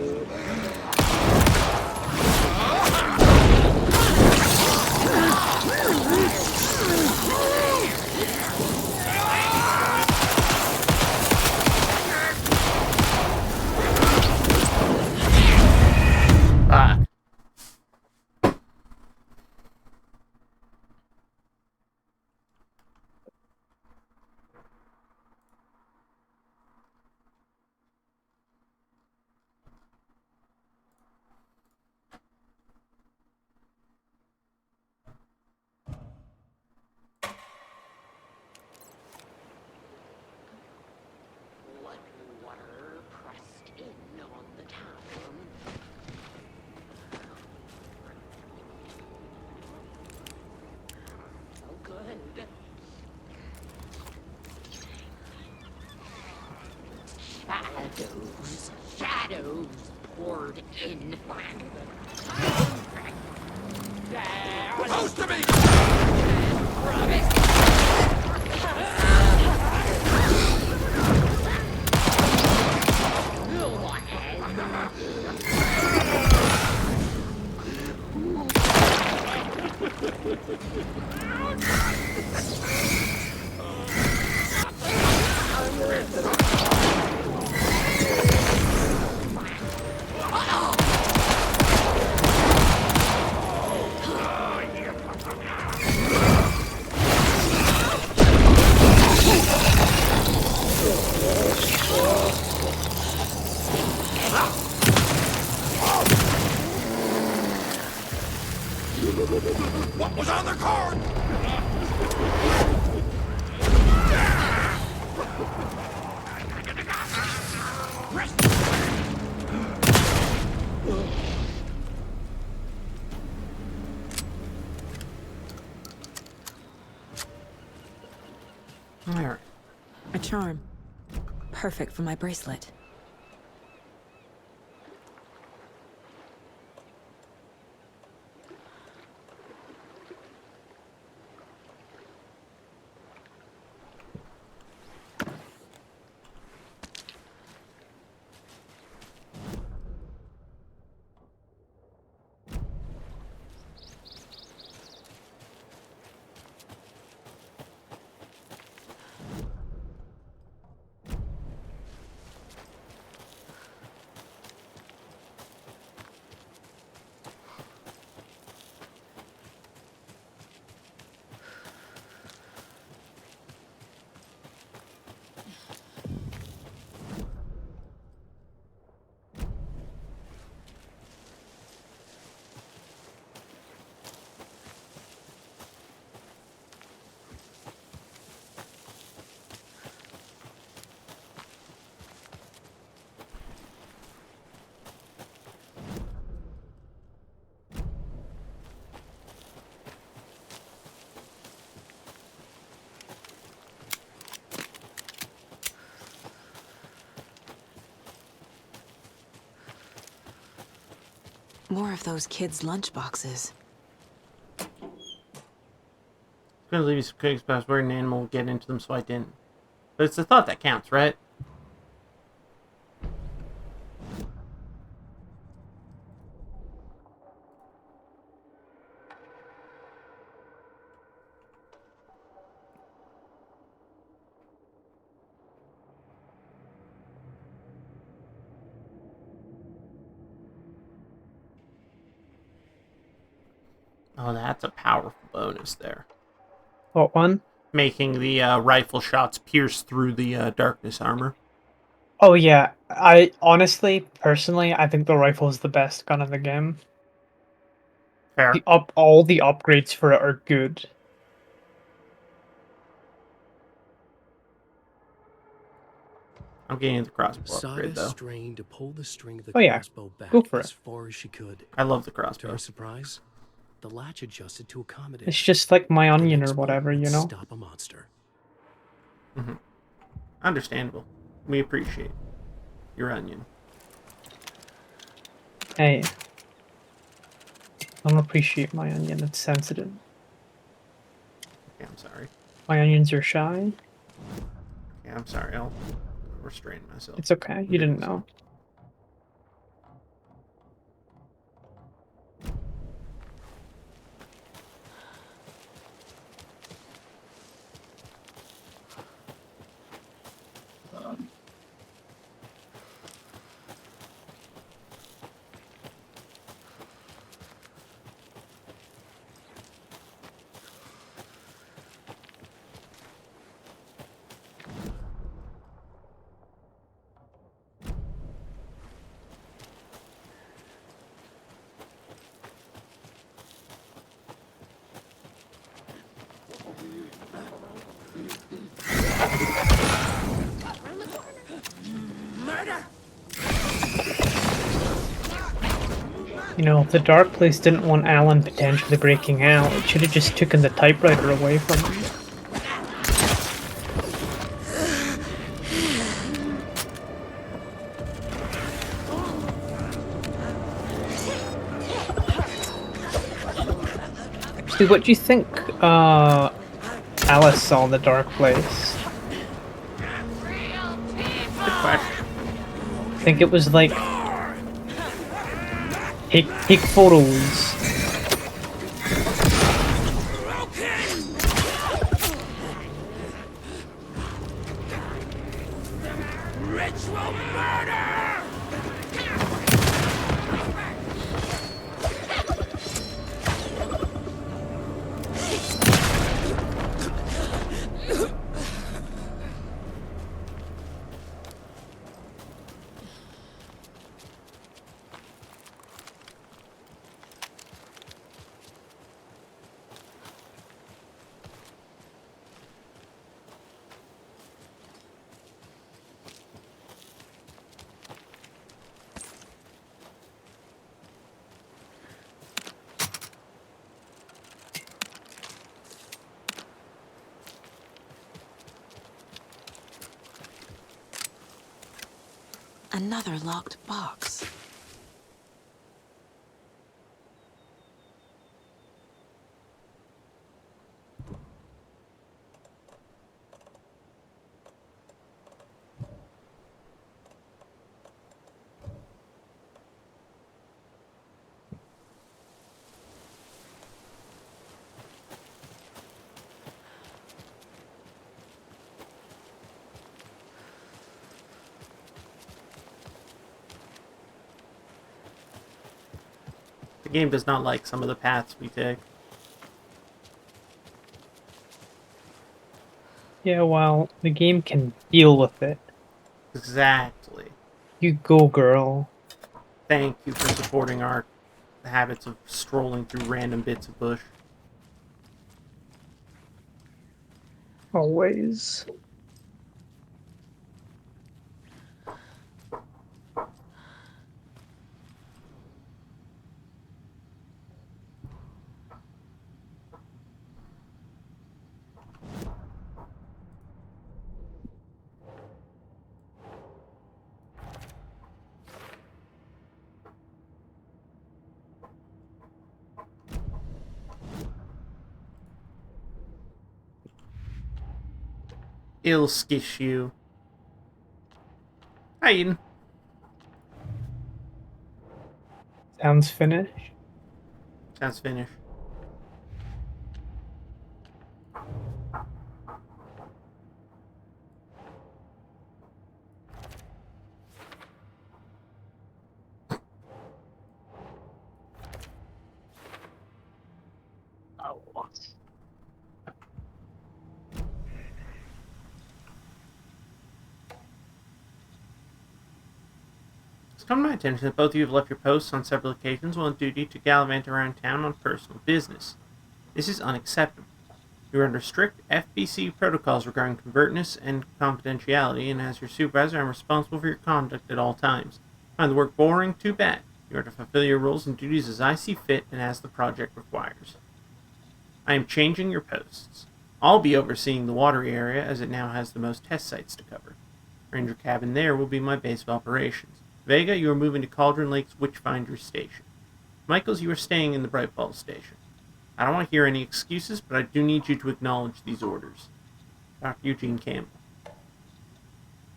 Water pressed in on the town. Oh, good. Shadows poured in. Close to me! What was on the card? Alright. A charm. Perfect for my bracelet. More of those kids' lunchboxes. Gonna leave you some cookies, but I was worried an animal would get into them, so I didn't. But it's the thought that counts, right? Oh, that's a powerful bonus there. What one? Making the rifle shots pierce through the darkness armor. Oh yeah, I honestly, personally, I think the rifle is the best gun in the game. Fair. All the upgrades for it are good. I'm getting the crossbow Saga upgrade, though. strained to pull the string of the Oh, yeah. crossbow back Go for as it. far as she could. I love the crossbow. To her surprise, the latch adjusted to accommodate. It's just like my The onion next or bolt whatever, would you know? Stop a monster. Mm-hmm. Understandable. We appreciate your onion. Hey. I don't appreciate my onion, it's sensitive. Okay, I'm sorry. My onions are shy. Yeah, I'm sorry. I'll restrain myself. It's okay, you didn't know. You know, if the Dark Place didn't want Alan potentially breaking out, it should have just taken the typewriter away from him. Actually, what do you think Alice saw in the Dark Place? Good question. I think it was like take photos. Ritual murder! Another locked box. The game does not like some of the paths we take. Yeah, well, the game can deal with it. Exactly. You go, girl. Thank you for supporting our habits of strolling through random bits of bush. Always. I'll skish you. Hi, Eden. Sounds finished. Sounds finished. It's come to my attention that both of you have left your posts on several occasions while on duty to gallivant around town on personal business. This is unacceptable. You are under strict FBC protocols regarding covertness and confidentiality, and as your supervisor, I'm responsible for your conduct at all times. Find the work boring? Too bad. You are to fulfill your roles and duties as I see fit and as the project requires. I am changing your posts. I'll be overseeing the watery area as it now has the most test sites to cover. Ranger Cabin there will be my base of operations. Vega, you are moving to Cauldron Lake's Witchfinder Station. Michaels, you are staying in the Bright Falls Station. I don't want to hear any excuses, but I do need you to acknowledge these orders. Dr. Eugene Campbell.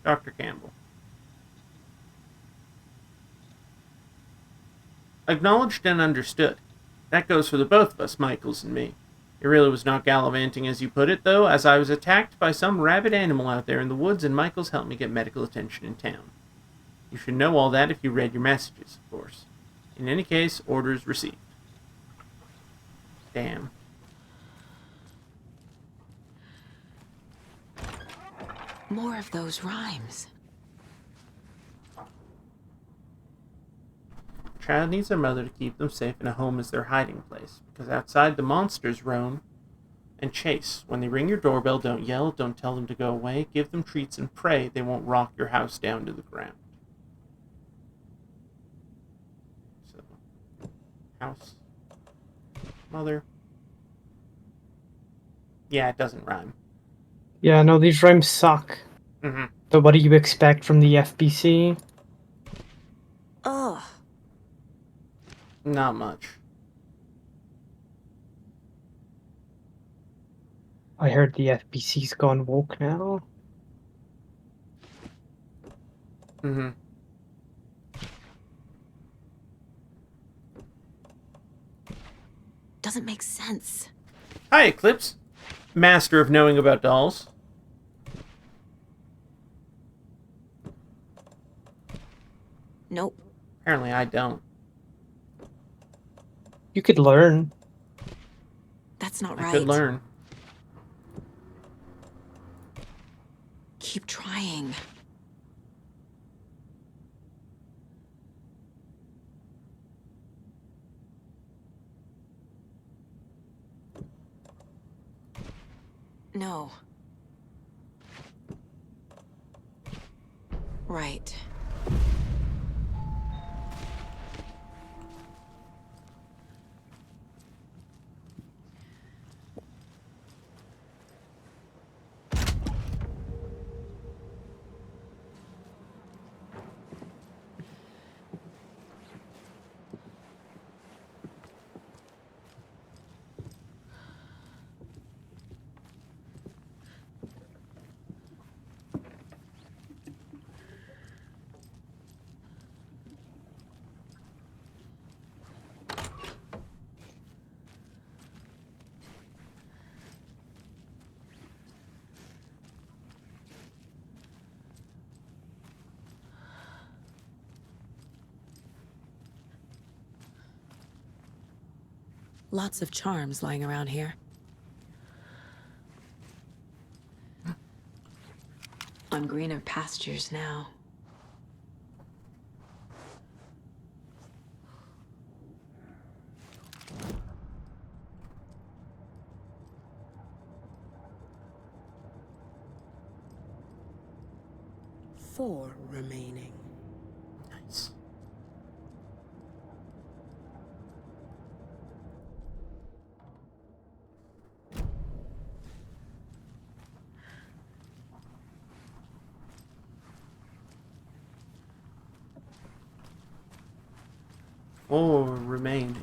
Dr. Campbell. Acknowledged and understood. That goes for the both of us, Michaels and me. It really was not gallivanting as you put it, though, as I was attacked by some rabid animal out there in the woods, and Michaels helped me get medical attention in town. You should know all that if you read your messages, of course. In any case, orders received. Damn. More of those rhymes. A child needs their mother to keep them safe, and a home is their hiding place, because outside the monsters roam and chase. When they ring your doorbell, don't yell, don't tell them to go away, give them treats and pray they won't rock your house down to the ground. So, house, mother. Yeah, it doesn't rhyme. Yeah, no, these rhymes suck. Mm-hmm. But what do you expect from the FBC? Ugh. Not much. I heard the FBC's gone woke now. Mm-hmm. Doesn't make sense. Hi, Eclipse. Master of knowing about dolls. Nope. Apparently I don't. You could learn. That's not I right. could learn. Keep trying. No. Right. Lots of charms lying around here. On greener pastures now. Four remaining. Nice. Four remaining.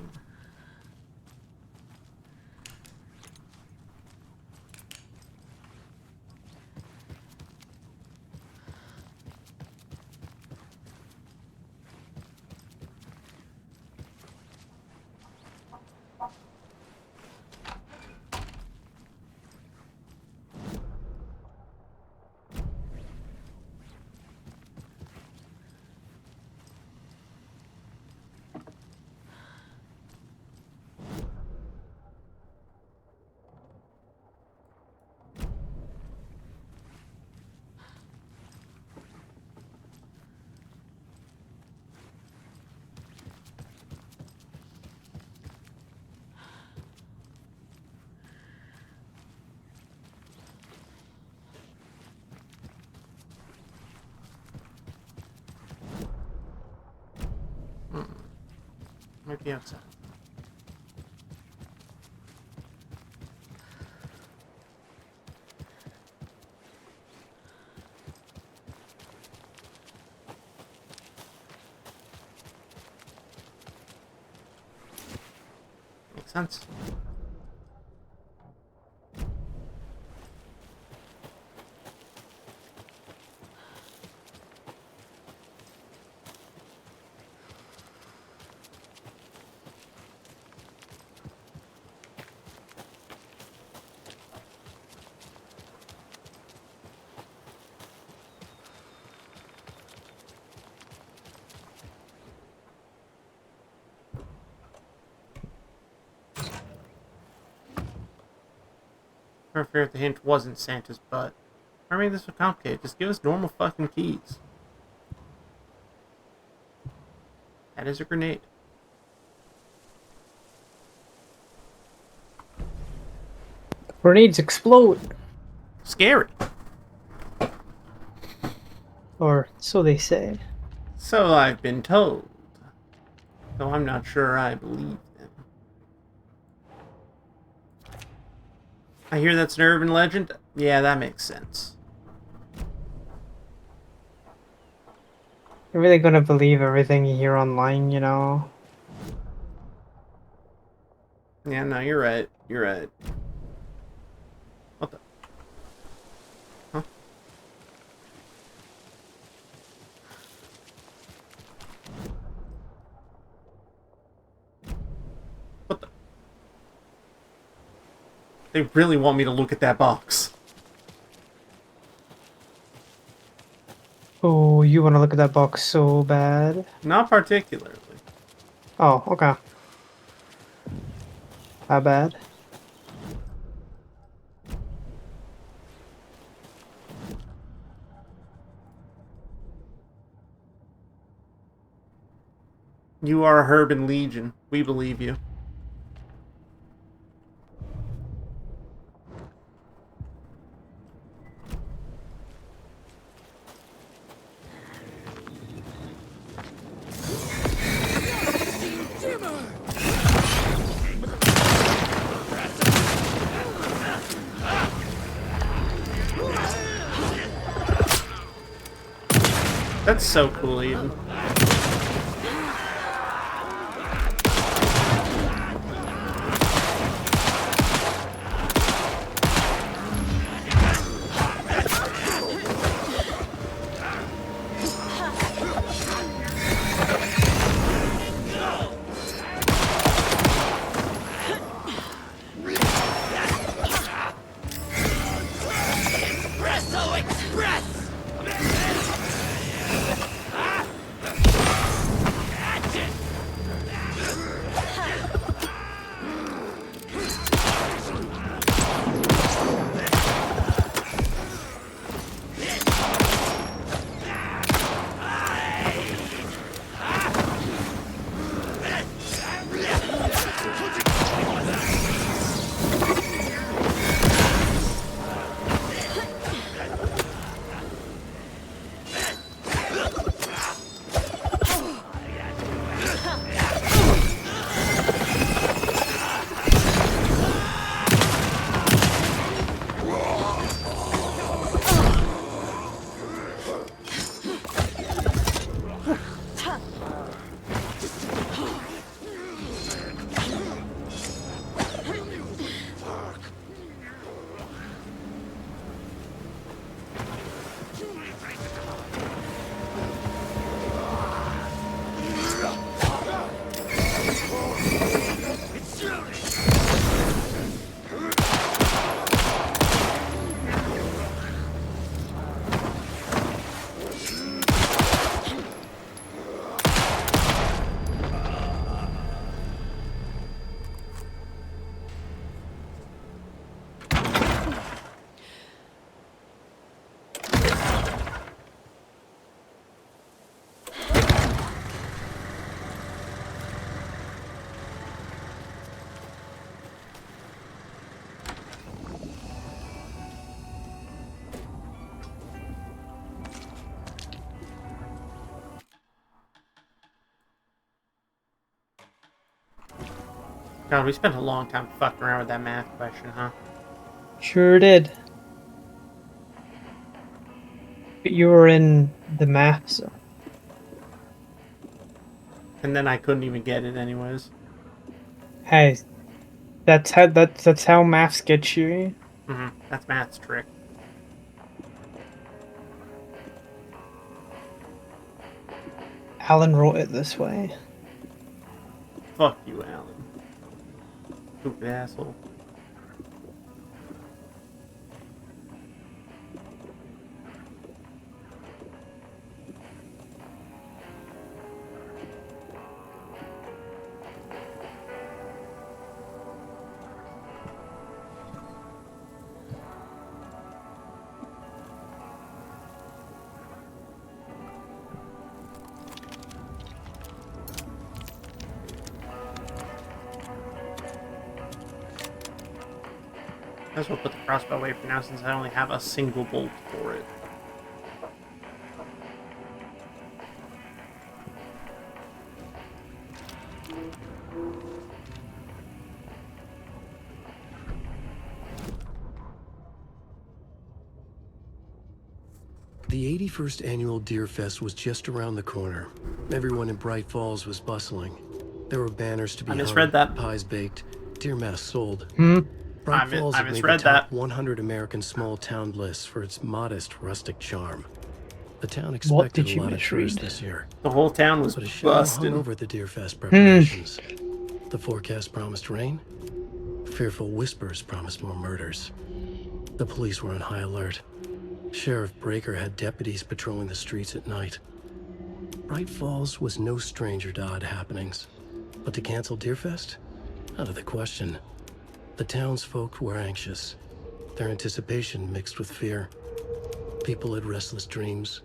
Might be outside. Makes sense. I fear if the hint wasn't Santa's butt. I made this so complicated. Just give us normal fucking keys. That is a grenade. Grenades explode. Scary. Or so they say. So I've been told. Though I'm not sure I believe them. I hear that's an urban legend? Yeah, that makes sense. You're really gonna believe everything you hear online, you know? Yeah, no, you're right. You're right. What the? Huh? What the? They really want me to look at that box. Oh, you want to look at that box so bad? Not particularly. Oh, okay. How bad? You are a Herban Legion. We believe you. That's so cool, even. God, we spent a long time fucking around with that math question, huh? Sure did. But you were in the math zone. And then I couldn't even get it anyways. Hey, that's how maths gets you. That's math's trick. Alan wrote it this way. Fuck you, Alan. Stupid asshole. Might as well put the crossbow away for now since I only have a single bolt for it. The 81st annual DEERFEST was just around the corner. Everyone in Bright Falls was bustling. There were banners to be I misread that. pies baked, deer masks sold. Hmm. Bright Falls I had made the misread top that. 100 American small town lists for its modest rustic charm. The town What expected did a you lot of tourists misread? this year. The whole town was But a shadow hung busting. over the DEERFEST preparations. The forecast promised rain. Fearful whispers promised more murders. The police were on high alert. Sheriff Breaker had deputies patrolling the streets at night. Bright Falls was no stranger to odd happenings. But to cancel DEERFEST? Out of the question. The townsfolk were anxious. Their anticipation mixed with fear. People had restless dreams.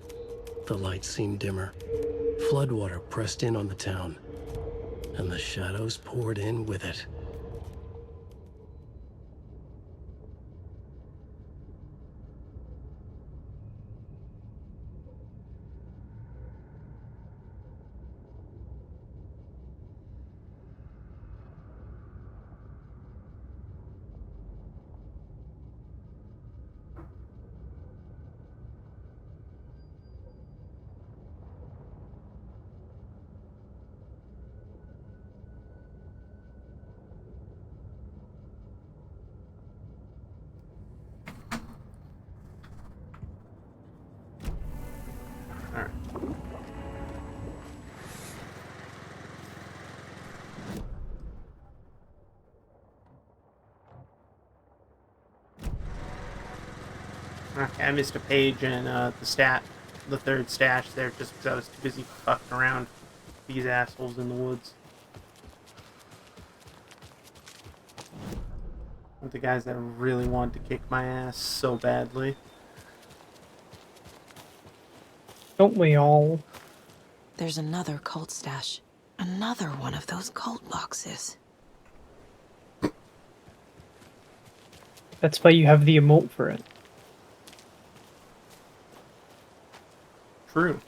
The lights seemed dimmer. Floodwater pressed in on the town. And the shadows poured in with it. Alright. Okay, I missed a page in the third stash there just because I was too busy fucking around with these assholes in the woods. With the guys that really wanted to kick my ass so badly. Don't we all? There's another cult stash. Another one of those cult boxes. That's why you have the emote for it. True.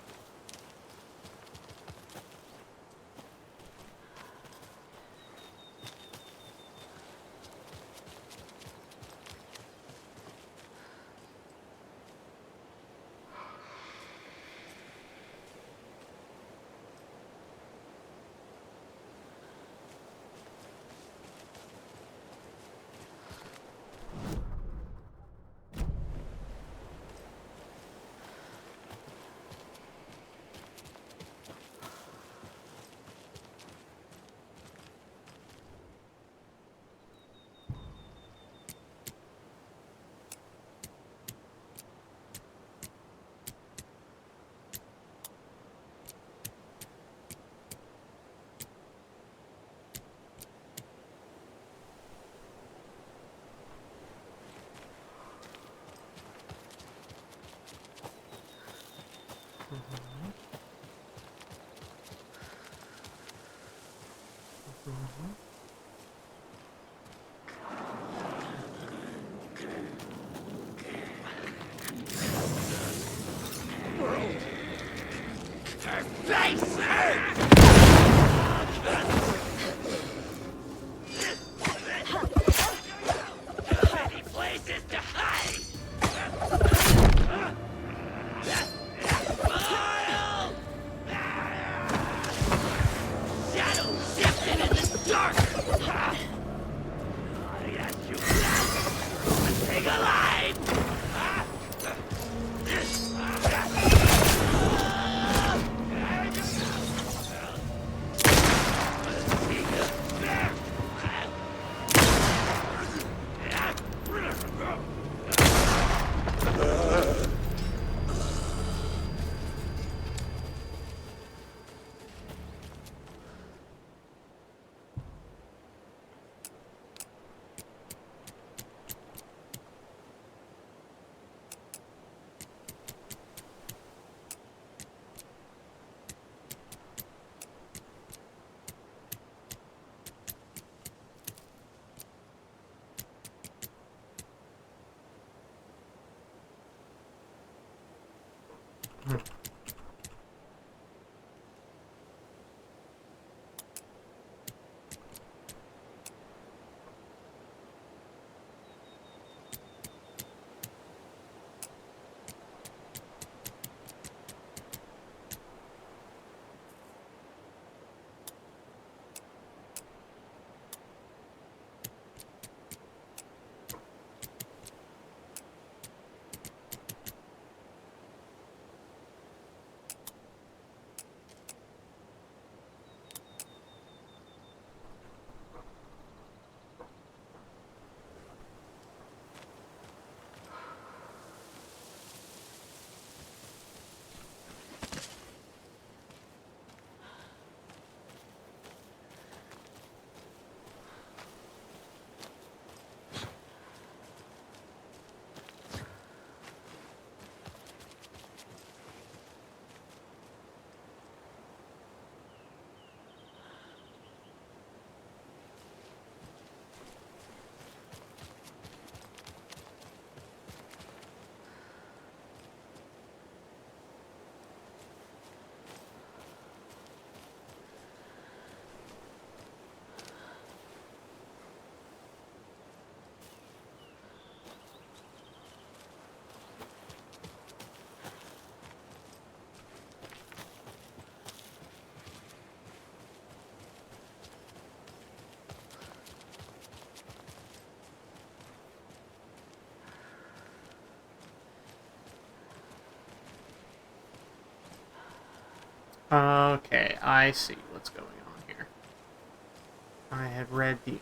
Okay, I see what's going on here.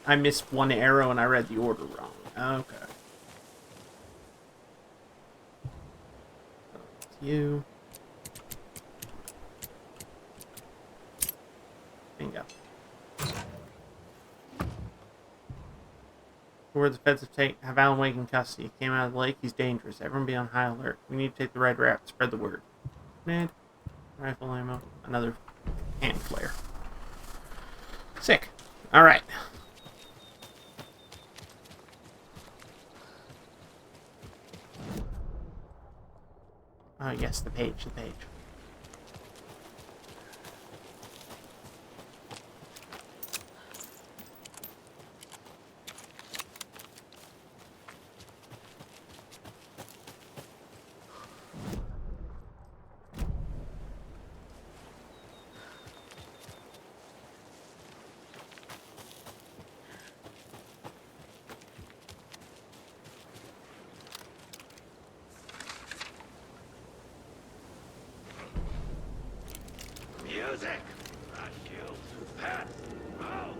I missed one arrow and I read the order wrong. Okay. You. Bingo. Where the feds have Alan Wake in custody. He came out of the lake. He's dangerous. Everyone be on high alert. We need to take the red raft. Spread the word. Ned. Rifle ammo. Another hand flare. Sick. Alright. Oh, yes, the page. Music! Not you. Pat. Oh.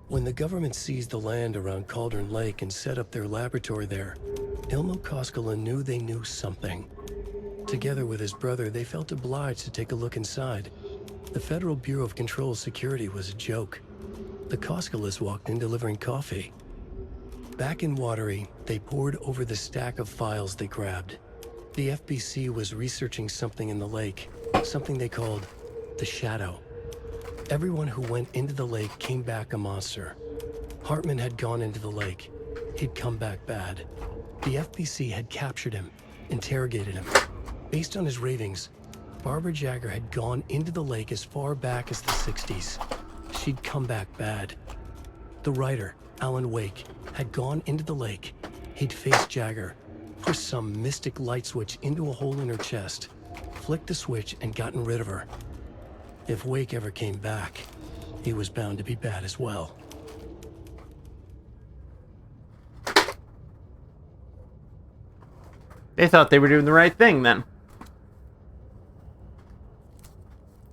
When the government seized the land around Cauldron Lake and set up their laboratory there, Ilmo Koskela knew they knew something. Together with his brother, they felt obliged to take a look inside. The Federal Bureau of Control Security was a joke. The Koskelas walked in delivering coffee. Back in Watery, they pored over the stack of files they grabbed. The FBC was researching something in the lake, something they called the Shadow. Everyone who went into the lake came back a monster. Hartman had gone into the lake. He'd come back bad. The FBC had captured him, interrogated him. Based on his ravings, Barbara Jagger had gone into the lake as far back as the 60s. She'd come back bad. The writer, Alan Wake, had gone into the lake. He'd faced Jagger, pushed some mystic light switch into a hole in her chest, flicked the switch and gotten rid of her. If Wake ever came back, he was bound to be bad as well. They thought they were doing the right thing then.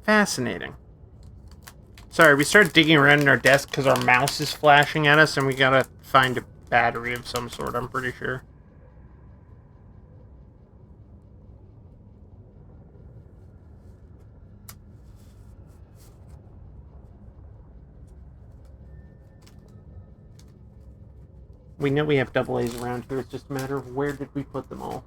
Fascinating. Sorry, we started digging around in our desk because our mouse is flashing at us and we gotta find a battery of some sort, I'm pretty sure. We know we have double A's around here, it's just a matter of where did we put them all.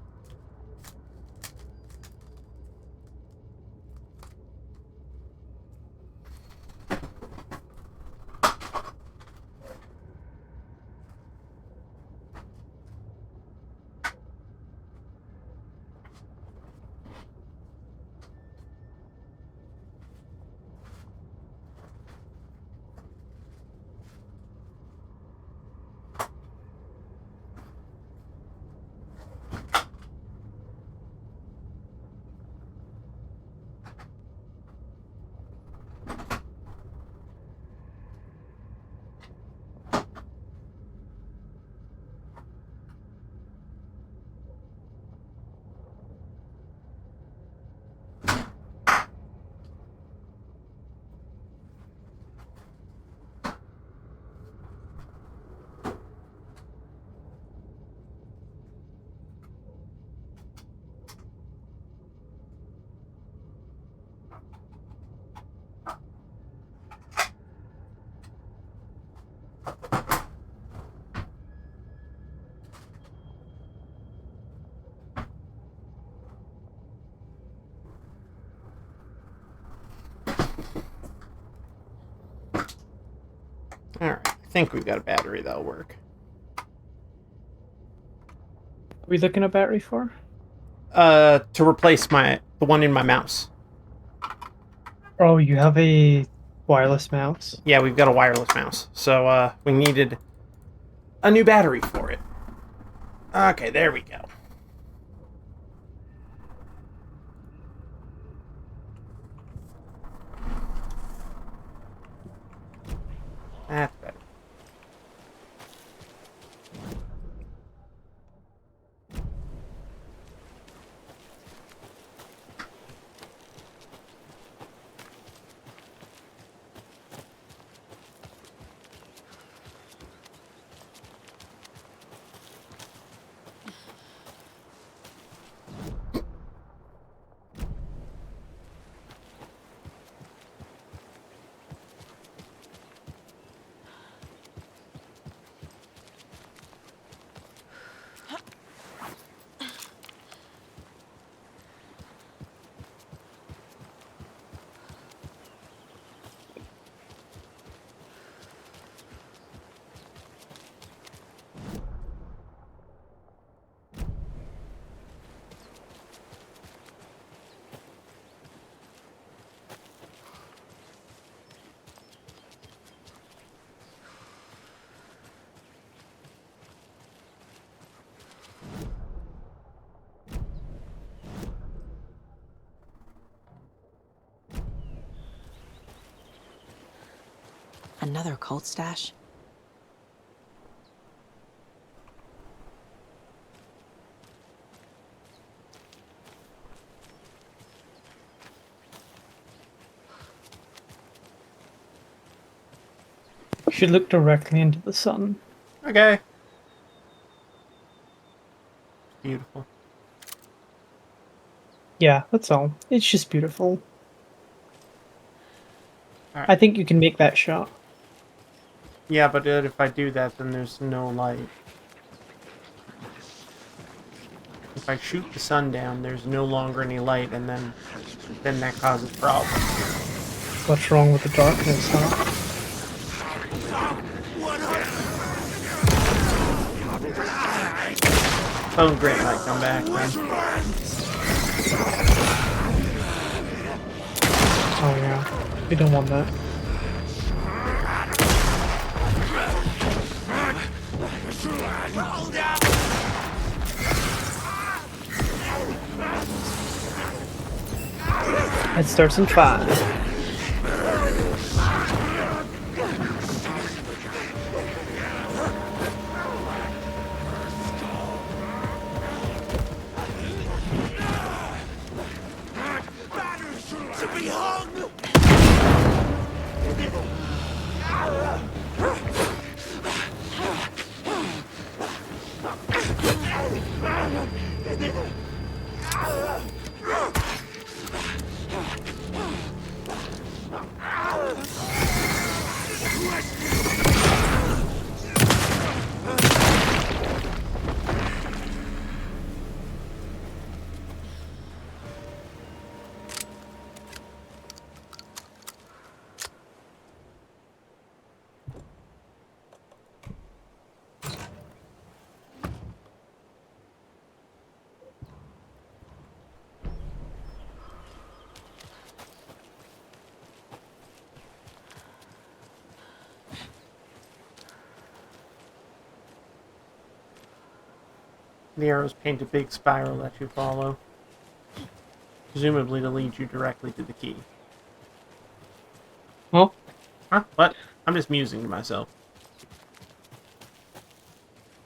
Alright, I think we've got a battery that'll work. Are we looking at battery for? To replace the one in my mouse. Oh, you have a wireless mouse? Yeah, we've got a wireless mouse. So, we needed a new battery for it. Okay, there we go. Another cult stash? You should look directly into the sun. Okay. Beautiful. Yeah, that's all. It's just beautiful. Right. I think you can make that shot. Yeah, but if I do that, then there's no light. If I shoot the sun down, there's no longer any light, and then that causes problems. What's wrong with the darkness, huh? Bone grit might come back then. Oh yeah, we don't want that. It starts in 5. The arrows paint a big spiral that you follow, presumably to lead you directly to the key. Oh? Huh? What? I'm just musing to myself.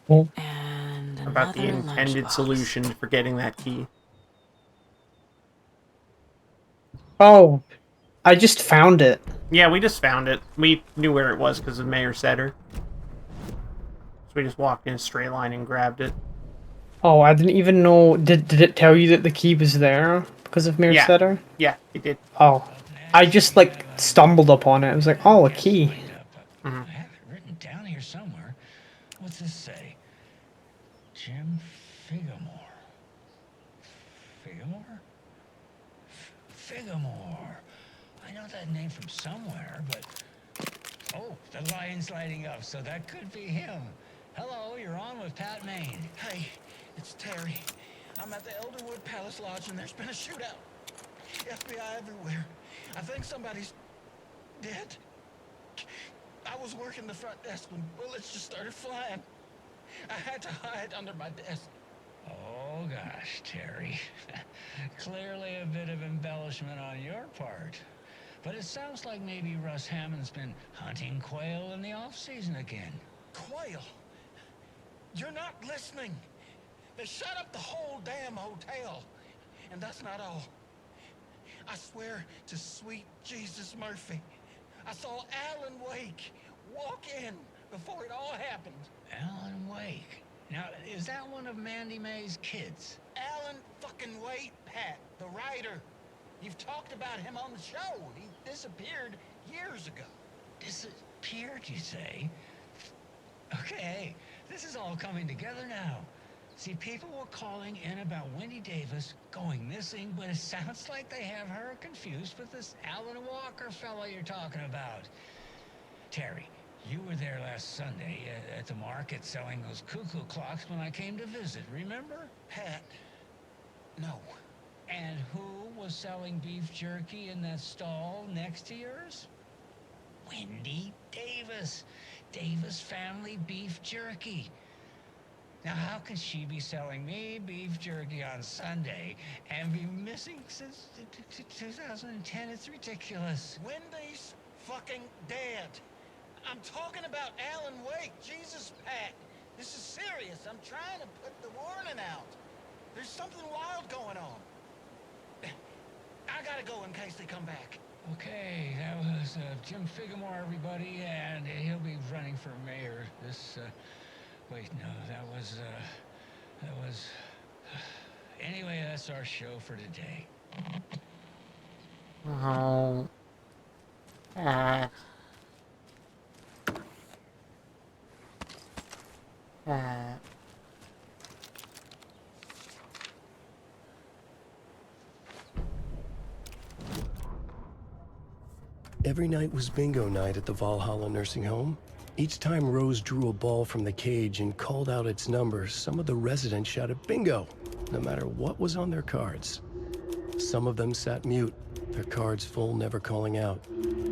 Oh. And about the another intended lunchbox. solution for getting that key. Oh, I just found it. Yeah, we just found it. We knew where it was because of Mayor Setter. So we just walked in a straight line and grabbed it. Oh, I didn't even know. Did it tell you that the key was there because of Mayor Setter? Yeah, it did. Oh, I just like stumbled upon it. I was like, oh, a key. I have it written down here somewhere. What's this say? Jim Figamore. Figamore? Figamore. I know that name from somewhere, but... Oh, the line's lighting up, so that could be him. Hello, you're on with Pat Maine. Hey, it's Terry. I'm at the Elderwood Palace Lodge and there's been a shootout. FBI everywhere. I think somebody's dead. I was working the front desk when bullets just started flying. I had to hide under my desk. Oh gosh, Terry. Clearly a bit of embellishment on your part. But it sounds like maybe Russ Hammond's been hunting quail in the off-season again. Quail? You're not listening. They shut up the whole damn hotel. And that's not all. I swear to sweet Jesus Murphy, I saw Alan Wake walk in before it all happened. Alan Wake? Now, is that one of Mandy May's kids? Alan fucking Wake, Pat, the writer. You've talked about him on the show. He disappeared years ago. Disappeared, you say? Okay, this is all coming together now. See, people were calling in about Wendy Davis going missing, but it sounds like they have her confused with this Alan Walker fellow you're talking about. Terry, you were there last Sunday at the market selling those cuckoo clocks when I came to visit, remember? Pat, no. And who was selling beef jerky in that stall next to yours? Wendy Davis. Davis Family Beef Jerky. Now, how can she be selling me beef jerky on Sunday and be missing since 2010? It's ridiculous. Wendy's fucking dead. I'm talking about Alan Wake. Jesus, Pat. This is serious. I'm trying to put the warning out. There's something wild going on. I gotta go in case they come back. Okay, that was Jim Figamore, everybody, and he'll be running for mayor. Wait, no, that was. Anyway, that's our show for today. Oh. Ah. Ah. Every night was bingo night at the Valhalla nursing home. Each time Rose drew a ball from the cage and called out its number, some of the residents shouted bingo, no matter what was on their cards. Some of them sat mute, their cards full, never calling out.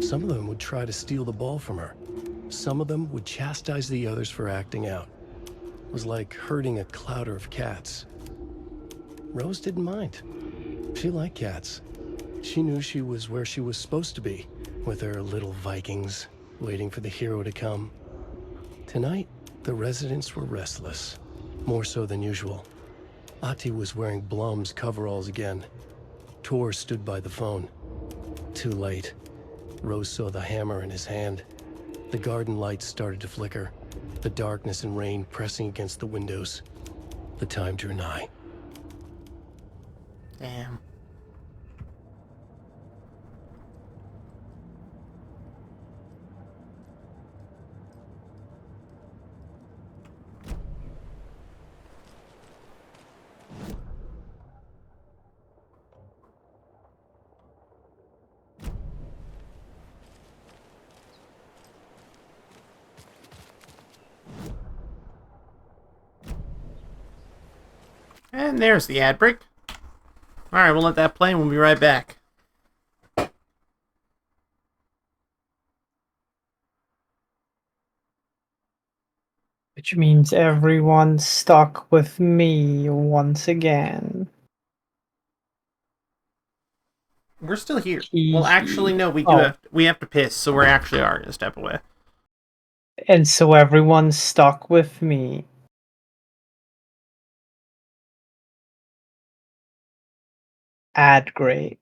Some of them would try to steal the ball from her. Some of them would chastise the others for acting out. It was like herding a clouder of cats. Rose didn't mind. She liked cats. She knew she was where she was supposed to be, with her little Vikings, waiting for the hero to come. Tonight, the residents were restless, more so than usual. Ati was wearing Blum's coveralls again. Tor stood by the phone. Too late. Rose saw the hammer in his hand. The garden lights started to flicker, the darkness and rain pressing against the windows. The time drew nigh. Damn. And there's the ad break. Alright, we'll let that play and we'll be right back. Which means everyone's stuck with me once again. We're still here. Well, actually, no, we have to piss, so we actually are gonna step away. And so everyone's stuck with me. Ad great.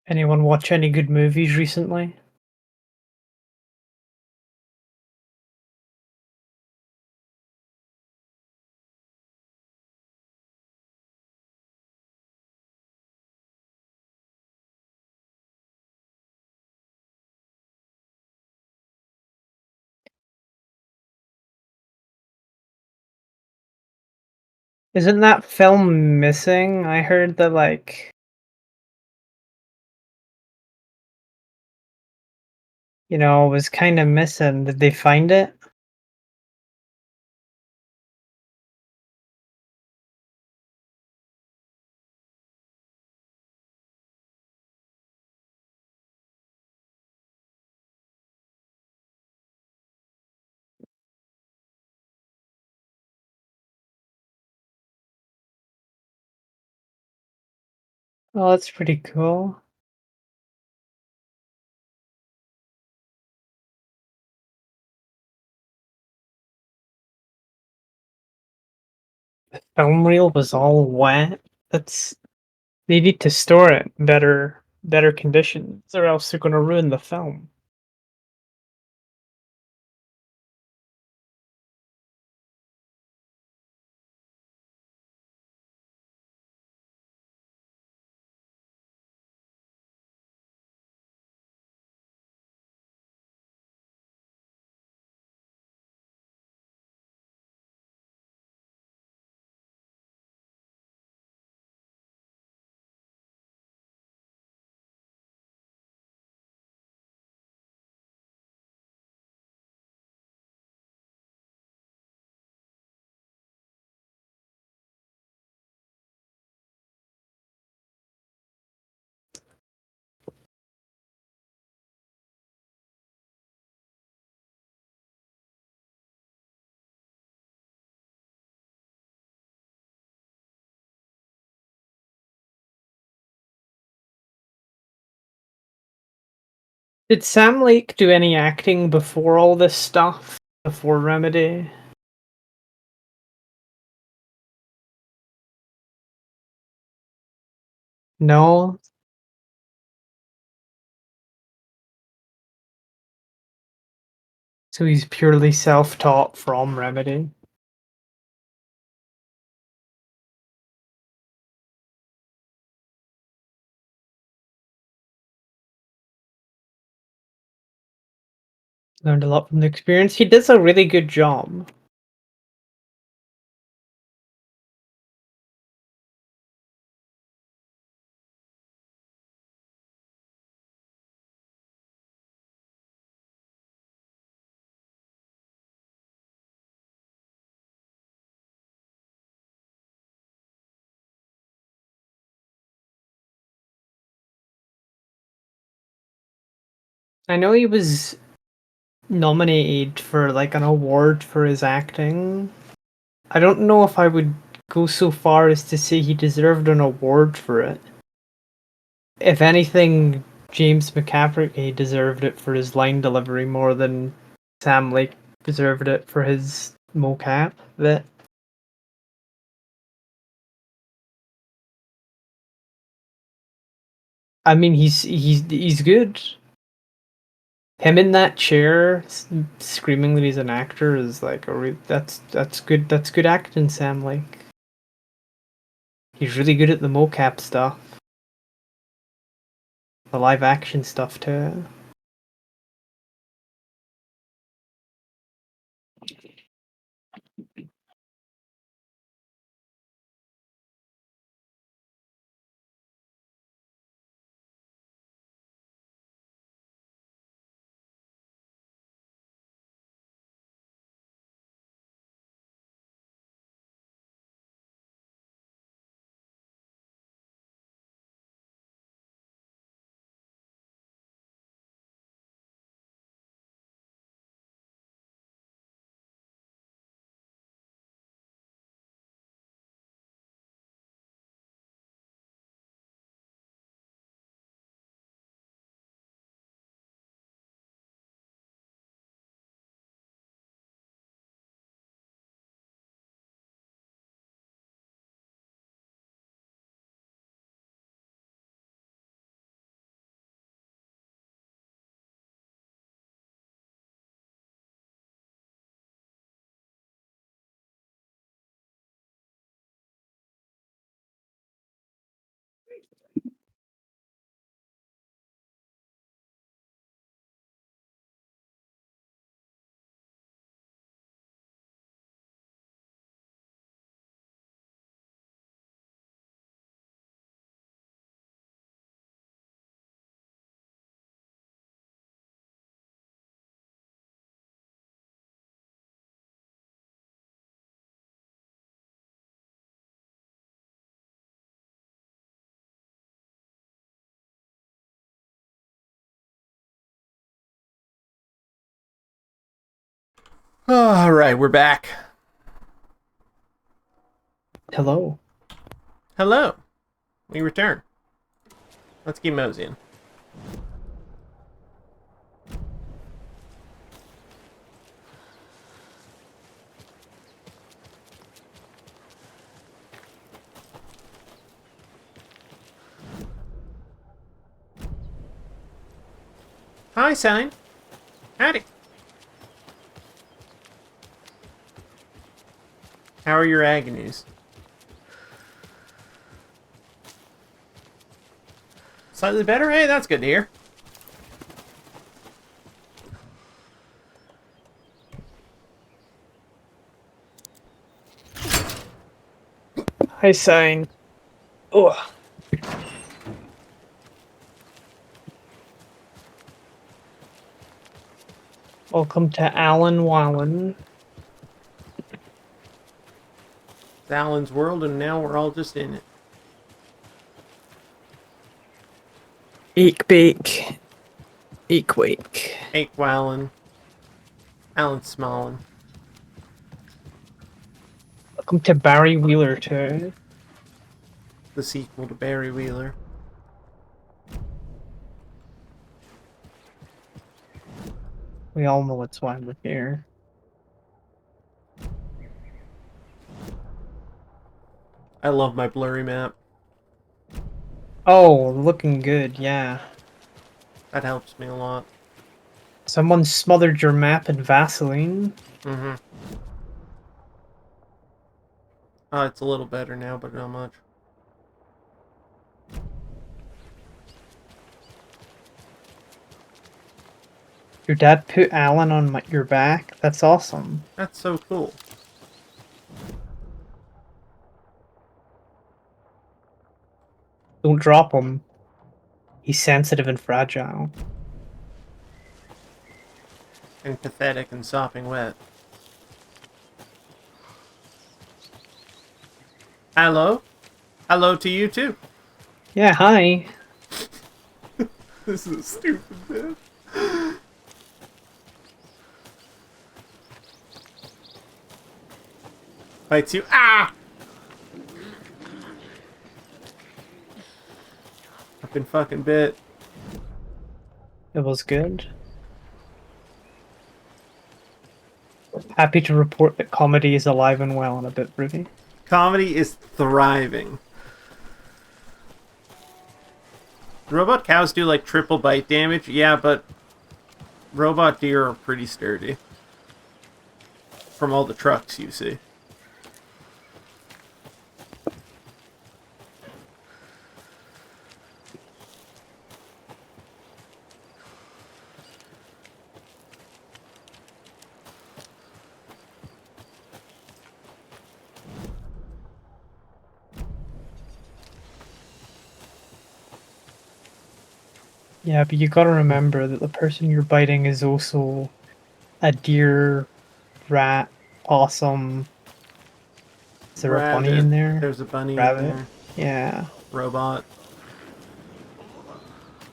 Anyone watch any good movies recently? Isn't that film missing? I heard that, like, you know, it was kind of missing. Did they find it? Oh, that's pretty cool. The film reel was all wet. That's They need to store it in better conditions, or else they're gonna ruin the film. Did Sam Lake do any acting before all this stuff? Before Remedy? No? So he's purely self-taught from Remedy? Learned a lot from the experience. He does a really good job. I know he was nominated for like an award for his acting. I don't know if I would go so far as to say he deserved an award for it. If anything, James McCaffrey deserved it for his line delivery more than Sam Lake deserved it for his mocap bit. I mean, he's good. Him in that chair, screaming that he's an actor, is like that's good. That's good acting, Sam Lake. He's really good at the mocap stuff, the live action stuff too. Alright, we're back. Hello. Hello. We return. Let's keep moseying. Hi, Sign. Howdy. How are your agonies? Slightly better? Hey, that's good to hear. Hi, Sign. Ugh. Welcome to Alan Wallen. It's Alan's world, and now we're all just in it. Eek bake. Eek wake. Ake Wallen. Alan Smallin. Welcome to Barry Wheeler too. The sequel to Barry Wheeler. We all know it's why we're here. I love my blurry map. Oh, looking good, yeah. That helps me a lot. Someone smothered your map in Vaseline. Mm-hmm. It's a little better now, but not much. Your dad put Alan on your back? That's awesome. That's so cool. Don't drop him. He's sensitive and fragile. And pathetic and sopping wet. Hello? Hello to you too. Yeah, hi. This is a stupid bit. Bites you. Ah! I've been fucking bit. It was good. Happy to report that comedy is alive and well and a bit broody. Comedy is thriving. Robot cows do like triple bite damage, yeah, but robot deer are pretty sturdy. From all the trucks you see. Yeah, but you gotta remember that the person you're biting is also a deer, rat, possum. Is there a bunny in there? There's a bunny Rabbit. in there. Yeah. Robot.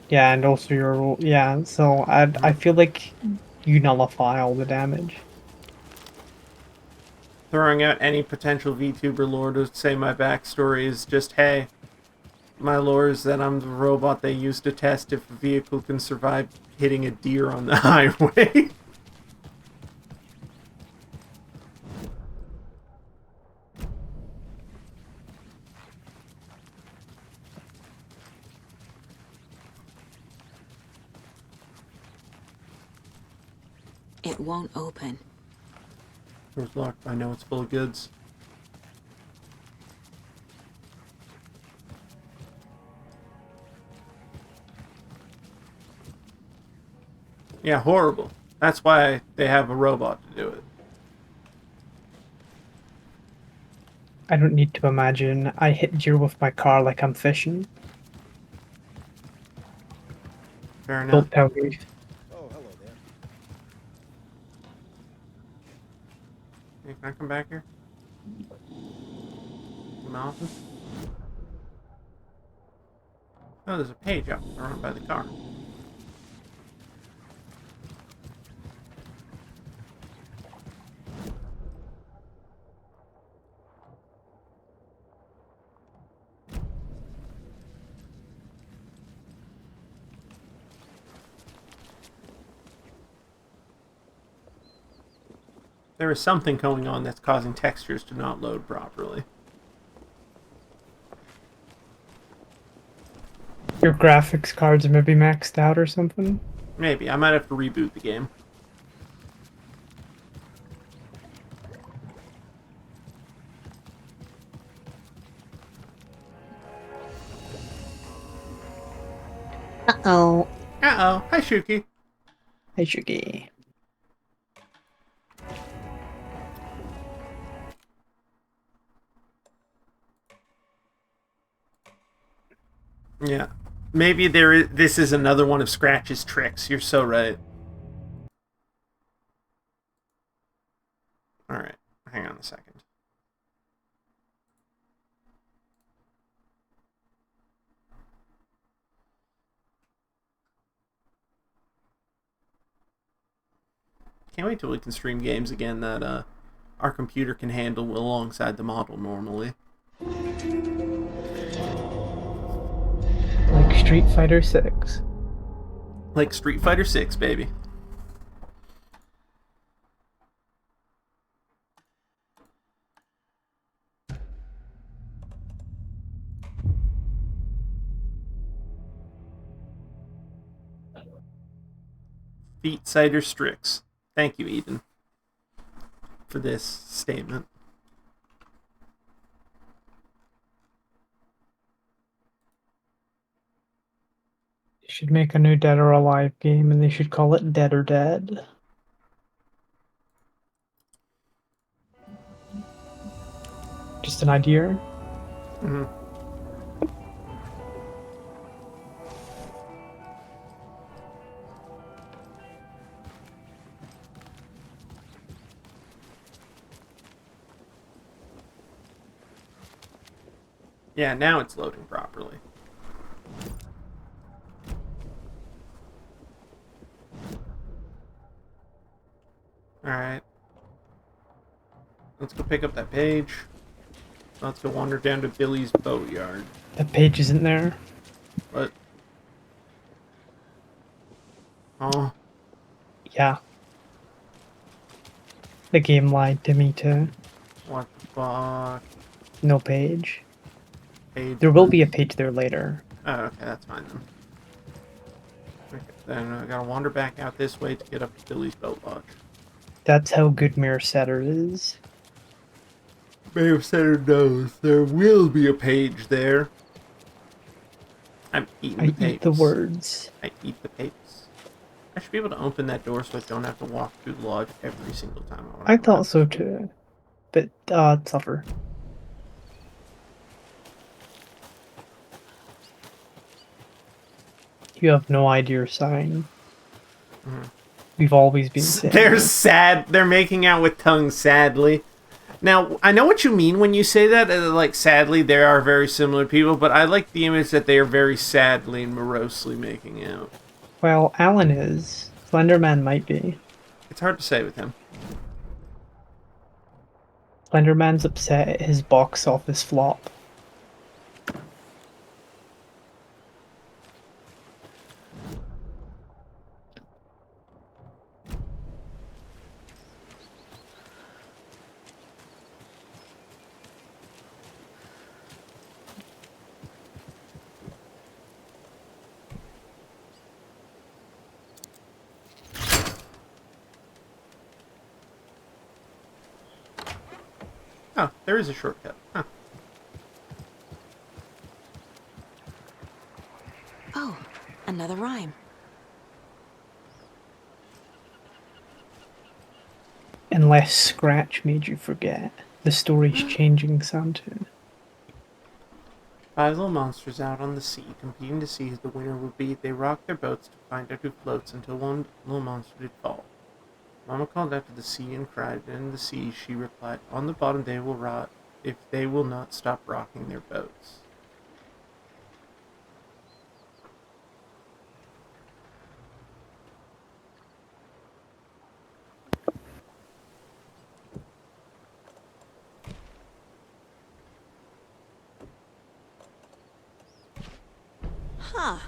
Yeah, and also your yeah. So I feel like you nullify all the damage. Throwing out any potential VTuber lore to say my backstory is just, hey, my lore is that I'm the robot they use to test if a vehicle can survive hitting a deer on the highway. It won't open. Door's locked. I know it's full of goods. Yeah, horrible. That's why they have a robot to do it. I don't need to imagine. I hit deer with my car like I'm fishing. Fair enough. Don't tell me. Hey, can I come back here? In my office? Oh, there's a page out front by the car. There is something going on that's causing textures to not load properly. Your graphics cards are maybe maxed out or something? Maybe. I might have to reboot the game. Uh-oh. Uh-oh. Hi, Shuki. Hi, Shuki. Yeah. Maybe this is another one of Scratch's tricks. You're so right. Alright. Hang on a second. Can't wait till we can stream games again that our computer can handle alongside the model normally. Like Street Fighter 6. Like Street Fighter 6, baby. Feet, cider, Strix. Thank you, Eden, for this statement. They should make a new Dead or Alive game, and they should call it Dead or Dead. Just an idea. Mm-hmm. Yeah, now it's loading properly. Alright. Let's go pick up that page. Let's go wander down to Billy's boatyard. That page isn't there. What? Oh. Yeah. The game lied to me too. What the fuck? No page. Page. There will be a page there later. Oh, okay, that's fine then. Okay, then I gotta wander back out this way to get up to Billy's boat lodge. That's how good Mirror Setter is. Mirror Setter knows there will be a page there. I'm eating the papes. I eat the words. I eat the papes. I should be able to open that door so I don't have to walk through the lodge every single time I want to. I thought so too. But, suffer. You have no idea sign. Mm-hmm. We've always been saying. They're sad. They're making out with tongues sadly. Now, I know what you mean when you say that. Like, sadly, they are very similar people, but I like the image that they are very sadly and morosely making out. Well, Alan is. Slenderman might be. It's hard to say with him. Slenderman's upset at his box office flop. Oh, there is a shortcut. Huh. Oh, another rhyme. Unless Scratch made you forget. The story's changing sound tune. 5 little monsters out on the sea, competing to see who the winner will be. They rock their boats to find out who floats until one little monster did fall. Mama called out to the sea and cried, and in the sea she replied, on the bottom they will rot if they will not stop rocking their boats. Huh.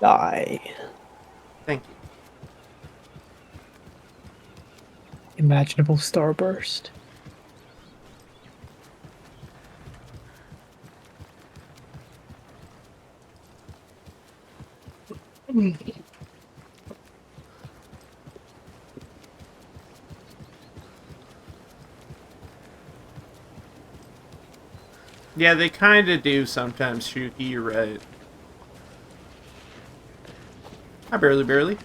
Die. Thank you. Imaginable starburst. Yeah, they kind of do sometimes, Shuki, you're right. Hi, Barely.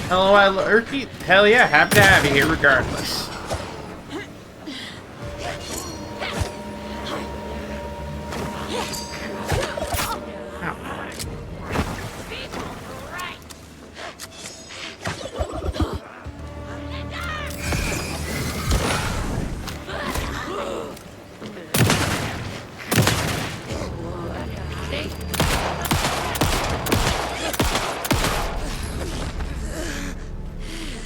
Hello, Urky. Hell yeah, happy to have you here regardless.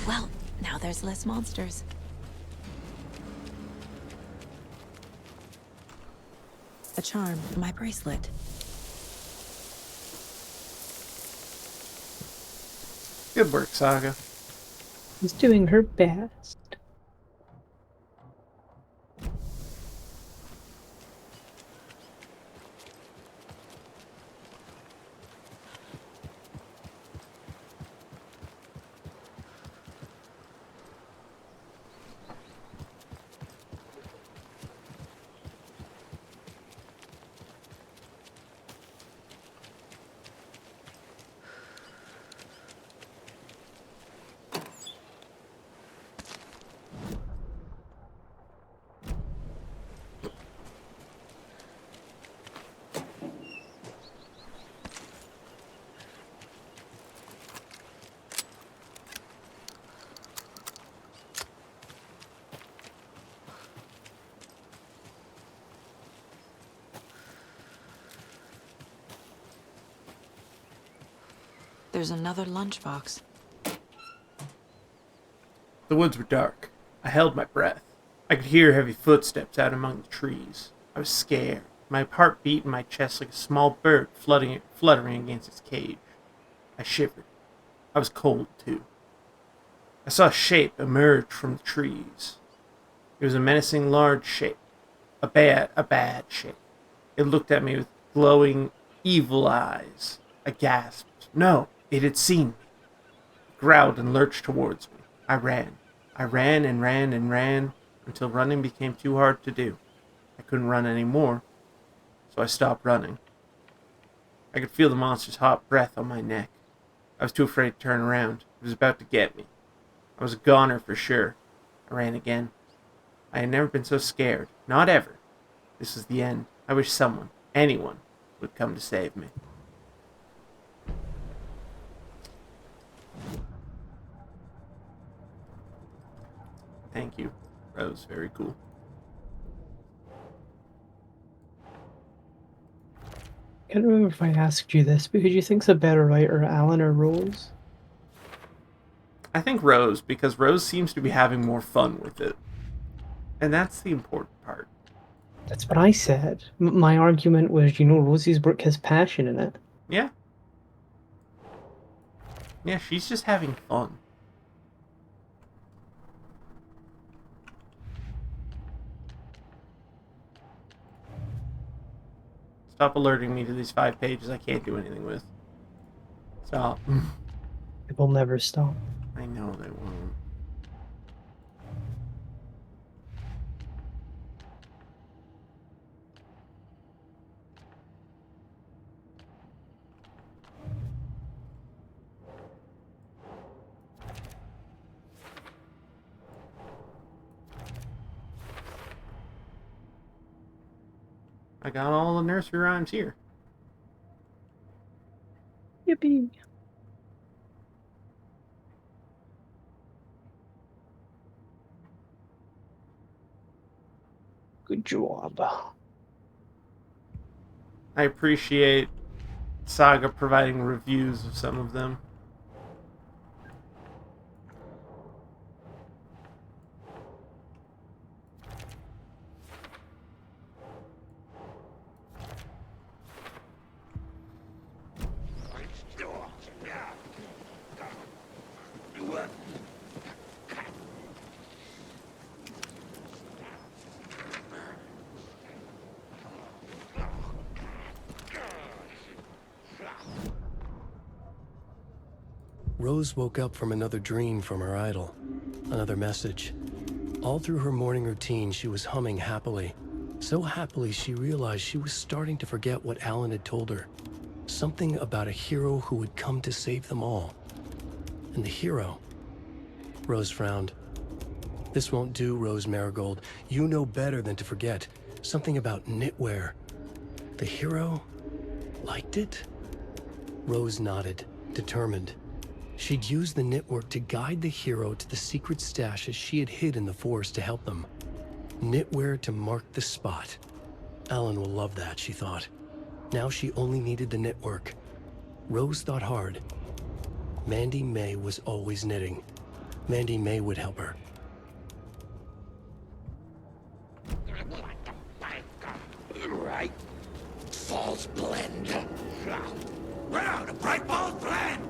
Well, now there's less monsters. A charm, my bracelet. Good work, Saga. She's doing her best. There's another lunchbox. The woods were dark. I held my breath. I could hear heavy footsteps out among the trees. I was scared. My heart beat in my chest like a small bird fluttering against its cage. I shivered. I was cold, too. I saw a shape emerge from the trees. It was a menacing large shape. A bad shape. It looked at me with glowing, evil eyes. I gasped. No, it had seen me. It growled and lurched towards me. I ran. I ran and ran and ran until running became too hard to do. I couldn't run anymore, so I stopped running. I could feel the monster's hot breath on my neck. I was too afraid to turn around. It was about to get me. I was a goner for sure. I ran again. I had never been so scared. Not ever. This was the end. I wish someone, anyone, would come to save me. Thank you, Rose. Very cool. I can't remember if I asked you this, but who do you think's a better writer, Alan or Rose? I think Rose, because Rose seems to be having more fun with it. And that's the important part. That's what I said. My argument was, Rosie's work has passion in it. Yeah. Yeah, she's just having fun. Stop alerting me to these 5 pages I can't do anything with. Stop. It will never stop. I know they won't. I got all the nursery rhymes here. Yippee. Good job. I appreciate Saga providing reviews of some of them. Rose woke up from another dream from her idol, another message. All through her morning routine, she was humming happily. So happily, she realized she was starting to forget what Alan had told her. Something about a hero who would come to save them all. And the hero... Rose frowned. This won't do, Rose Marigold. You know better than to forget. Something about knitwear. The hero liked it? Rose nodded, determined. She'd use the knitwork to guide the hero to the secret stashes she had hid in the forest to help them. Knitwear to mark the spot. Alan will love that, she thought. Now she only needed the knitwork. Rose thought hard. Mandy May was always knitting. Mandy May would help her. Right balls blend. Wow, the bright balls blend.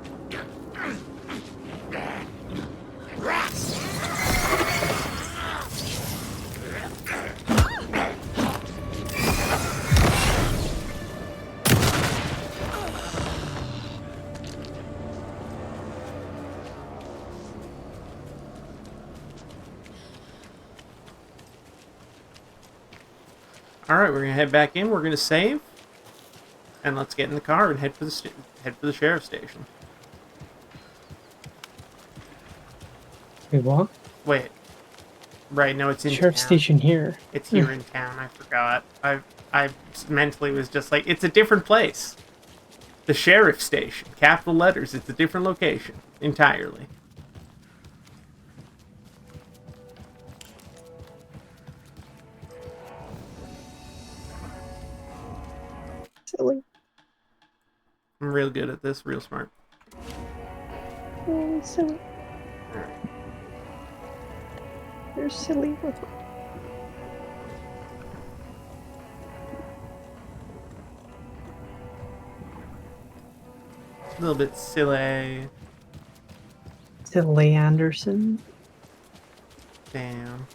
All right, we're gonna head back in. We're gonna save, and let's get in the car and head for the sheriff's station. Wait, what? Wait, right? No, it's in Sheriff's town. station here. It's here in town. I forgot. I mentally was just like, it's a different place. The sheriff's station, capital letters. It's a different location entirely. Silly. I'm real good at this. Real smart. Oh, silly. All right. You're silly. A little bit silly. Silly Anderson. Damn.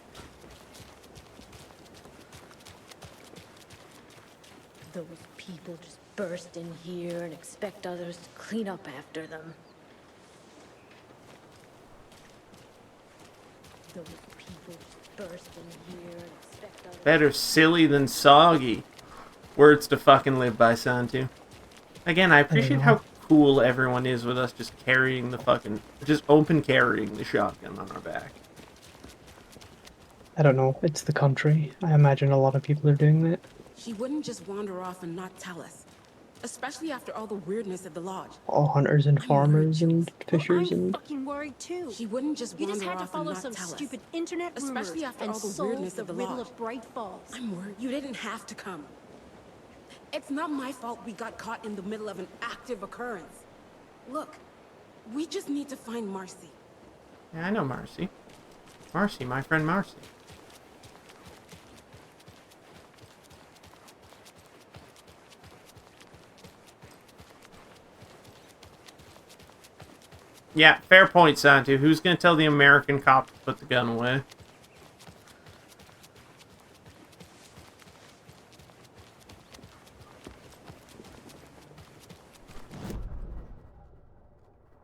Those people just burst in here and expect others to clean up after them. Those people just burst in here and expect others... Better silly than soggy. Words to fucking live by, Santu. Again, I appreciate how cool everyone is with us just carrying the fucking... just open carrying the shotgun on our back. I don't know. It's the country. I imagine a lot of people are doing that. She wouldn't just wander off and not tell us. Especially after all the weirdness at the lodge. All hunters and farmers and fishers and... fucking worried too. She wouldn't just wander off and not tell us. You just had to follow some stupid internet rumors Especially after and all the solve weirdness the of the riddle lodge. of Bright Falls. I'm worried. You didn't have to come. It's not my fault we got caught in the middle of an active occurrence. Look, we just need to find Marcy. Yeah, I know Marcy. Marcy, my friend Marcy. Yeah, fair point, Santu. Who's gonna tell the American cop to put the gun away?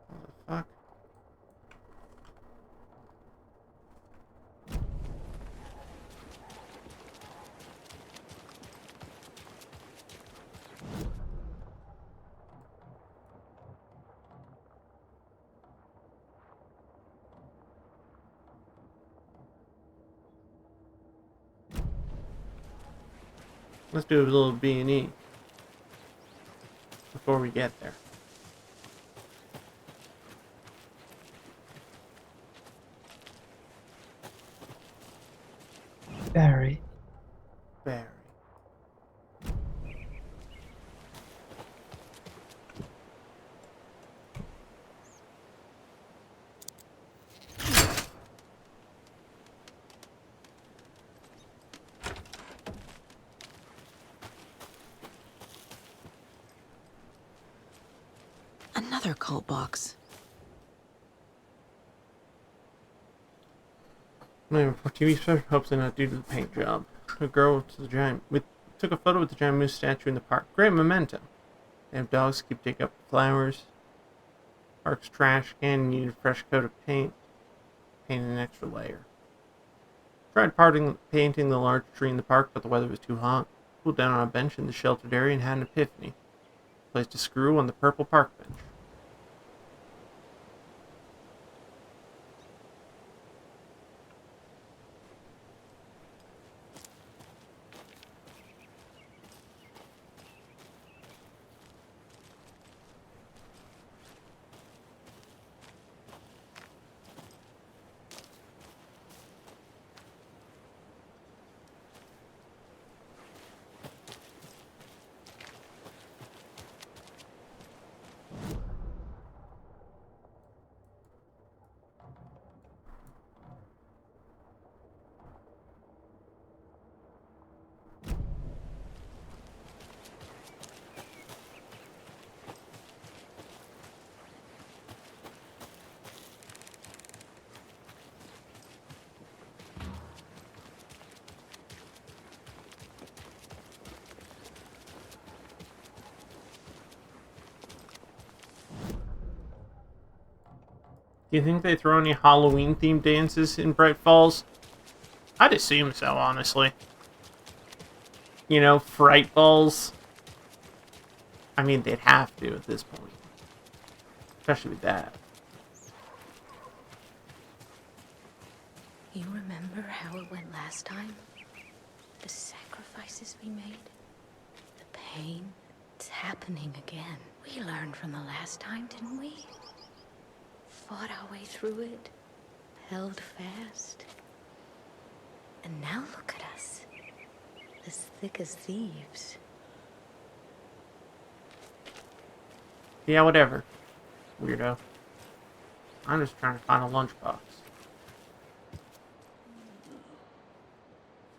What the fuck? Let's do a little B&E before we get there. Barry. Barry. Another cult box. No, for TV special hopes they're not due to the paint job. A girl to the giant took a photo with the giant moose statue in the park. Great memento. They have dogs keep digging up flowers. Park's trash can needed a fresh coat of paint. Painted an extra layer. Tried painting the large tree in the park, but the weather was too hot. Cooled down on a bench in the sheltered area and had an epiphany. Placed a screw on the purple park bench. Do you think they throw any Halloween-themed dances in Bright Falls? I'd assume so, honestly. You know, fright balls. I mean, they'd have to at this point. Especially with that. You remember how it went last time? The sacrifices we made? The pain? It's happening again. We learned from the last time, didn't we? Fought our way through it. Held fast. And now look at us. As thick as thieves. Yeah, whatever. Weirdo. I'm just trying to find a lunchbox.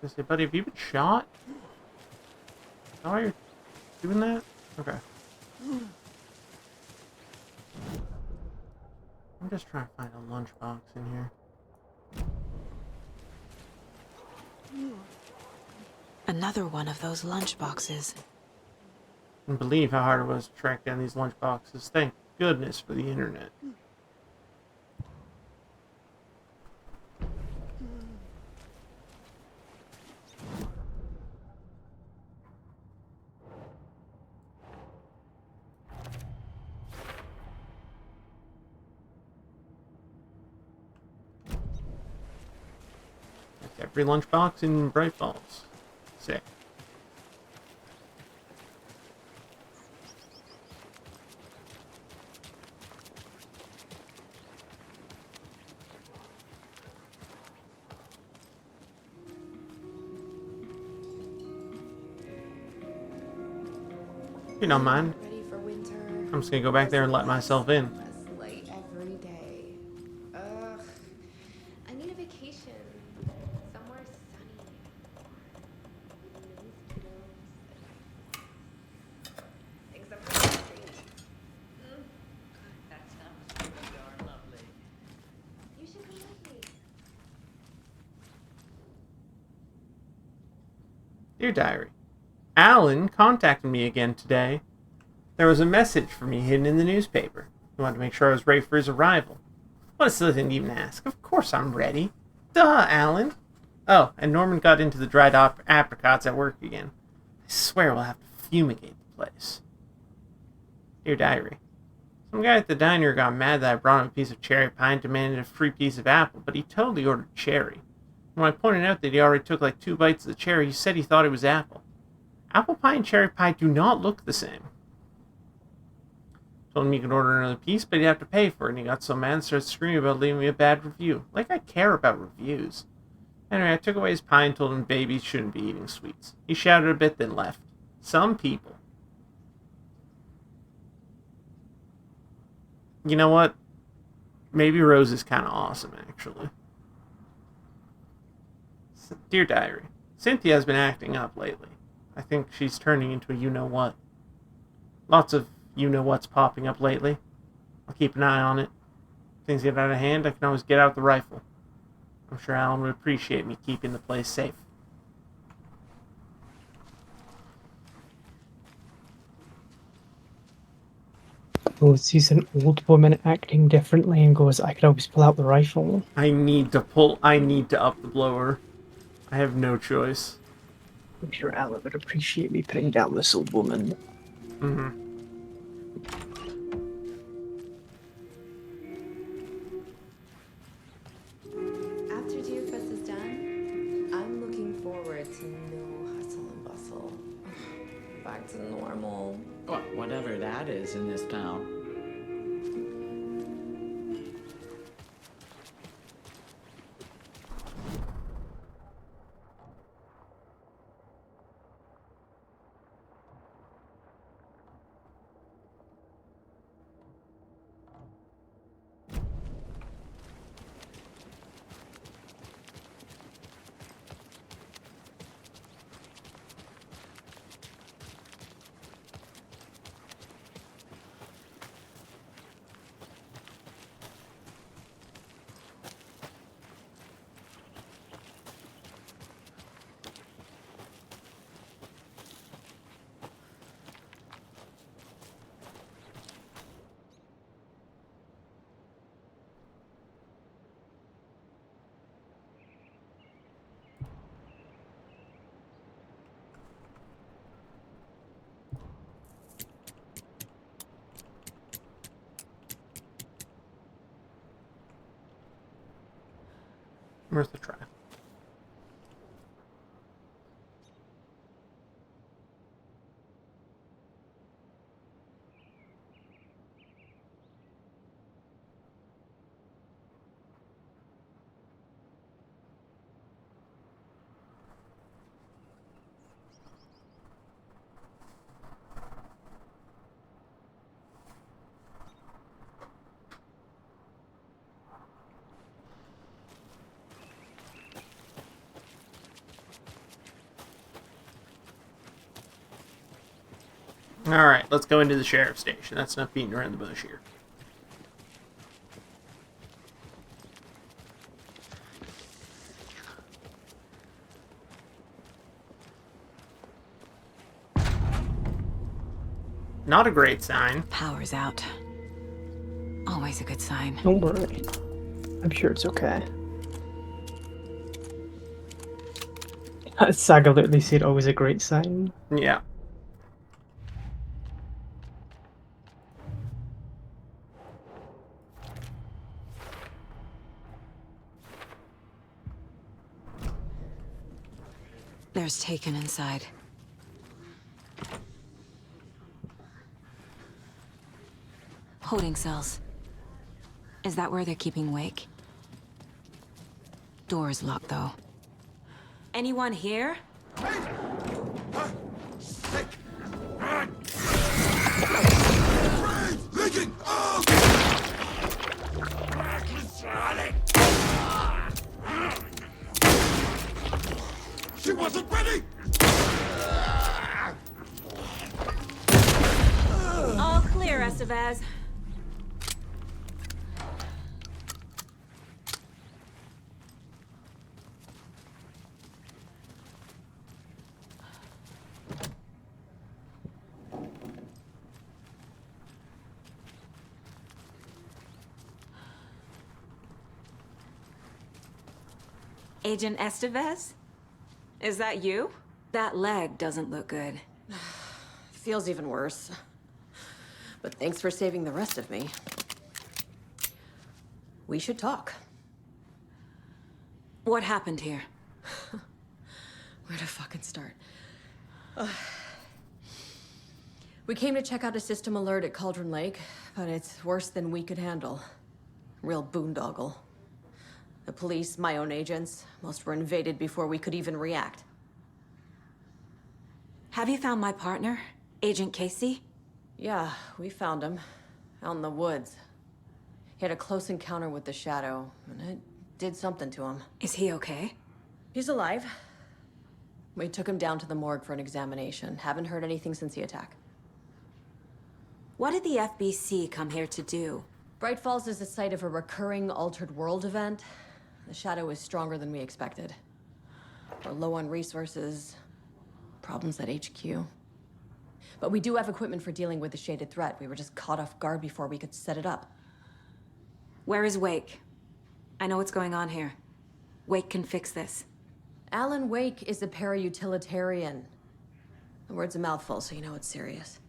I say, buddy, have you been shot? Is that why you're doing that? Okay. I'm just trying to find a lunchbox in here. Another one of those lunchboxes. I can't believe how hard it was to track down these lunchboxes. Thank goodness for the internet. That's every lunchbox in Bright Falls. Sick. If you don't mind, Ready for winter. I'm just gonna go back there and let myself in. Less light every day. Ugh. I need a vacation. Somewhere sunny. Except for the street. That sounds pretty darn lovely. You should come with me. Dear Diary, Alan contacted me again today. There was a message for me hidden in the newspaper. He wanted to make sure I was ready for his arrival. What a silly thing to even ask. Of course I'm ready. Duh, Alan. Oh, and Norman got into the dried apricots at work again. I swear we'll have to fumigate the place. Dear Diary, some guy at the diner got mad that I brought him a piece of cherry pie and demanded a free piece of apple, but he totally ordered cherry. When I pointed out that he already took like 2 bites of the cherry, he said he thought it was apple. Apple pie and cherry pie do not look the same. Told him he could order another piece, but he'd have to pay for it, and he got so mad and started screaming about leaving me a bad review. Like I care about reviews. Anyway, I took away his pie and told him babies shouldn't be eating sweets. He shouted a bit, then left. Some people. You know what? Maybe Rose is kind of awesome, actually. Dear Diary, Cynthia has been acting up lately. I think she's turning into a you-know-what. Lots of you-know-what's popping up lately. I'll keep an eye on it. If things get out of hand, I can always get out the rifle. I'm sure Alan would appreciate me keeping the place safe. Oh, sees an old woman acting differently and goes, I could always pull out the rifle. I need to up the blower. I have no choice. I'm sure Alan would appreciate me putting down this old woman. Mm-hmm. After DEERFEST is done, I'm looking forward to no hustle and bustle. Back to normal. Whatever that is in this town. Worth a try. Alright, let's go into the sheriff's station. That's enough beating around the bush here. Not a great sign. Power's out. Always a good sign. Don't worry. I'm sure it's okay. Saga literally said always a great sign. Yeah. There's Taken inside. Holding cells. Is that where they're keeping Wake? Door's locked, though. Anyone here? She wasn't ready! All clear, Estevez. Agent Estevez? Is that you? That leg doesn't look good. Feels even worse. But thanks for saving the rest of me. We should talk. What happened here? Where to fucking start? We came to check out a system alert at Cauldron Lake, but it's worse than we could handle. Real boondoggle. The police, my own agents, most were invaded before we could even react. Have you found my partner, Agent Casey? Yeah, we found him. Out in the woods. He had a close encounter with the Shadow, and it did something to him. Is he okay? He's alive. We took him down to the morgue for an examination. Haven't heard anything since the attack. What did the FBC come here to do? Bright Falls is the site of a recurring Altered World event. The Shadow is stronger than we expected. We're low on resources. Problems at HQ. But we do have equipment for dealing with the shaded threat. We were just caught off guard before we could set it up. Where is Wake? I know what's going on here. Wake can fix this. Alan Wake is a para-utilitarian. The word's a mouthful, so you know it's serious.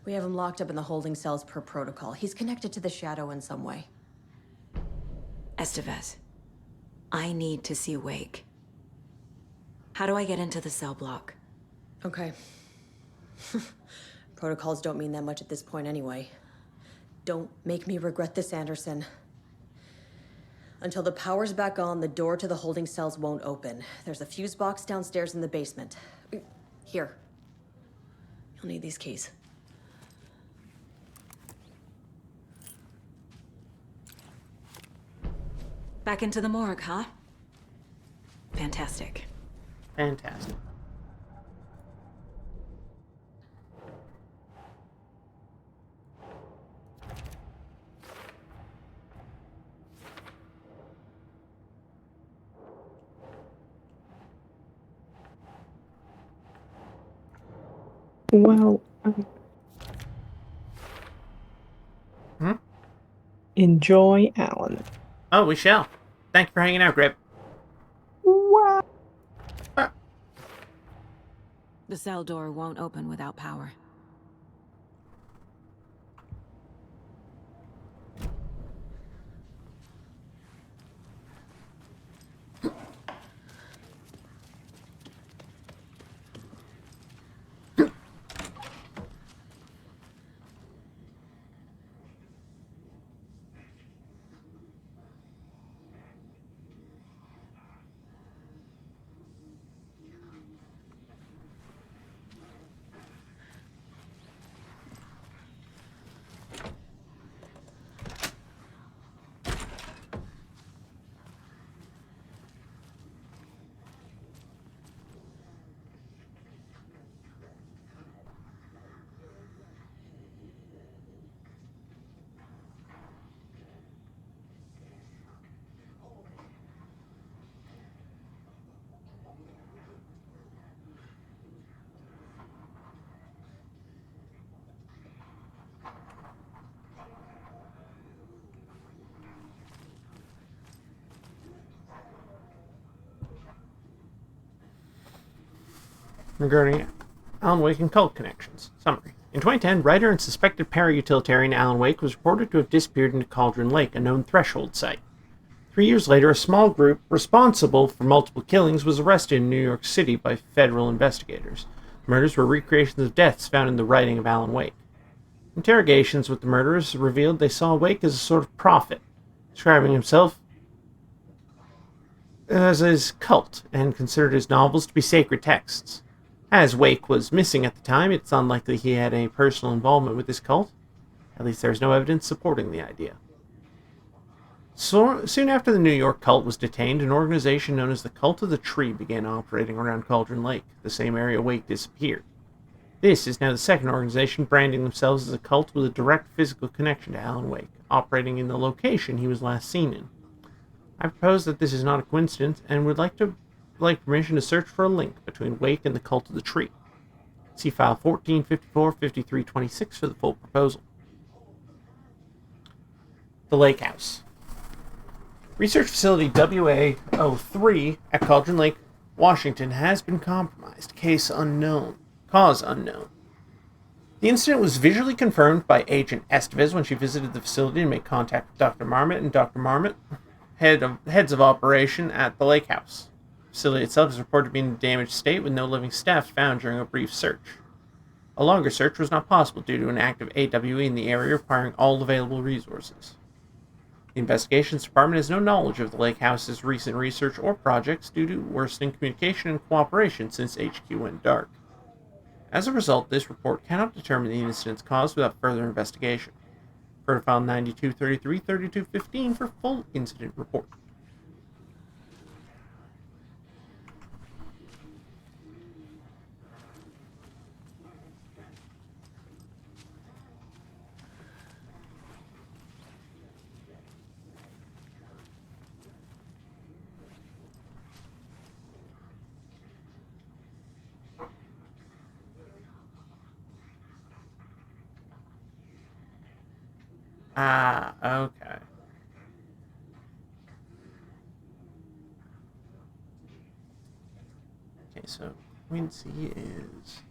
We have him locked up in the holding cells per protocol. He's connected to the Shadow in some way. Estevez, I need to see Wake. How do I get into the cell block? Okay. Protocols don't mean that much at this point anyway. Don't make me regret this, Anderson. Until the power's back on, the door to the holding cells won't open. There's a fuse box downstairs in the basement. Here. You'll need these keys. Back into the morgue, huh? Fantastic. Fantastic. Well, enjoy Alan. Oh, we shall. Thank you for hanging out, Grip. Wow. The cell door won't open without power. regarding Alan Wake and cult connections. Summary. In 2010, writer and suspected para-utilitarian Alan Wake was reported to have disappeared into Cauldron Lake, a known threshold site. 3 years later, a small group responsible for multiple killings was arrested in New York City by federal investigators. The murders were recreations of deaths found in the writing of Alan Wake. Interrogations with the murderers revealed they saw Wake as a sort of prophet, describing himself as his cult and considered his novels to be sacred texts. As Wake was missing at the time, it's unlikely he had a personal involvement with this cult. At least there is no evidence supporting the idea. So, soon after the New York cult was detained, an organization known as the Cult of the Tree began operating around Cauldron Lake, the same area Wake disappeared. This is now the second organization branding themselves as a cult with a direct physical connection to Alan Wake, operating in the location he was last seen in. I propose that this is not a coincidence and would like permission to search for a link between Wake and the Cult of the Tree. See file 1454-5326 for the full proposal. The Lake House. Research facility WA-03 at Cauldron Lake, Washington has been compromised. Cause unknown. The incident was visually confirmed by Agent Estevez when she visited the facility to make contact with Dr. Marmot and Dr. Marmot, heads of operation at the Lake House. The facility itself is reported to be in a damaged state with no living staff found during a brief search. A longer search was not possible due to an active AWE in the area requiring all available resources. The Investigations Department has no knowledge of the Lake House's recent research or projects due to worsening communication and cooperation since HQ went dark. As a result, this report cannot determine the incident's cause without further investigation. Refer to file 9233-3215 for full incident report. Okay. Okay, so Quincy is...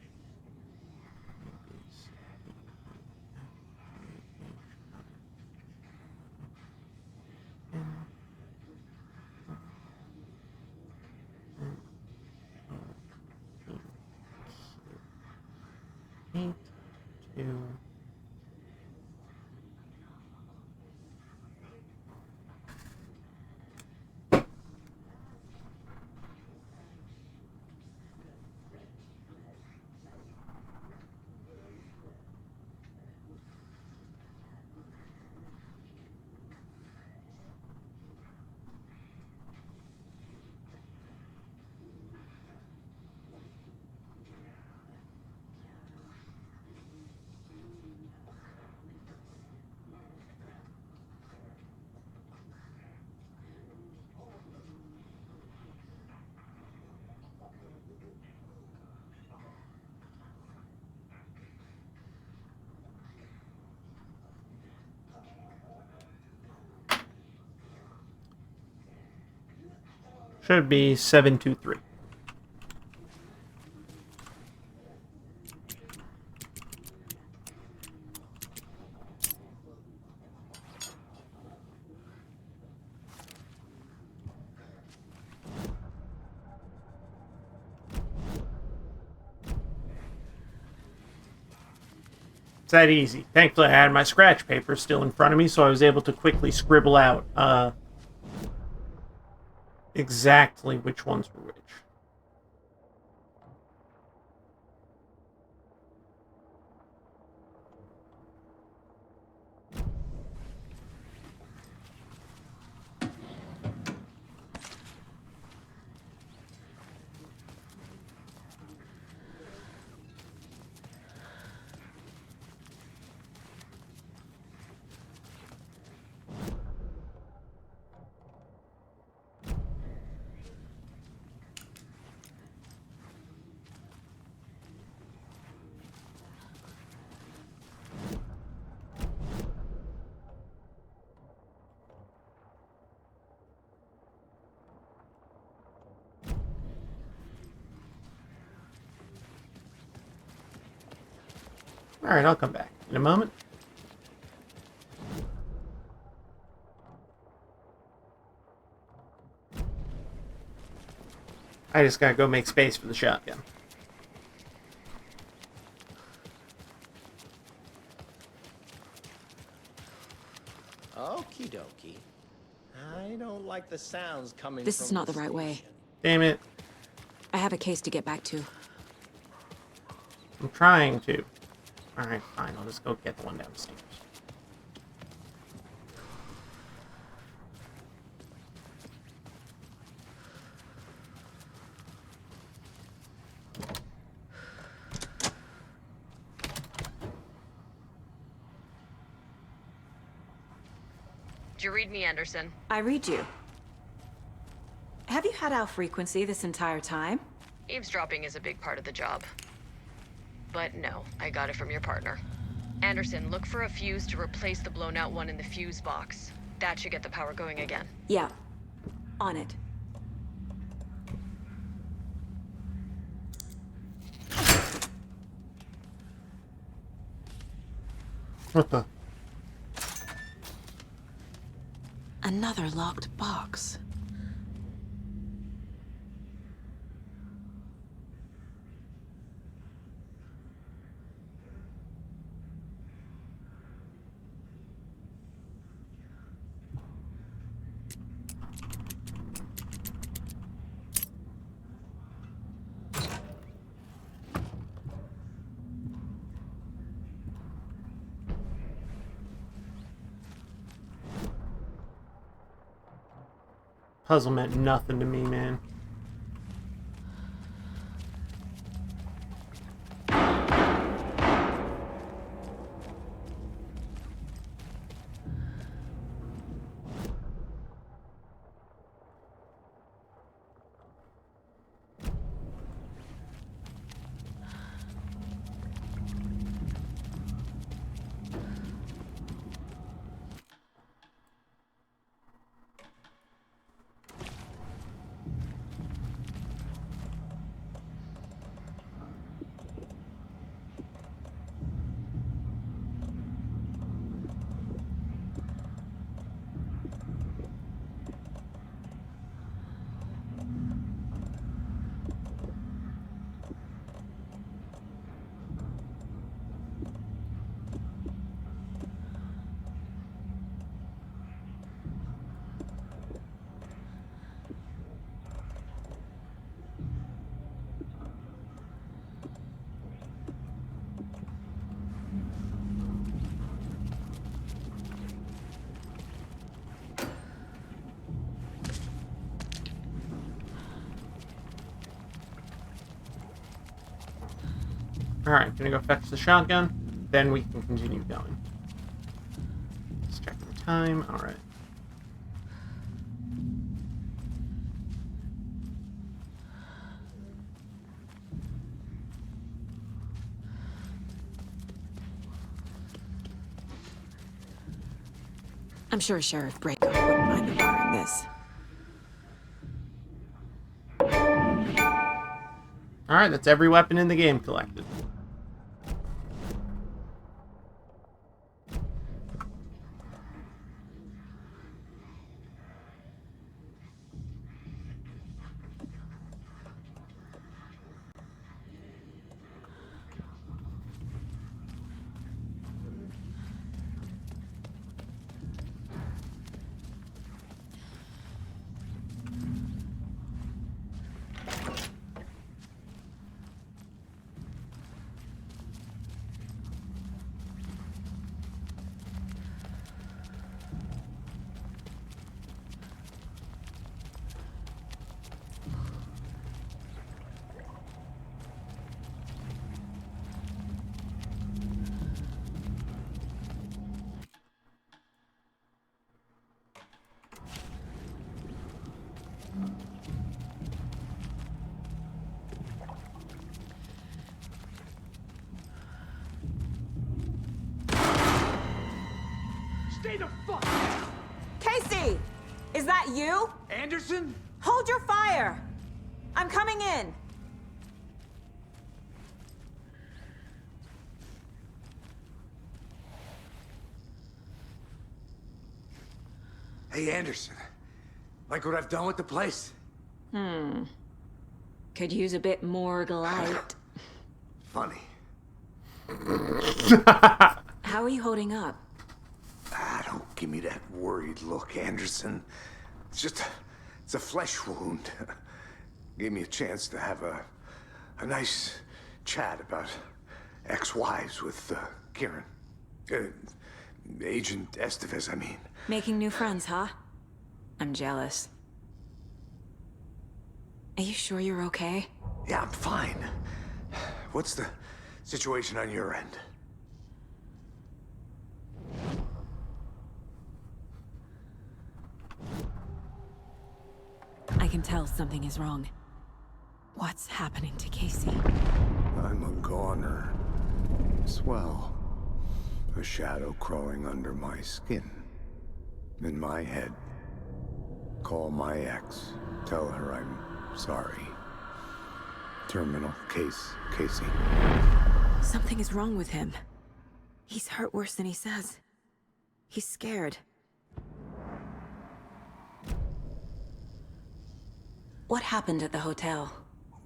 Should be 723. It's that easy. Thankfully, I had my scratch paper still in front of me, so I was able to quickly scribble out exactly which ones were which. Alright, I'll come back in a moment. I just gotta go make space for the shotgun. Okie dokie. I don't like the sounds coming This from is not the the right way. Damn it. I have a case to get back to. I'm trying to. Alright, fine. I'll just go get the one downstairs. Did you read me, Anderson? I read you. Have you had our frequency this entire time? Eavesdropping is a big part of the job. But no, I got it from your partner. Anderson, look for a fuse to replace the blown out one in the fuse box. That should get the power going again. Yeah. On it. What the? Another locked box. Puzzle meant nothing to me, man. Alright, gonna go fetch the shotgun, then we can continue going. Let's check the time. Alright. I'm sure Sheriff Braco wouldn't mind me borrowing this. Alright, that's every weapon in the game collected. Stay the fuck! Casey! Is that you? Anderson? Hold your fire! I'm coming in! Hey, Anderson. Like what I've done with the place? Could use a bit more light. Funny. How are you holding up? Don't give me that worried look, Anderson. It's a flesh wound. Gave me a chance to have a nice chat about ex-wives with Kieran. Agent Estevez, I mean. Making new friends, huh? I'm jealous. Are you sure you're okay? Yeah, I'm fine. What's the situation on your end? I can tell something is wrong. What's happening to Casey? I'm a goner. Swell. A shadow crawling under my skin. In my head. Call my ex. Tell her I'm sorry. Terminal case, Casey. Something is wrong with him. He's hurt worse than he says. He's scared. What happened at the hotel?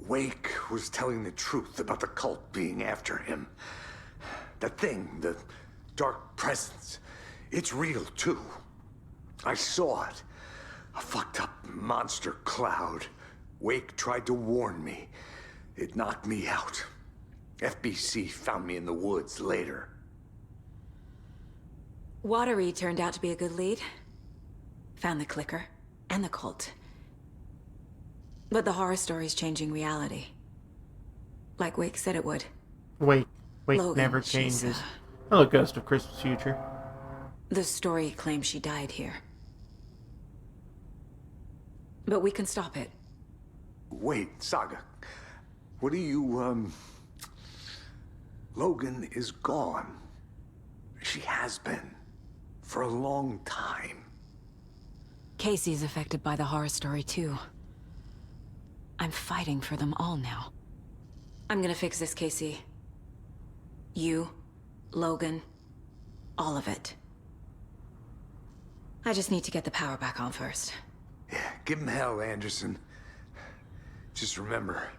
Wake was telling the truth about the cult being after him. That thing, the dark presence, it's real too. I saw it. A fucked up monster cloud. Wake tried to warn me. It knocked me out. FBC found me in the woods later. Watery turned out to be a good lead. Found the clicker and the cult. But the horror story's changing reality. Like Wake said it would. Wake Logan, never she's, changes. Hello, Ghost of Christmas Future. The story claims she died here. But we can stop it. Wait, Saga. What do you, Logan is gone. She has been. For a long time. Casey's affected by the horror story too. I'm fighting for them all now. I'm gonna fix this, Casey. You, Logan, all of it. I just need to get the power back on first. Yeah, give him hell, Anderson. Just remember,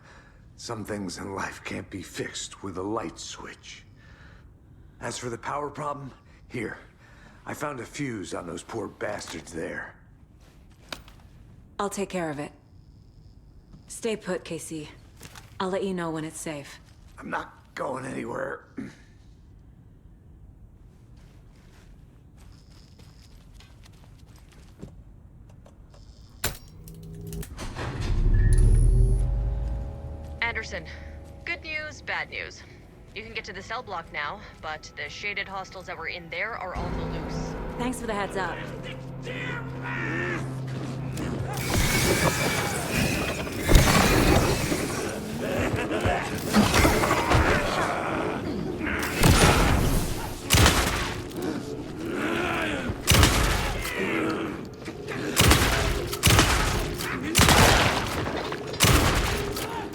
some things in life can't be fixed with a light switch. As for the power problem, here. I found a fuse on those poor bastards there. I'll take care of it. Stay put, Casey. I'll let you know when it's safe. I'm not going anywhere. Anderson, good news, bad news. You can get to the cell block now, but the shaded hostiles that were in there are on the loose. Thanks for the heads up.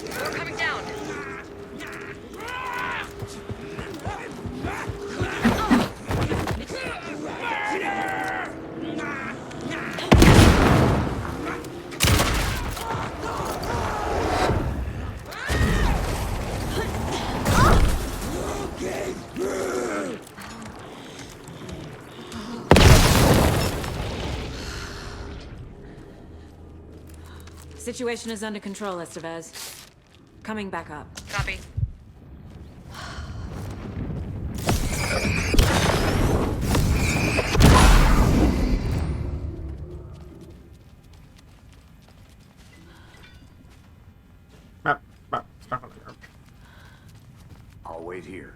We're coming down. Situation is under control, Estevez. Coming back up. Copy. Stuck on the garbage. I'll wait here.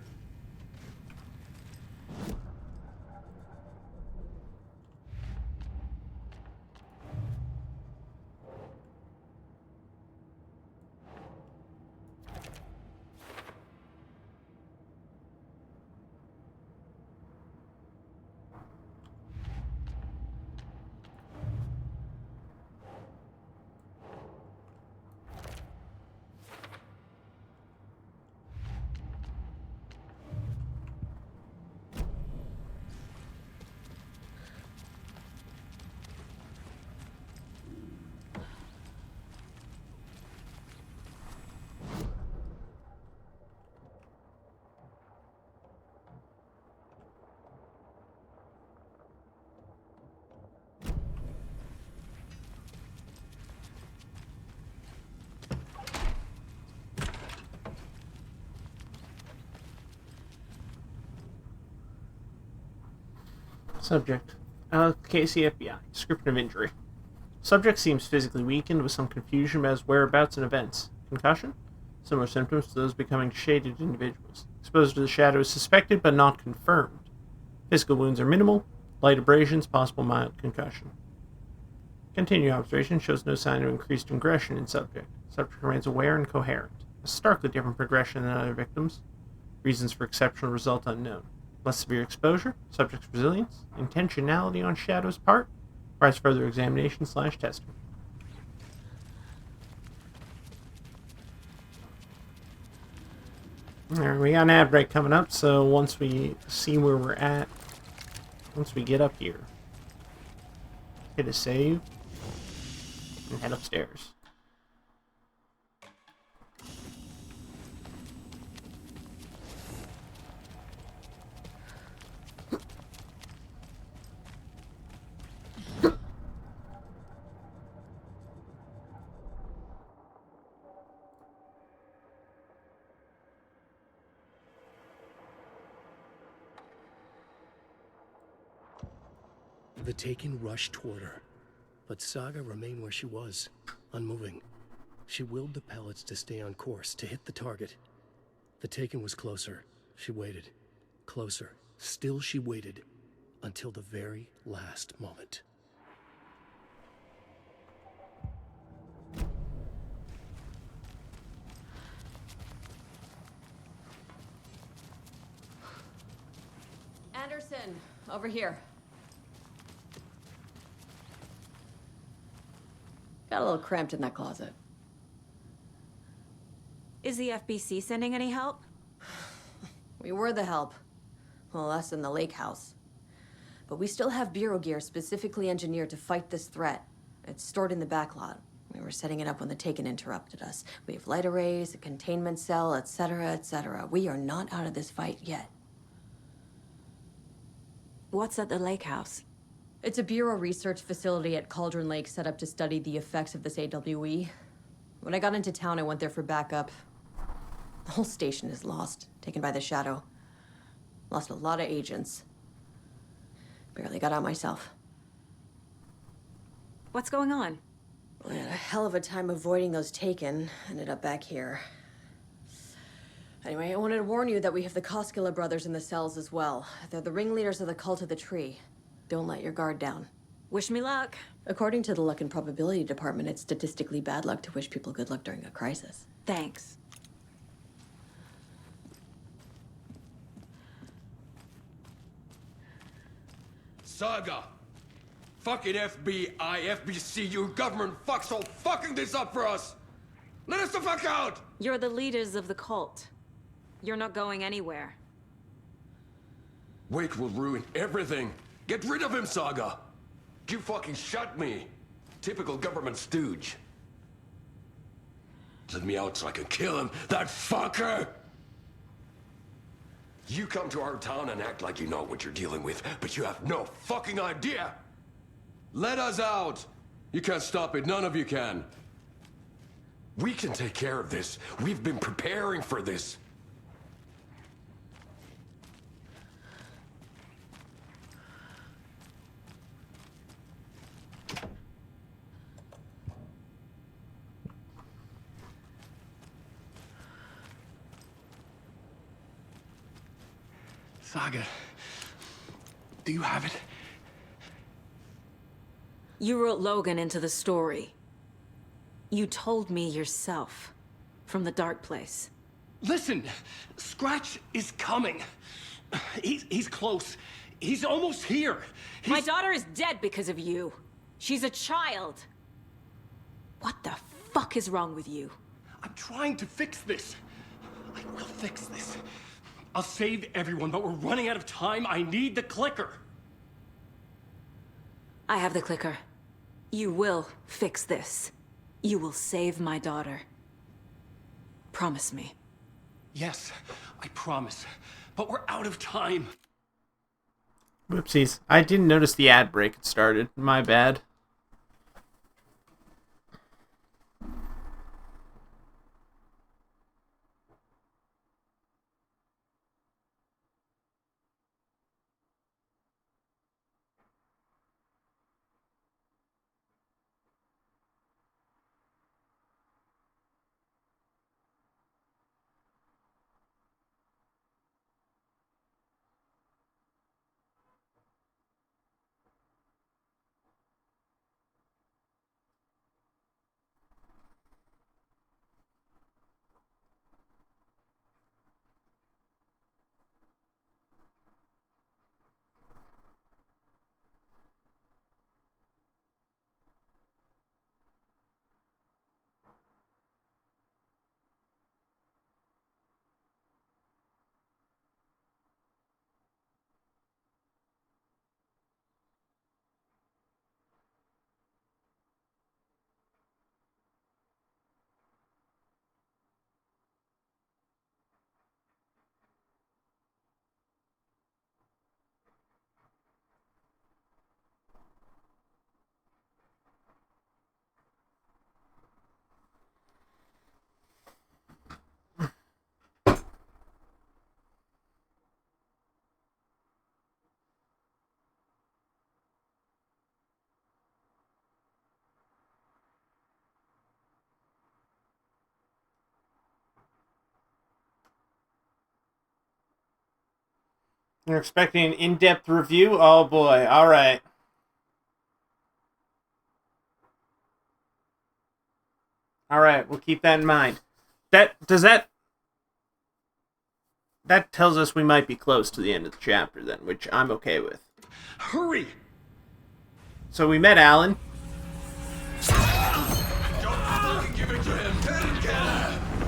Subject. Casey, FBI. Description of injury. Subject seems physically weakened with some confusion about his whereabouts and events. Concussion? Similar symptoms to those becoming shaded individuals. Exposure to the shadow is suspected but not confirmed. Physical wounds are minimal. Light abrasions, possible mild concussion. Continued observation shows no sign of increased aggression in subject. Subject remains aware and coherent. A starkly different progression than other victims. Reasons for exceptional result unknown. Less severe exposure, subject's resilience, intentionality on Shadow's part, requires further examination/testing. Alright, we got an ad break coming up, so once we see where we're at, once we get up here, hit a save, and head upstairs. The Taken rushed toward her, but Saga remained where she was, unmoving. She willed the pellets to stay on course, to hit the target. The Taken was closer. She waited. Closer. Still she waited, until the very last moment. Anderson, over here. Got a little cramped in that closet. Is the FBC sending any help? We were the help. Well, us in the lake house. But we still have Bureau gear specifically engineered to fight this threat. It's stored in the backlot. We were setting it up when the Taken interrupted us. We have light arrays, a containment cell, etc., etc. We are not out of this fight yet. What's at the lake house? It's a Bureau research facility at Cauldron Lake set up to study the effects of this AWE. When I got into town, I went there for backup. The whole station is lost, taken by the Shadow. Lost a lot of agents. Barely got out myself. What's going on? We had a hell of a time avoiding those Taken. Ended up back here. Anyway, I wanted to warn you that we have the Koskela brothers in the cells as well. They're the ringleaders of the Cult of the Tree. Don't let your guard down. Wish me luck. According to the Luck and Probability Department, it's statistically bad luck to wish people good luck during a crisis. Thanks. Saga! Fucking FBI, FBC, you government fucks all fucking this up for us! Let us the fuck out! You're the leaders of the cult. You're not going anywhere. Wake will ruin everything. Get rid of him, Saga! You fucking shut me! Typical government stooge. Let me out so I can kill him, that fucker! You come to our town and act like you know what you're dealing with, but you have no fucking idea! Let us out! You can't stop it, none of you can. We can take care of this. We've been preparing for this. Saga, do you have it? You wrote Logan into the story. You told me yourself. From the dark place. Listen, Scratch is coming. He's close. He's almost here. My daughter is dead because of you. She's a child. What the fuck is wrong with you? I'm trying to fix this. I will fix this. I'll save everyone, but we're running out of time. I need the clicker. I have the clicker. You will fix this. You will save my daughter. Promise me. Yes, I promise. But we're out of time. Whoopsies. I didn't notice the ad break had started. My bad. You're expecting an in-depth review? Oh boy, alright. Alright, we'll keep that in mind. That tells us we might be close to the end of the chapter then, which I'm okay with. Hurry! So we met Alan. Don't fucking give it to him!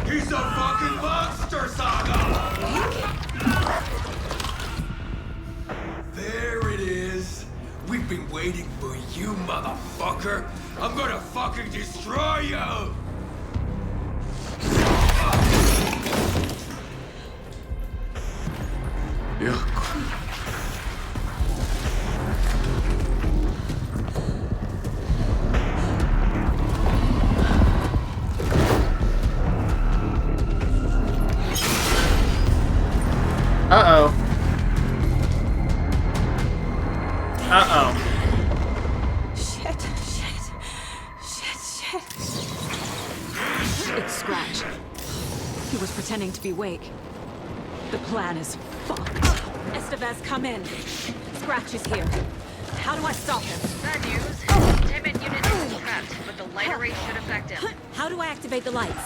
He's a fucking monster, Saga! There it is. We've been waiting for you, motherfucker. I'm gonna fucking destroy you! Yeah. Uh-oh. Uh-oh. Shit. It's Scratch. He was pretending to be Wake. The plan is fucked. Estevez, come in. Scratch is here. How do I stop him? Bad news. Timid unit is trapped, but the light array should affect him. How do I activate the lights?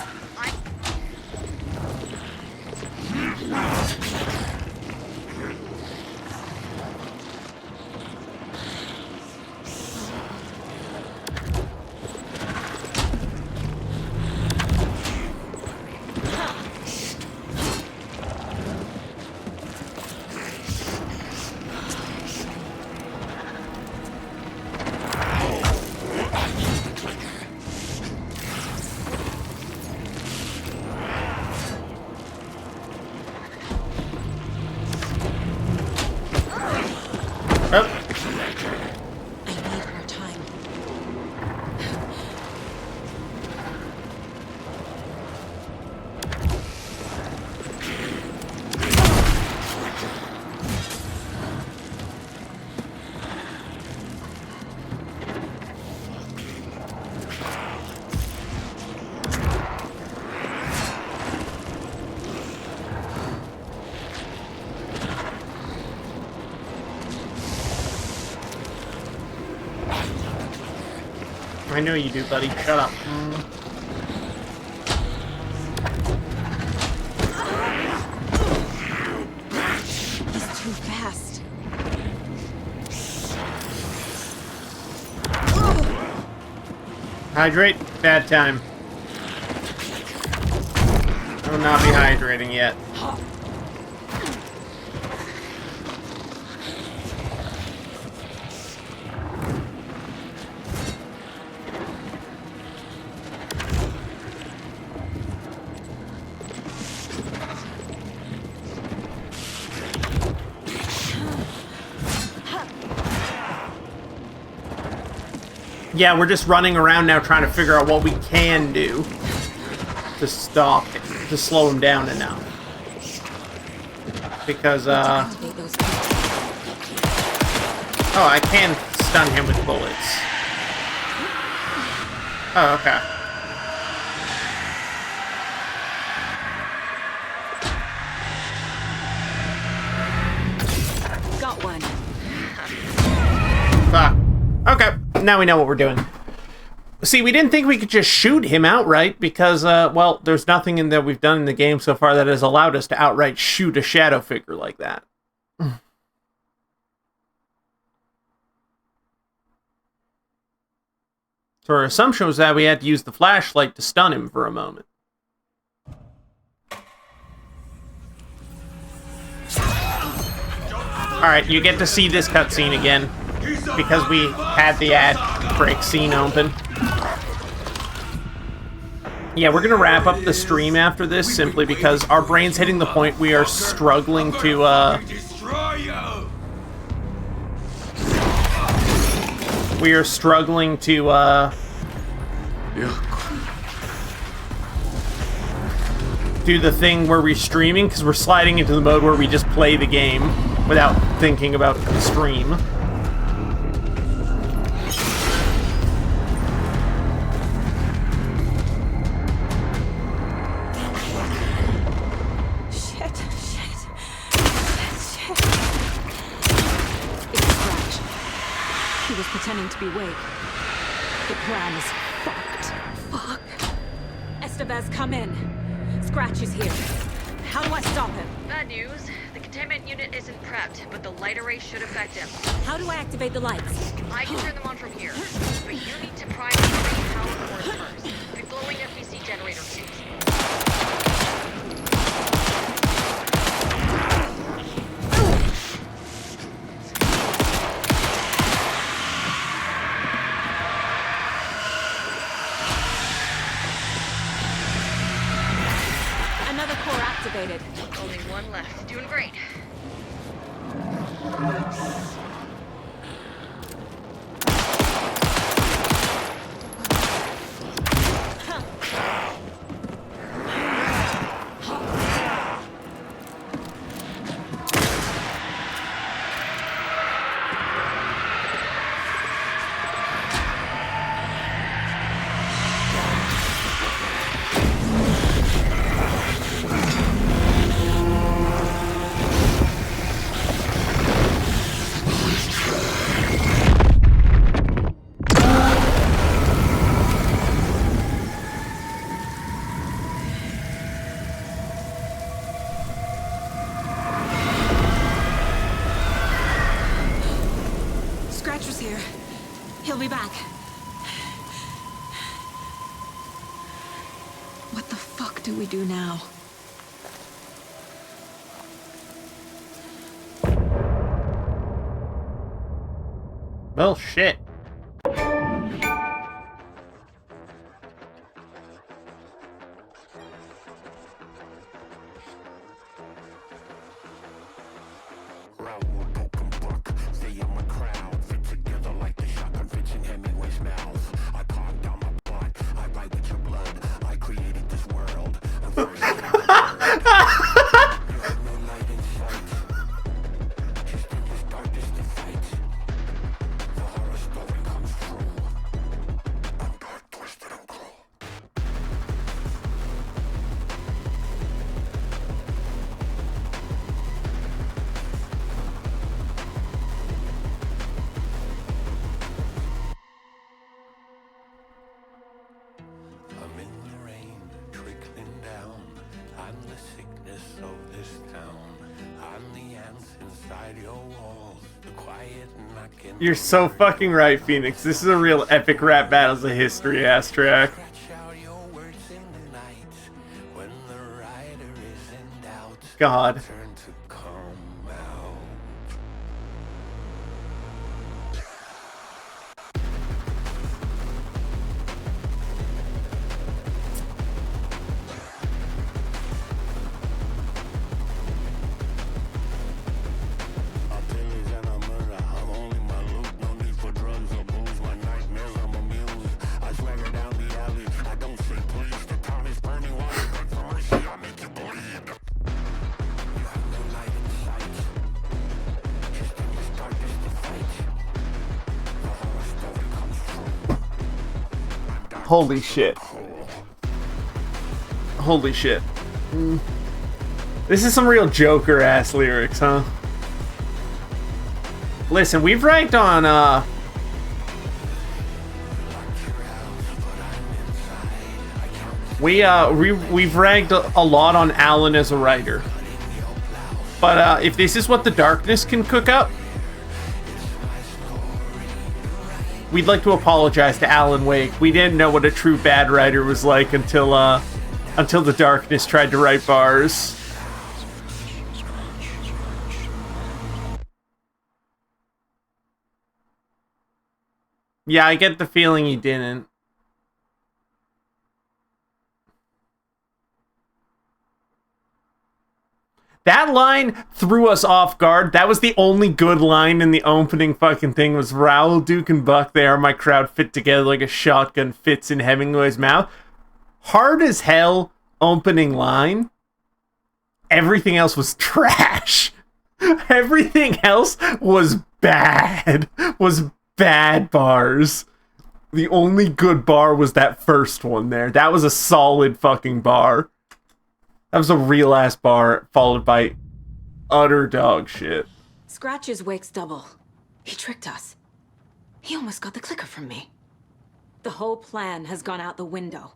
I know you do, buddy. Shut up. He's too fast. Hydrate? Bad time. I will not be hydrating yet. Yeah, we're just running around now trying to figure out what we can do to stop it, to slow him down enough. Because, oh, I can stun him with bullets. Oh, okay. Got one. Fuck. Okay, now we know what we're doing. See, we didn't think we could just shoot him outright because, well, there's nothing in that we've done in the game so far that has allowed us to outright shoot a shadow figure like that. So our assumption was that we had to use the flashlight to stun him for a moment. Alright, you get to see this cutscene again, because we had the ad break scene open. Yeah, we're gonna wrap up the stream after this, simply because our brain's hitting the point we are struggling to, we are struggling to, do the thing where we're streaming, because we're sliding into the mode where we just play the game without thinking about the stream. to be Wake. The plan is fucked. Fuck. Estevez, come in. Scratch is here. How do I stop him? Bad news. The containment unit isn't prepped, but the light array should affect him. How do I activate the lights? I can turn them on from here, but you need to prime the three power cores first. The glowing FBC generator tubes. Another core activated. Only one left. Doing great. Scratcher's here. He'll be back. What the fuck do we do now? Well, shit. You're so fucking right, Phoenix. This is a real epic rap battles of history ass track. God. Holy shit. Holy shit. This is some real Joker-ass lyrics, huh? Listen, we've ranked on, we've ranked a lot on Alan as a writer. But, if this is what the darkness can cook up, we'd like to apologize to Alan Wake. We didn't know what a true bad writer was like until the darkness tried to write bars. Yeah, I get the feeling he didn't. That line threw us off guard. That was the only good line in the opening fucking thing was Raoul, Duke, and Buck. They are my crowd fit together like a shotgun fits in Hemingway's mouth. Hard as hell opening line. Everything else was trash. Everything else was bad. Was bad bars. The only good bar was that first one there. That was a solid fucking bar. That was a real ass bar, followed by utter dog shit. Scratch is Wake's double. He tricked us. He almost got the clicker from me. The whole plan has gone out the window.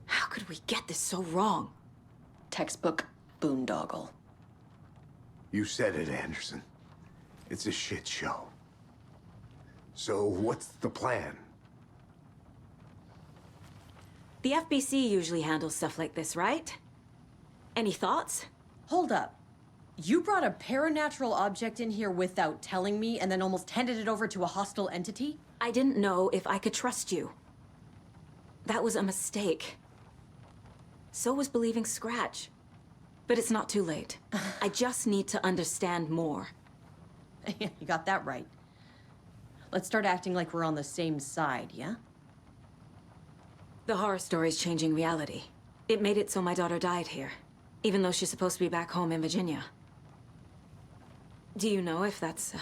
How could we get this so wrong? Textbook boondoggle. You said it, Anderson. It's a shit show. So what's the plan? The FBC usually handles stuff like this, right? Any thoughts? Hold up. You brought a paranatural object in here without telling me and then almost handed it over to a hostile entity? I didn't know if I could trust you. That was a mistake. So was believing Scratch. But it's not too late. I just need to understand more. You got that right. Let's start acting like we're on the same side, yeah? The horror story's changing reality. It made it so my daughter died here, even though she's supposed to be back home in Virginia. Do you know if that's...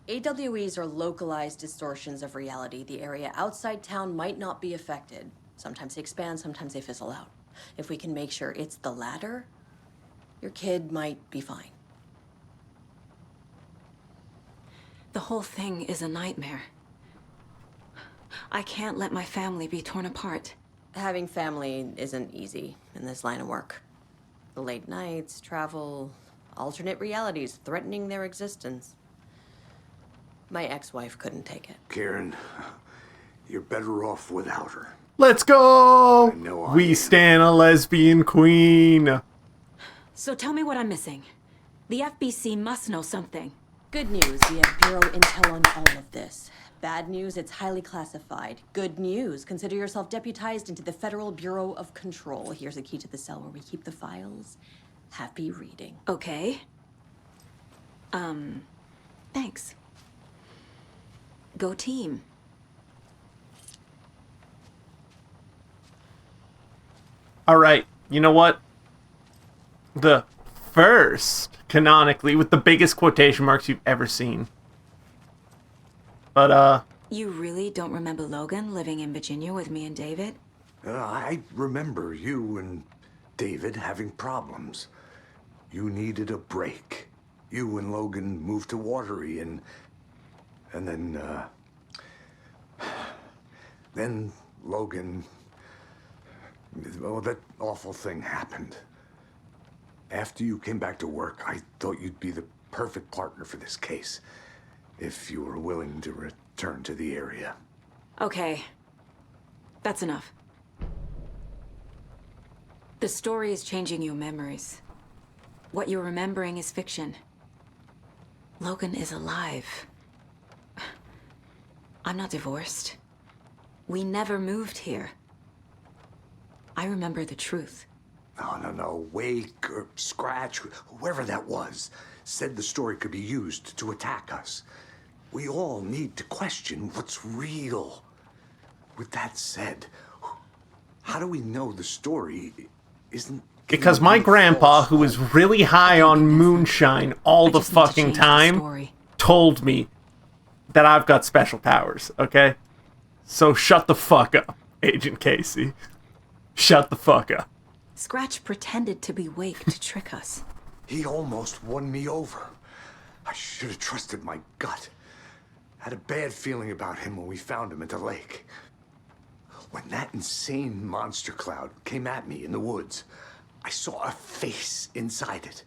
AWEs are localized distortions of reality. The area outside town might not be affected. Sometimes they expand, sometimes they fizzle out. If we can make sure it's the latter, your kid might be fine. The whole thing is a nightmare. I can't let my family be torn apart. Having family isn't easy in this line of work. The late nights, travel, alternate realities threatening their existence. My ex-wife couldn't take it. Karen, you're better off without her. Let's go! I know I We am. stand a lesbian queen. So tell me what I'm missing. The FBC must know something. Good news, we have Bureau intel on all of this. Bad news, it's highly classified. Good news, consider yourself deputized into the Federal Bureau of Control. Here's a key to the cell where we keep the files. Happy reading. Okay. Thanks. Go team. All right, you know what? The first, canonically, with the biggest quotation marks you've ever seen. But, You really don't remember Logan living in Virginia with me and David? I remember you and David having problems. You needed a break. You and Logan moved to Watery and then Logan, well, that awful thing happened. After you came back to work, I thought you'd be the perfect partner for this case, if you were willing to return to the area. Okay. That's enough. The story is changing your memories. What you're remembering is fiction. Logan is alive. I'm not divorced. We never moved here. I remember the truth. No. Wake or Scratch, whoever that was, said the story could be used to attack us. We all need to question what's real. With that said, how do we know the story isn't... because my grandpa, who was really high on moonshine all the fucking time, told me that I've got special powers, okay? So shut the fuck up, Agent Casey. Shut the fuck up. Scratch pretended to be Wake to trick us. He almost won me over. I should have trusted my gut. Had a bad feeling about him when we found him at the lake. When that insane monster cloud came at me in the woods, I saw a face inside it.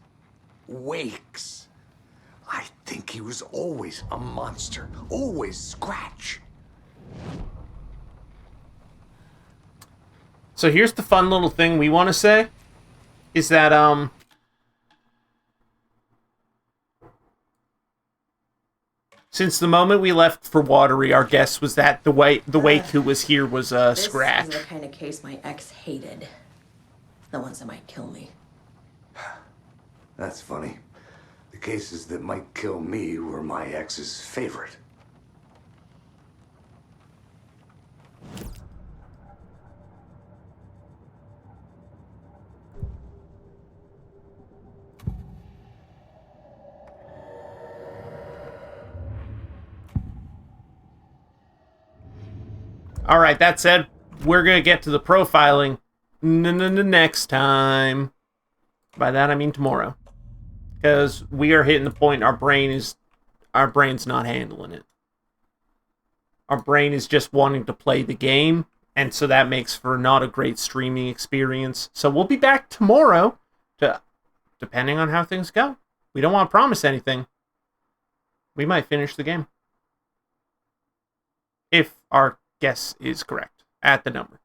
Wake's. I think he was always a monster. Always Scratch. So here's the fun little thing we want to say, is that, since the moment we left for Watery, our guess was that the Wake who was here was, Scratch. This is the kind of case my ex hated. The ones that might kill me. That's funny. The cases that might kill me were my ex's favorite. Alright, that said, we're gonna get to the profiling next time. By that I mean tomorrow. Because we are hitting the point our brain's not handling it. our brain is just wanting to play the game, and so that makes for not a great streaming experience. So we'll be back tomorrow, depending on how things go. We don't want to promise anything. We might finish the game. If our guess is correct at the number.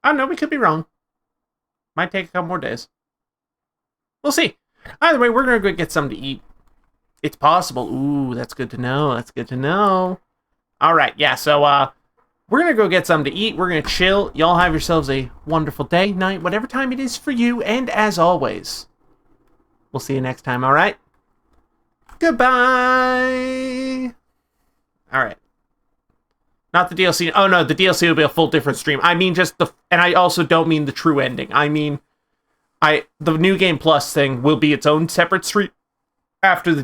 I don't know, we could be wrong. Might take a couple more days. We'll see. Either way, we're going to go get something to eat. It's possible. Ooh, that's good to know. That's good to know. All right, yeah, so we're going to go get something to eat. We're going to chill. Y'all have yourselves a wonderful day, night, whatever time it is for you. And as always, we'll see you next time, all right? Goodbye. All right. Not the DLC. Oh, no, the DLC will be a full different stream. I mean just the... And I also don't mean the true ending. I mean... The New Game Plus thing will be its own separate stream after the